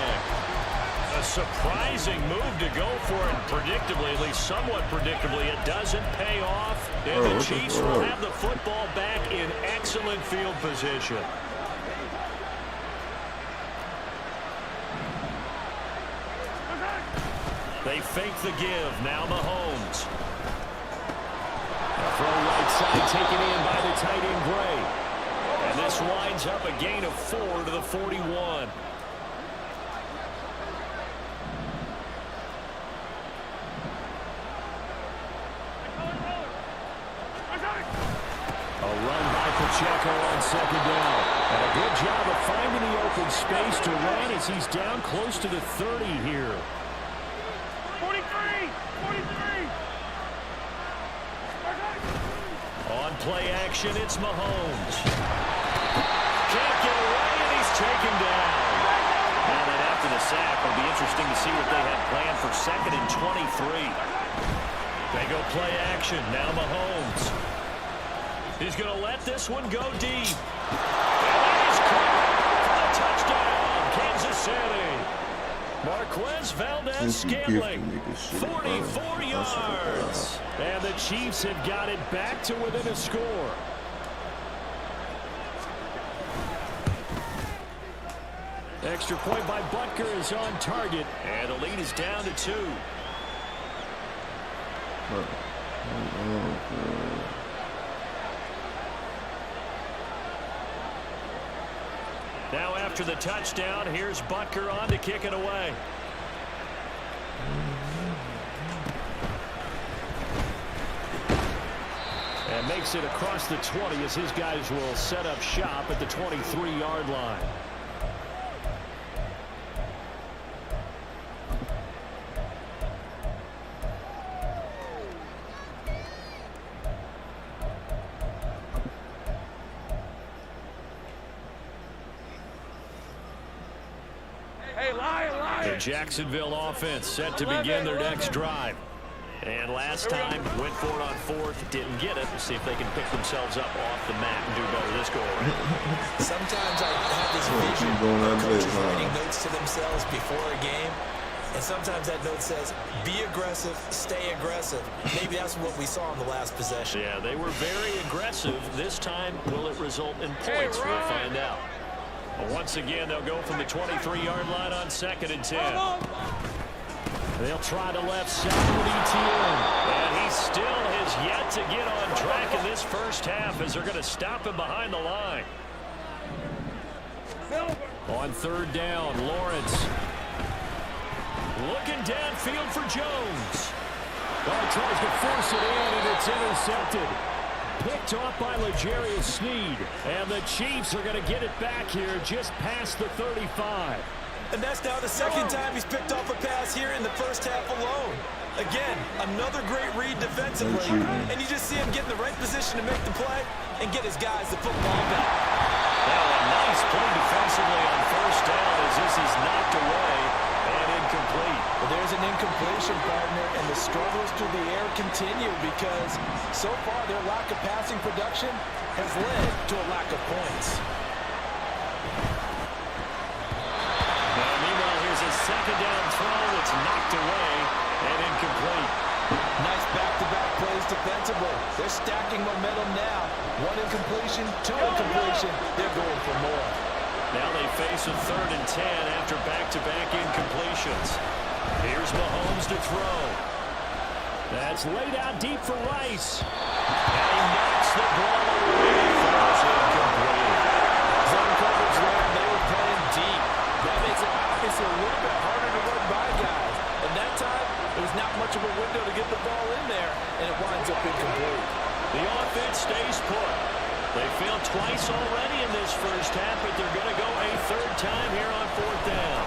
A surprising move to go for it. Predictably, at least somewhat predictably, it doesn't pay off. And the Chiefs will have the football back in excellent field position. They fake the give. Now Mahomes. Throw right side taken in by the tight end Gray. And this winds up a gain of 4 to the 41. A run by Pacheco on 2nd down. And a good job of finding the open space to run as he's down close to the 30 here. 43. On play action, it's Mahomes. Can't get away, and he's taken down. Now that after the sack, it'll be interesting to see what they had planned for 2nd and 23. They go play action. Now Mahomes. He's going to let this one go deep. And he's caught for the touchdown, Kansas City. Marquez Valdez-Scantling, 44 yards. And the Chiefs have got it back to within a score. Extra point by Butker is on target. And the lead is down to 2. Now after the touchdown, here's Butker on to kick it away. And makes it across the 20 as his guys will set up shop at the 23-yard line. The Jacksonville offense set to begin their next drive. And last time, went for it on 4th, didn't get it. Let's see if they can pick themselves up off the mat and do better this go around. Sometimes I have this vision of coaches writing notes to themselves before a game. And sometimes that note says, be aggressive, stay aggressive. Maybe that's what we saw in the last possession. Yeah, they were very aggressive. This time, will it result in points? We'll find out. Once again, they'll go from the 23-yard line on 2nd and 10. They'll try to left side with ETN. And he still has yet to get on track in this first half as they're going to stop him behind the line. On 3rd down, Lawrence. Looking downfield for Jones. Tries to force it in, and it's intercepted. Picked off by L'Jarius Sneed. And the Chiefs are going to get it back here just past the 35. And that's now the 2nd time he's picked off a pass here in the first half alone. Again, another great read defensively. And you just see him get in the right position to make the play and get his guys the football back. Now a nice play defensively on 1st down as this is knocked away and incomplete. Well, there's an incompletion, partner, and the struggles through the air continue because so far their lack of passing production has led to a lack of points. Meanwhile, here's a 2nd down throw that's knocked away and incomplete. Nice back-to-back plays defensively. They're stacking momentum now. 1 incompletion, 2 incompletion. They're going for more. Now they face a 3rd and 10 after back-to-back incompletions. Here's Mahomes to throw. That's laid out deep for Rice. And he knocks the ball away. Throws incomplete. Zone coverage there. They were playing deep. That makes it obviously a little bit harder to run by guys. And that time, there's not much of a window to get the ball in there, and it winds up incomplete. The offense stays put. They failed twice already in this first half, but they're going to go a 3rd time here on 4th down.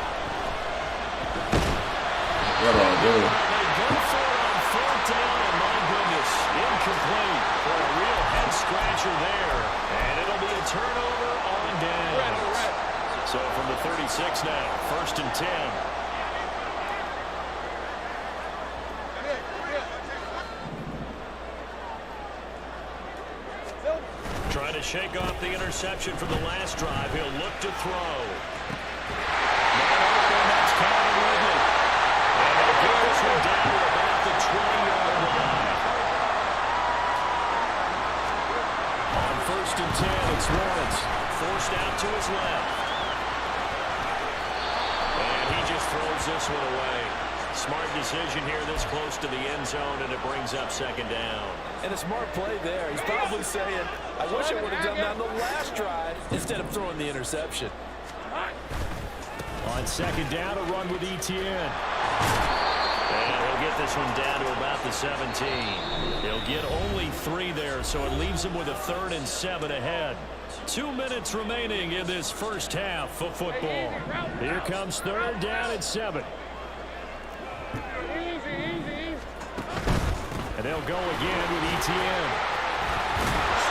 What all do? They go for it on 4th down, and my goodness, incomplete. For a real head-scratcher there. And it'll be a turnover on 36 now. 1st and 10. Trying to shake off the interception from the last drive. He'll look to throw. That's Calvin Ridley. And he'll get this one down to about the 20-yard line. On 1st and 10, it's Lawrence. Forced out to his left. And he just throws this one away. Smart decision here this close to the end zone, and it brings up 2nd down. And a smart play there. He's probably saying, I wish I would have done that on the last drive instead of throwing the interception. On 2nd down, a run with Etienne. And he'll get this one down to about the 17. He'll get only 3 there, so it leaves him with a 3rd and 7 ahead. 2 minutes remaining in this first half of football. Here comes 3rd down and 7. And they'll go again with Etienne.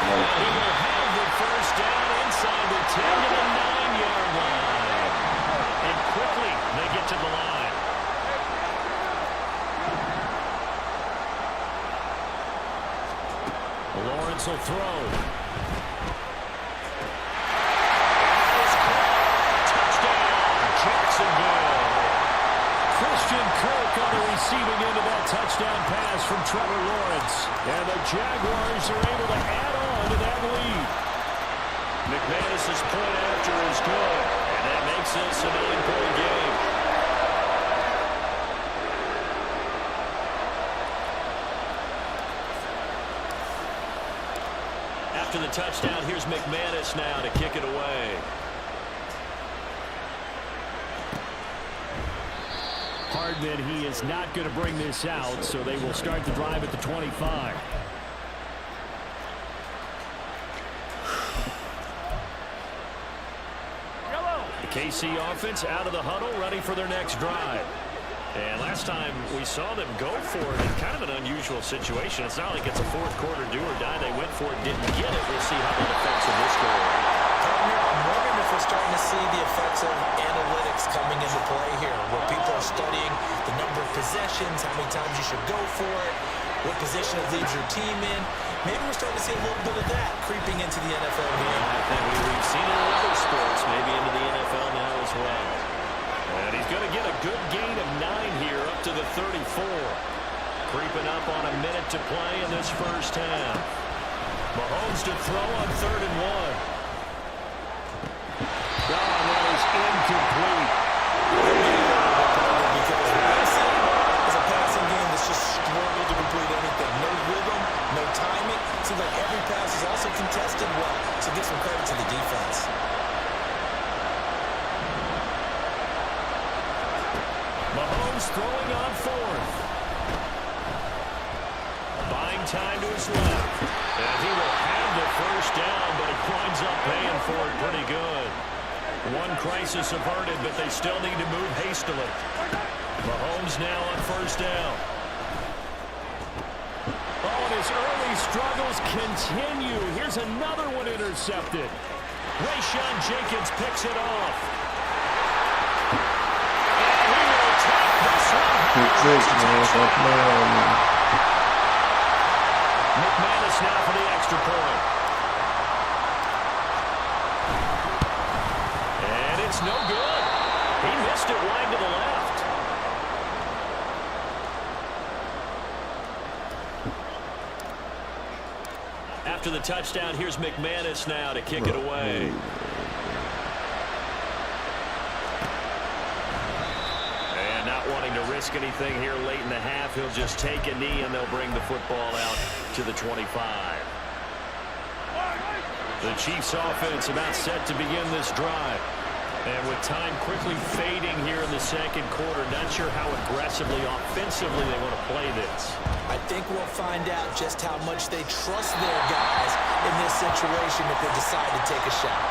And he will have the 1st down inside the 10 to the 9-yard line. And quickly they get to the line. Lawrence will throw. Touchdown, Jacksonville. Christian Kirk on the receiving end of that touchdown pass from Trevor Lawrence. And the Jaguars are able to add on to that lead. McManus's point after is good. And that makes this a 9-point game. After the touchdown, here's McManus now to kick it away. Hardman, he is not going to bring this out, so they will start the drive at the 25. The KC offense out of the huddle, ready for their next drive. And last time we saw them go for it in kind of an unusual situation. It's not like it's a fourth quarter do or die. They went for it, didn't get it. We'll see how that affects them this goal. I'm wondering if we're starting to see the effects of analytics coming into play here, where people are studying the number of possessions, how many times you should go for it, what position it leaves your team in. Maybe we're starting to see a little bit of that creeping into the NFL game. I think we've seen it in other sports, maybe into the NFL now as well. And he's going to get a good gain of 9 here, up to the 34. Creeping up on a minute to play in this first half. Mahomes to throw on 3rd and 1. That is incomplete. Because what I'm seeing is a passing game that's just struggled to complete anything. No rhythm, no timing. Seems like every pass is also contested well. So give some credit to the defense. Mahomes throwing on 4th. Buying time to his left. And he will have the 1st down, but he winds up paying for it pretty good. One crisis averted, but they still need to move hastily. Mahomes now on 1st down. Oh, and his early struggles continue. Here's another one intercepted. Rayshon Jenkins picks it off. And he will take this one. McManus now for the extra point. And it's no good. He missed it wide to the left. After the touchdown, here's McManus now to kick it away. And not wanting to risk anything here late in the half, he'll just take a knee and they'll bring the football out to the 25. The Chiefs offense about set to begin this drive. And with time quickly fading here in the second quarter, not sure how aggressively, offensively they want to play this. I think we'll find out just how much they trust their guys in this situation if they decide to take a shot.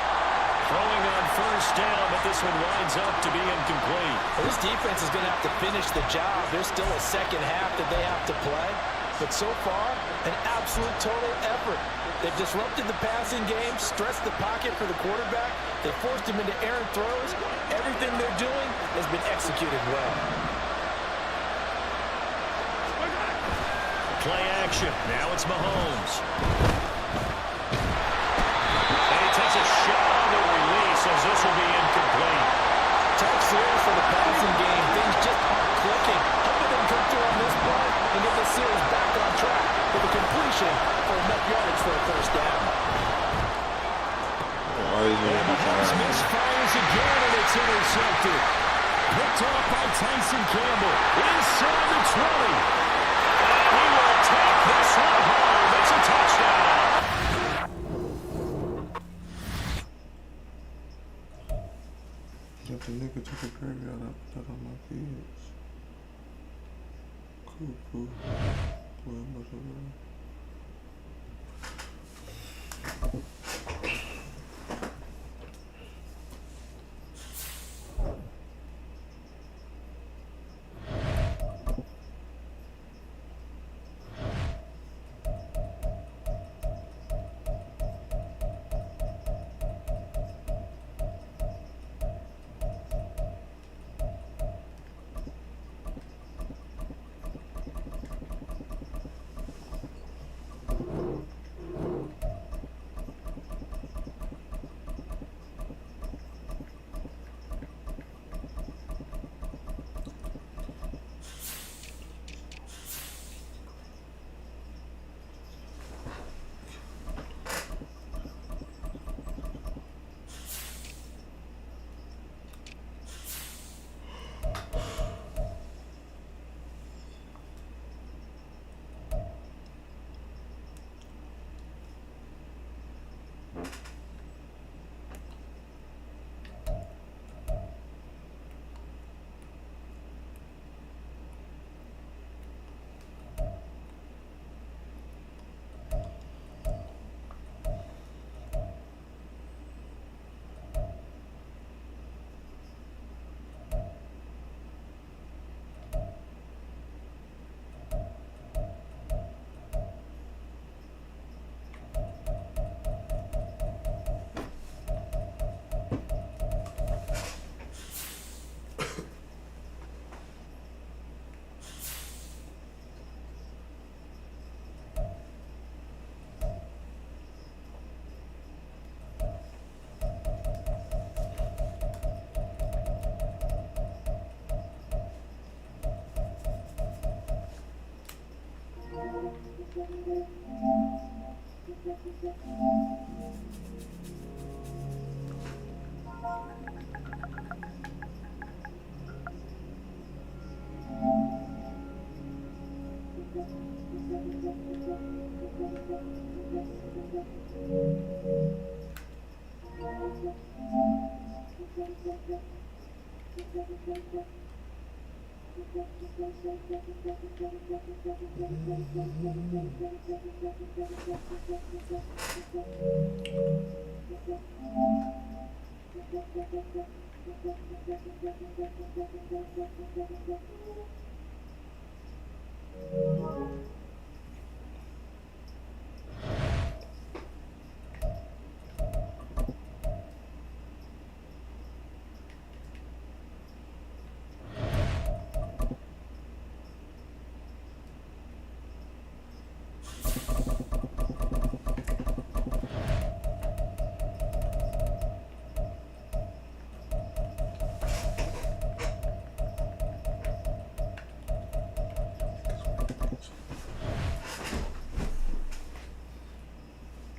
Throwing on 1st down, but this one winds up to be incomplete. Well, this defense is going to have to finish the job. There's still a second half that they have to play. But so far, an absolute total effort. They've disrupted the passing game, stressed the pocket for the quarterback, They forced him into errant throws. Everything they're doing has been executed well. Play action. Now it's Mahomes. And he takes a shot on the release as this will be incomplete. Tough series for the passing game. Things just aren't clicking. Hoping they can come through on this play and get the series back on track with a completion for enough yardage for a first down. And Mahomes misfires again, and it's intercepted. Picked off by Tyson Campbell. Inside the 20. He will take this one home. It's a touchdown. That the nigga took a gravy out and put that on my kids. Cool. Well, I'm not sure.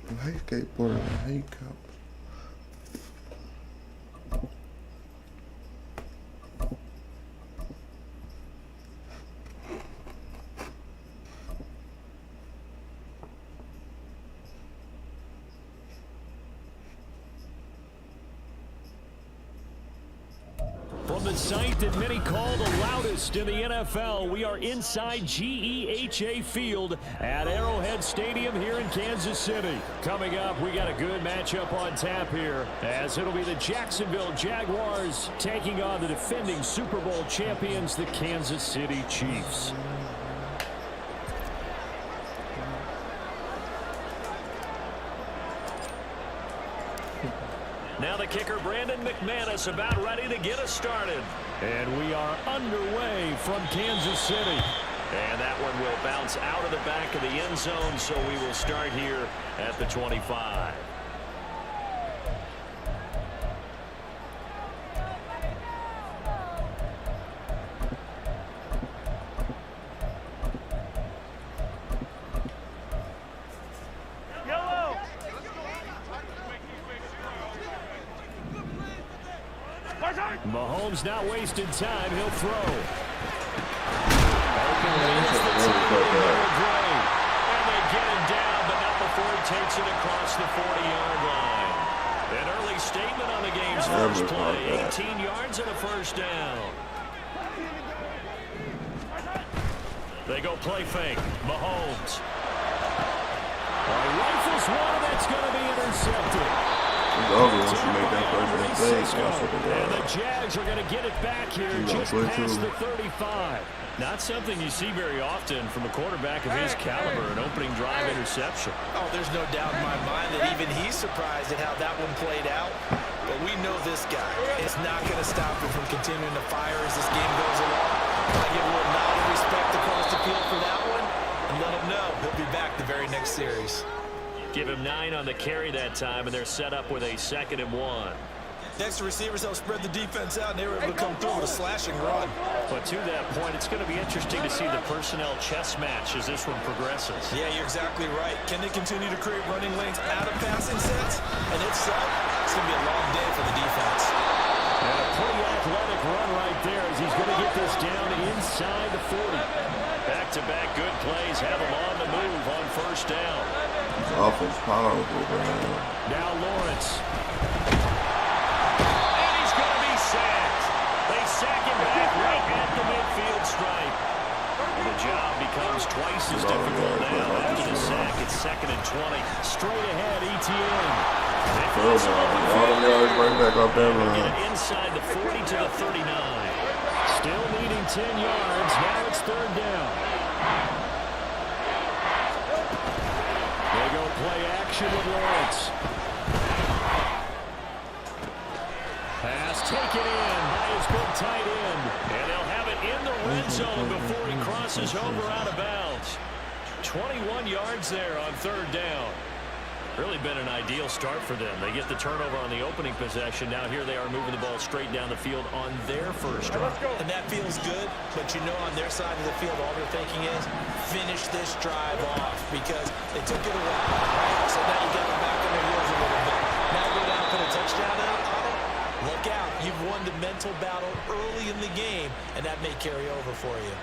I hate skateboarding. I hate cops. From the site that many call the loudest in the NFL, we are inside GEHA Field at Arrowhead Stadium here in Kansas City. Coming up, we got a good matchup on tap here, as it'll be the Jacksonville Jaguars taking on the defending Super Bowl champions, the Kansas City Chiefs. Now the kicker Brandon McManus about ready to get us started. And we are underway from Kansas City. And that one will bounce out of the back of the end zone, so we will start here at the 25. Mahomes not wasting time. He'll throw. And they get him down, but not before he takes it across the 40-yard line. An early statement on the game's first play. 18 yards and a first down. They go play fake. Mahomes. Rifles one, that's going to be intercepted. Once you make that first mistake, and the Jags are going to get it back here just past the 35. Not something you see very often from a quarterback of his caliber, an opening drive interception. Oh, there's no doubt in my mind that even he's surprised at how that one played out. But we know this guy is not going to stop him from continuing to fire as this game goes along. I give him a nod of respect across the field for that one, and let him know he'll be back the very next series. Give him 9 on the carry that time, and they're set up with a 2nd and 1. Next to receivers, they'll spread the defense out, and they were able to come through with a slashing run. But to that point, it's going to be interesting to see the personnel chess match as this one progresses. Yeah, you're exactly right. Can they continue to create running lanes out of passing sets? And if so, it's going to be a long day for the defense. And a pretty athletic run right there as he's going to get this down inside the 40. Back-to-back good plays have him on the move on first down. Offense powerful, man. Now Lawrence. And he's going to be sacked. They sack him back right at the midfield stripe. And the job becomes twice as difficult now. After the sack, it's 2nd and 20. Straight ahead, ETN. All the yards right back up there, man. Get it inside the 40 to the 39. Still needing 10 yards. Now it's 3rd down. They go play action with Lawrence. Pass taken in by his big tight end. And they'll have it in the red zone before he crosses over out of bounds. 21 yards there on 3rd down. Really been an ideal start for them. They get the turnover on the opening possession. Now here they are moving the ball straight down the field on their first drive. And that feels good, but you know on their side of the field all they're thinking is finish this drive off because they took it away. Right? So now you got them back on their heels a little bit. Now go down and put a touchdown on it. Look out. You've won the mental battle early in the game, and that may carry over for you.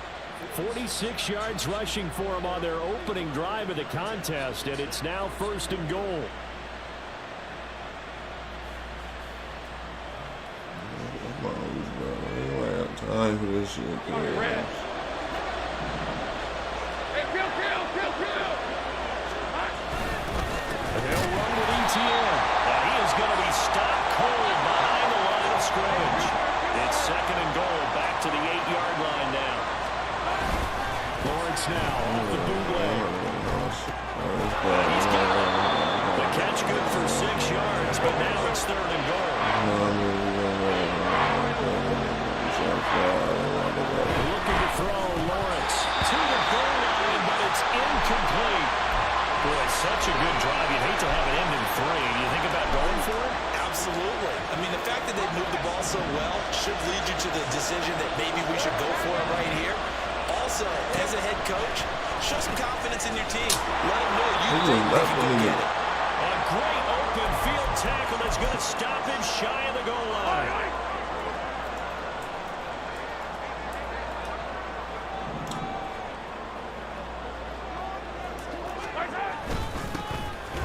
46 yards rushing for him on their opening drive of the contest, and it's now 1st and goal. Time for this shit, man. They'll run with ETN. And he is going to be stopped cold behind the line of scrimmage. It's 2nd and goal, back to the 8-yard line now. Lawrence now off the bootleg. He's got it. The catch good for 6 yards, but now it's 3rd and goal. Looking to throw Lawrence to the goal line, but it's incomplete. Boy, such a good drive. You'd hate to have it end in 3. Do you think about going for it? Absolutely. I mean, the fact that they moved the ball so well should lead you to the decision that maybe we should go for it right here. Also, as a head coach, show some confidence in your team. Let them know you think they can go get it. A great open field tackle that's going to stop him shy of the goal line.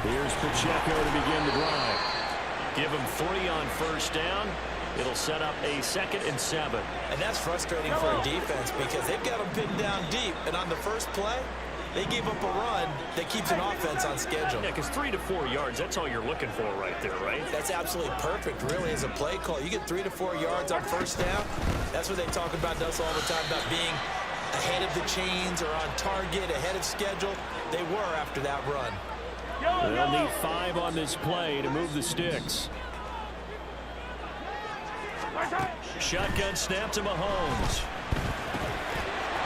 Here's Pacheco to begin the drive. Give him 3 on first down. It'll set up a 2nd and 7. And that's frustrating for a defense because they've got them pinned down deep. And on the first play, they gave up a run that keeps an offense on schedule. Yeah, because 3 to 4 yards, that's all you're looking for right there, right? That's absolutely perfect, really, as a play call. You get 3 to 4 yards on first down. That's what they talk about us all the time, about being ahead of the chains or on target, ahead of schedule. They were after that run. They'll need 5 on this play to move the sticks. Shotgun snap to Mahomes.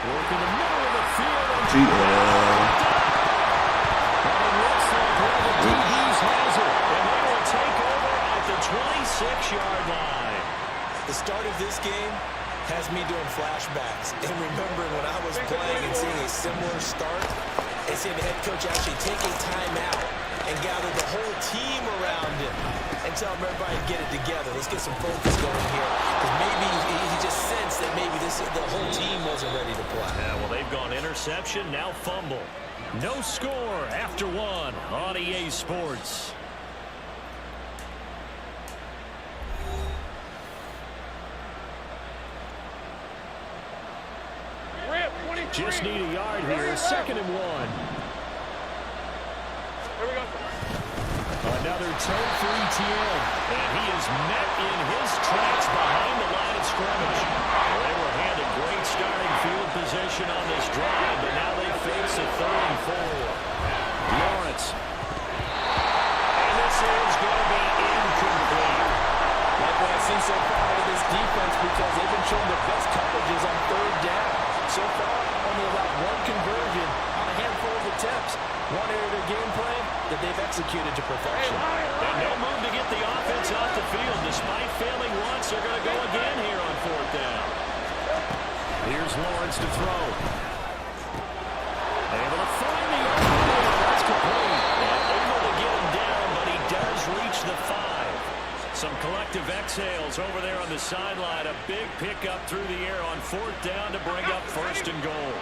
Work in the middle of the field. And it looks like one of the DBs has it. And they will take over at the 26-yard line. The start of this game has me doing flashbacks and remembering when I was playing and seeing a similar start and seeing the head coach actually take a timeout and gather the whole team around him and tell everybody to get it together. Let's get some focus going here. Because maybe he just sensed that maybe the whole team wasn't ready to play. Yeah, well, they've gone interception, now fumble. No score after one on EA Sports. Just need a yard here. 2nd and 1. Here we go. Another toe for ETN. And he is met in his tracks behind the line of scrimmage. Well, they were handed great starting field position on this drive, but now they face a 3rd and 4. Lawrence. And this is going to be incomplete. Like what I've seen so far out of this defense, because they've been showing the best coverages on 3rd down. So far, only allowed 1 conversion on a handful of attempts. One area of their game plan that they've executed to perfection. And no move to get the offense off the field. Despite failing once, they're going to go again here on 4th down. Here's Lawrence to throw. Able to find the opening. That's complete. And able to get him down, but he does reach the 5. Some collective exhales over there on the sideline. A big pickup through the air on 4th down to bring up 1st and goal.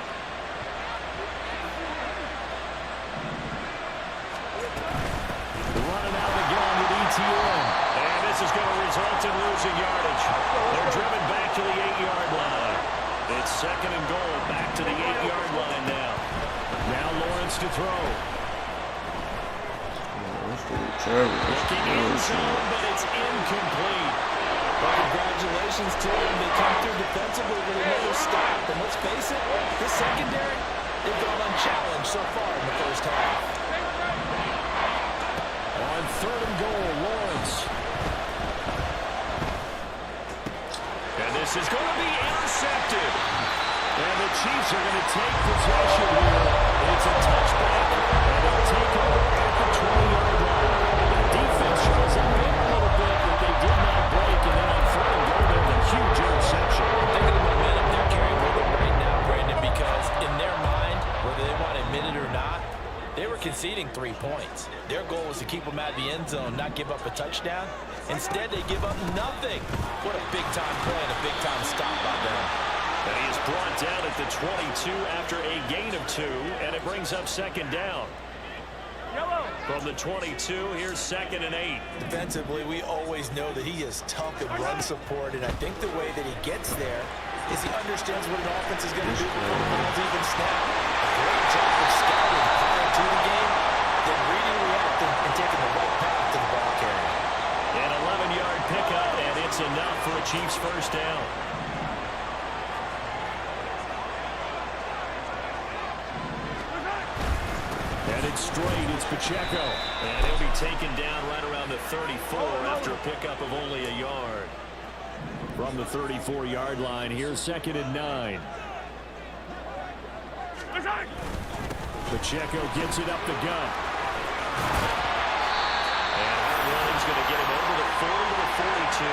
Running out of the gun with ETN. And this is going to result in losing yardage. They're driven back to the 8-yard line. It's 2nd and goal. Back to the 8-yard line now. Now Lawrence to throw. Looking in zone, but it's incomplete. Well, congratulations to them. They come through defensively with another stop. And let's face it, this secondary, they've gone unchallenged so far in the first half. On 3rd and goal, Lawrence. And this is going to be intercepted. And the Chiefs are going to take possession here. It's a touchback, and they'll take over at the 20-yard line. Defense shows up in a little bit, but they did not break. And then on 3rd and goal, there's a huge interception. Think of the momentum they're carrying with them right now, Brandon, because in their mind, whether they want to admit it or not, they were conceding 3 points. Their goal was to keep them out of the end zone, not give up a touchdown. Instead, they give up nothing. What a big-time play and a big-time stop by them. And he is brought down at the 22 after a gain of 2, and it brings up 2nd down. From the 22, here's 2nd and 8. Defensively, we always know that he is tough in run support, and I think the way that he gets there is he understands what an offense is going to do before the ball's even snap. A great job of scouting prior to the game, then reading, reacting, and taking the right path to the ball carrier. An 11-yard pickup, and it's enough for a Chiefs 1st down. And it's straight, it's Pacheco. And he'll be taken down right around the 34 after a pickup of only a yard. From the 34-yard line, here's 2nd and 9. Pacheco gets it up the gut. And Hartwelling's going to get him over the 40 to the 42.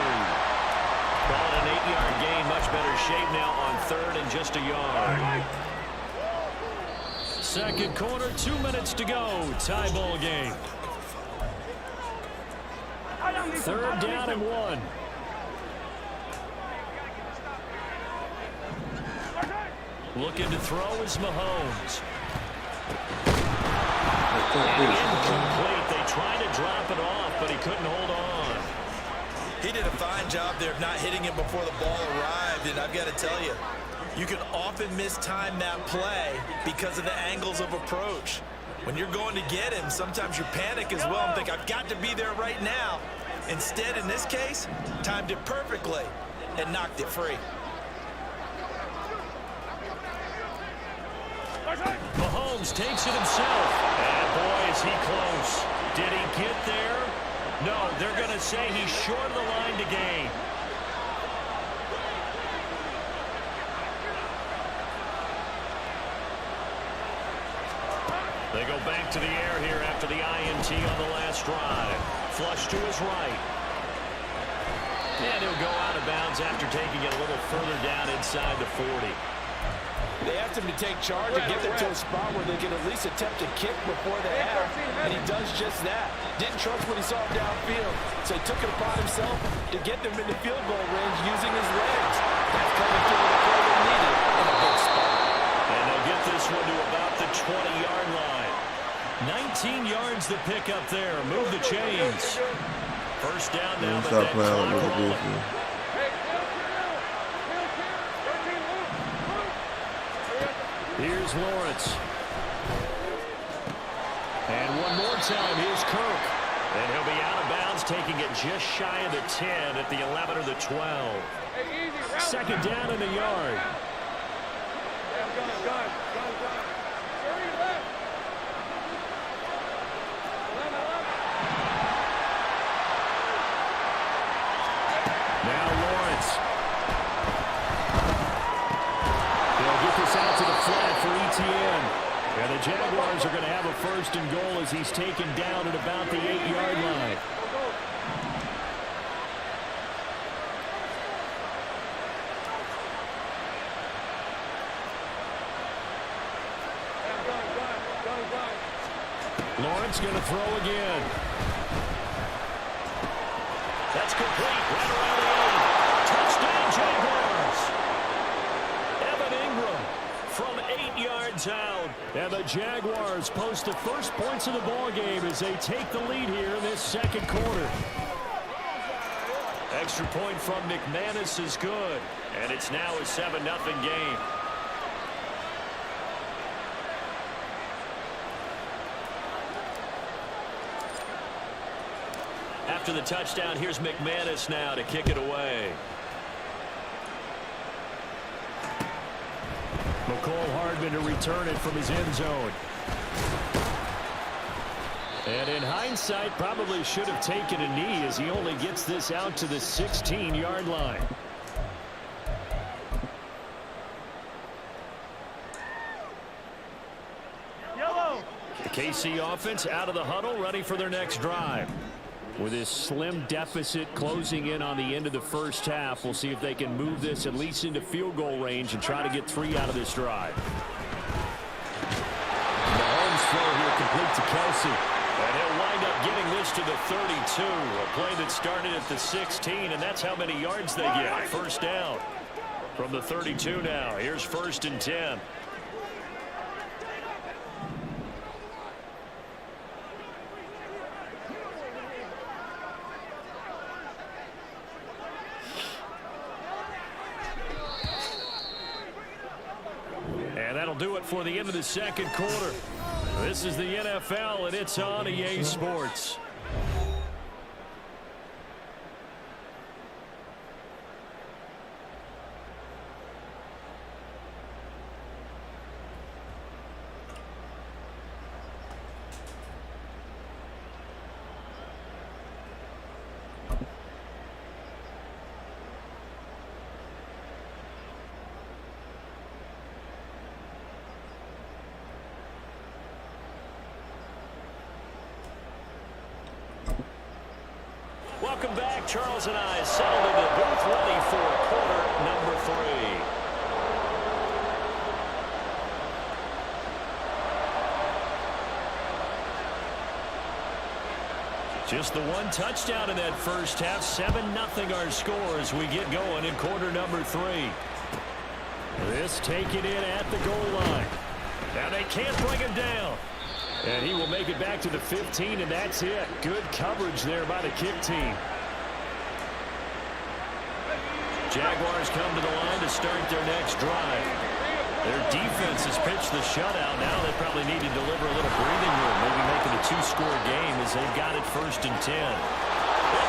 Call it an 8-yard gain, much better shape now on 3rd and just a yard. 2nd quarter, 2 minutes to go. Tie ball game. 3rd down and 1. Looking to throw is Mahomes. Incomplete. They tried to drop it off, but he couldn't hold on. He did a fine job there of not hitting it before the ball arrived, and I've got to tell you, you can often mistime that play because of the angles of approach. When you're going to get him, sometimes you panic as well and think, I've got to be there right now. Instead, in this case, timed it perfectly and knocked it free. Mahomes takes it himself. And boy, is he close. Did he get there? No, they're going to say he's short of the line to gain. They go back to the air here after the INT on the last drive. Flush to his right. And he'll go out of bounds after taking it a little further down inside the 40. They asked him to take charge and get them to a spot where they can at least attempt to kick before the half, and he does just that. Didn't trust what he saw downfield, so he took it upon himself to get them into field goal range using his legs. That's coming through the play they needed in a big spot. And they'll get this one to about the 20-yard line. 19 yards to pick up there. Move the chains. First down now, but that clock rolling. Here's Lawrence. And one more time, here's Kirk. And he'll be out of bounds, taking it just shy of the 10 at the 11 or the 12. Second down in the yard. Now Lawrence. They'll get this out to the flat for ETN. And the Jaguars are going to have a first and goal as he's taken down at about the 8-yard line. Lawrence going to throw again. That's complete. Right around the end. Touchdown, Jaguars. Evan Ingram from 8 yards out. And the Jaguars post the first points of the ball game as they take the lead here in this second quarter. Extra point from McManus is good. And it's now a 7-0 game. After the touchdown, here's McManus now to kick it away. McCole Hardman to return it from his end zone. And in hindsight, probably should have taken a knee as he only gets this out to the 16-yard line. The KC offense out of the huddle, ready for their next drive. With this slim deficit closing in on the end of the first half, we'll see if they can move this at least into field goal range and try to get 3 out of this drive. Mahomes throw here complete to Kelsey. And he'll wind up getting this to the 32. A play that started at the 16, and that's how many yards they get. First down from the 32 now. Here's 1st and 10. Do it for the end of the second quarter. This is the NFL, and it's on EA Sports. Welcome back. Charles and I settled in the booth ready for quarter number 3. Just the one touchdown in that first half. 7-0 our score as we get going in quarter number 3. This taken in at the goal line. Now they can't bring him down. And he will make it back to the 15, and that's it. Good coverage there by the kick team. Jaguars come to the line to start their next drive. Their defense has pitched the shutout. Now they probably need to deliver a little breathing room, maybe make it a 2-score game as they've got it 1st and 10.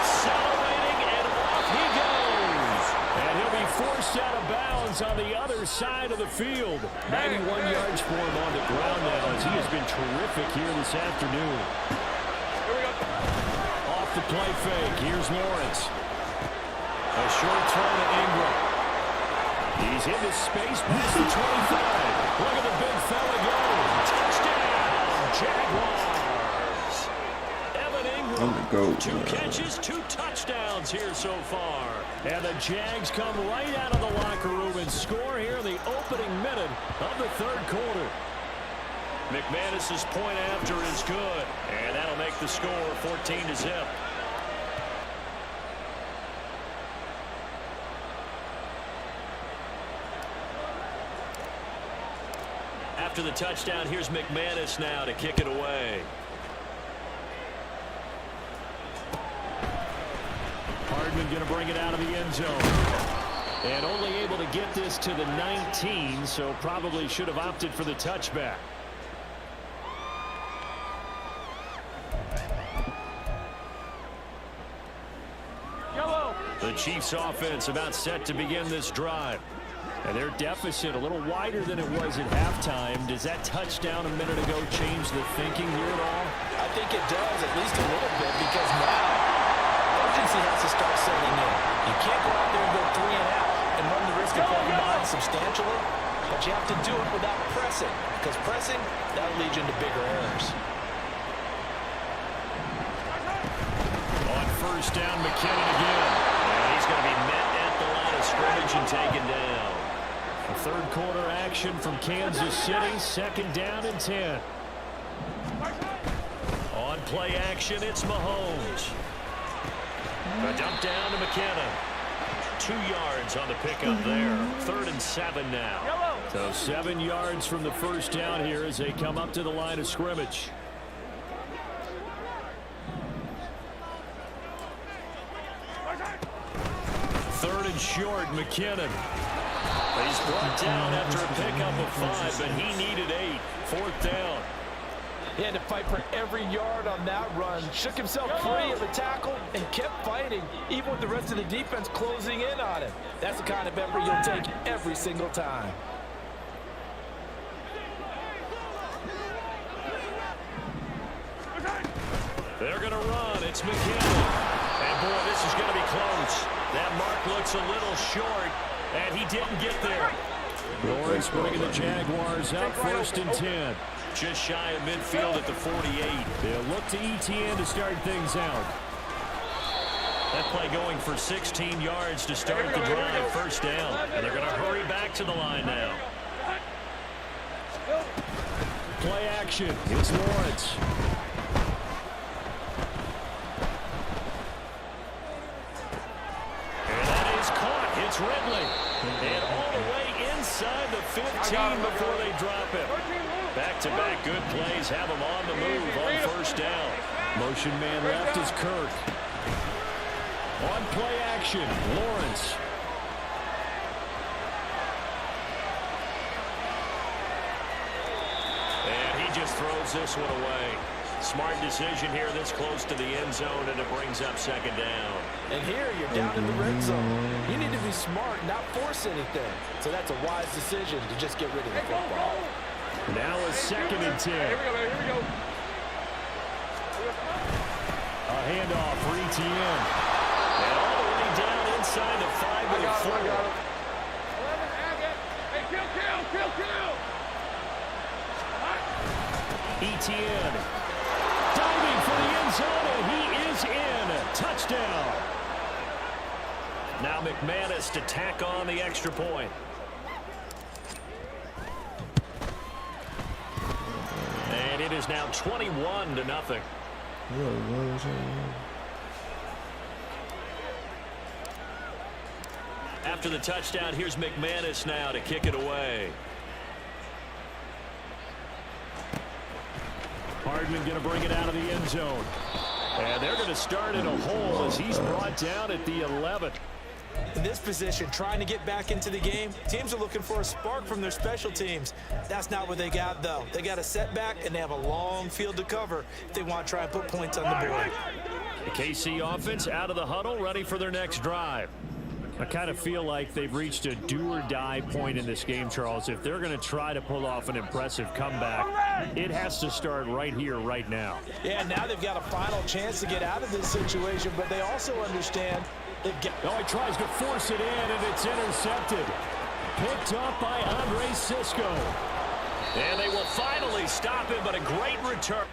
Accelerating, and off he goes. And he'll be forced out of bounds on the other side of the field. 91 yards for him on the ground now as he has been terrific here this afternoon. Off the play fake, here's Lawrence. A short throw to Ingram. He's into space, past the 25. Look at the big fella go. Touchdown, Jaguars. Evan I'm Ingram, the GOAT. 2 catches, 2 touchdowns here so far. And the Jags come right out of the locker room and score here in the opening minute of the third quarter. McManus's point after is good, and that'll make the score 14-0. After the touchdown, here's McManus now to kick it away. Hardman going to bring it out of the end zone. And only able to get this to the 19, so probably should have opted for the touchback. The Chiefs offense about set to begin this drive. And their deficit a little wider than it was at halftime. Does that touchdown a minute ago change the thinking here at all? I think it does, at least a little bit, because now urgency has to start setting in. You can't go out there and go 3 and out and run the risk of falling behind substantially, but you have to do it without pressing, because pressing, that'll lead you into bigger errors. On first down, McKinnon again. And he's going to be met at the line of scrimmage and taken down. A third quarter action from Kansas City, second down and 10. On play action, it's Mahomes. A dump down to McKinnon. 2 yards on the pickup there. 3rd and 7 now. So 7 yards from the first down here as they come up to the line of scrimmage. Third and short, McKinnon. He's brought down after a pickup of 5, but he needed 8. 4th down. He had to fight for every yard on that run. Shook himself free of the tackle and kept fighting, even with the rest of the defense closing in on him. That's the kind of effort you'll take every single time. They're going to run. It's McKinnon. And, boy, this is going to be close. That mark looks a little short, and he didn't get there. Lawrence bringing the Jaguars up 1st and 10. Just shy of midfield at the 48. They'll look to ETN to start things out. That play going for 16 yards to start the drive, first down. And they're going to hurry back to the line now. Play action. It's Lawrence. And that is caught. It's Ridley. And all the way inside the 15 before they drop him. Back-to-back good plays have him on the move on first down. Motion man left is Kirk. On play action, Lawrence. And he just throws this one away. Smart decision here this close to the end zone, and it brings up second down. And here you're down in the red zone. You need to be smart, not force anything. So that's a wise decision to just get rid of the football. Now a 2nd and 10. Here we go. A handoff for ETN. And all the way down inside the 5 to the 4. 11, hey, kill. ETN diving for the end zone, and he is in. Touchdown. Now McManus to tack on the extra point. And it is now 21-0. After the touchdown, here's McManus now to kick it away. Hardman going to bring it out of the end zone. And they're going to start in a hole as he's brought down at the 11. In this position, trying to get back into the game, teams are looking for a spark from their special teams. That's not what they got, though. They got a setback, and they have a long field to cover if they want to try and put points on the board. The KC offense out of the huddle, ready for their next drive. I kind of feel like they've reached a do-or-die point in this game, Charles. If they're going to try to pull off an impressive comeback, it has to start right here, right now. Yeah, now they've got a final chance to get out of this situation, but they also understand they've got... Oh, he tries to force it in, and it's intercepted. Picked up by Andre Sisco. And they will finally stop him, but a great return.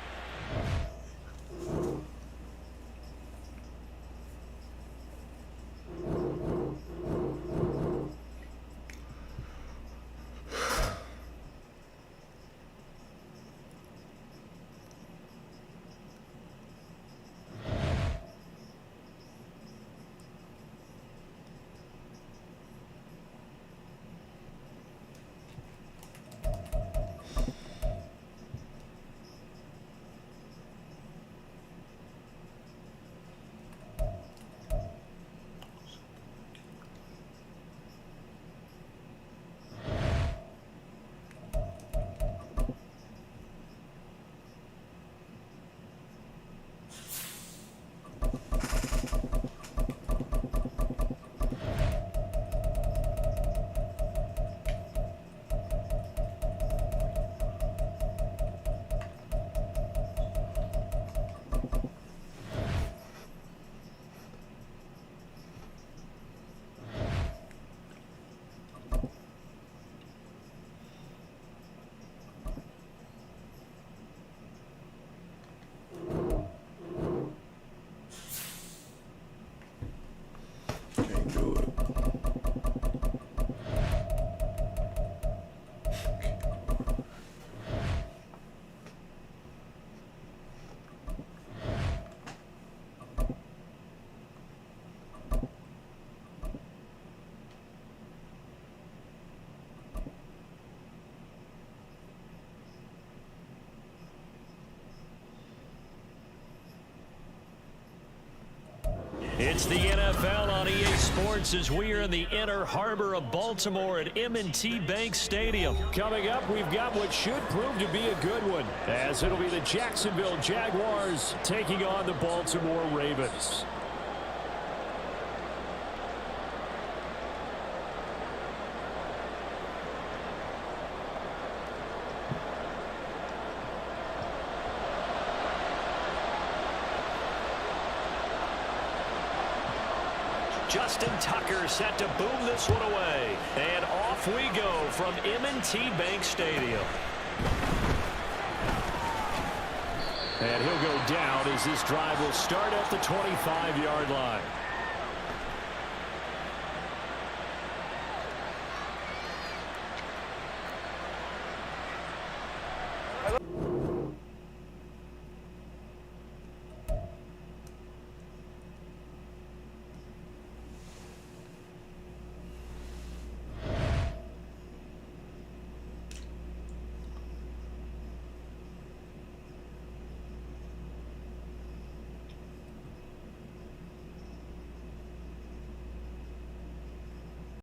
Can't do it. It's the NFL on EA Sports as we are in the inner harbor of Baltimore at M&T Bank Stadium. Coming up, we've got what should prove to be a good one, as it'll be the Jacksonville Jaguars taking on the Baltimore Ravens. Justin Tucker set to boom this one away. And off we go from M&T Bank Stadium. And he'll go down as this drive will start at the 25-yard line.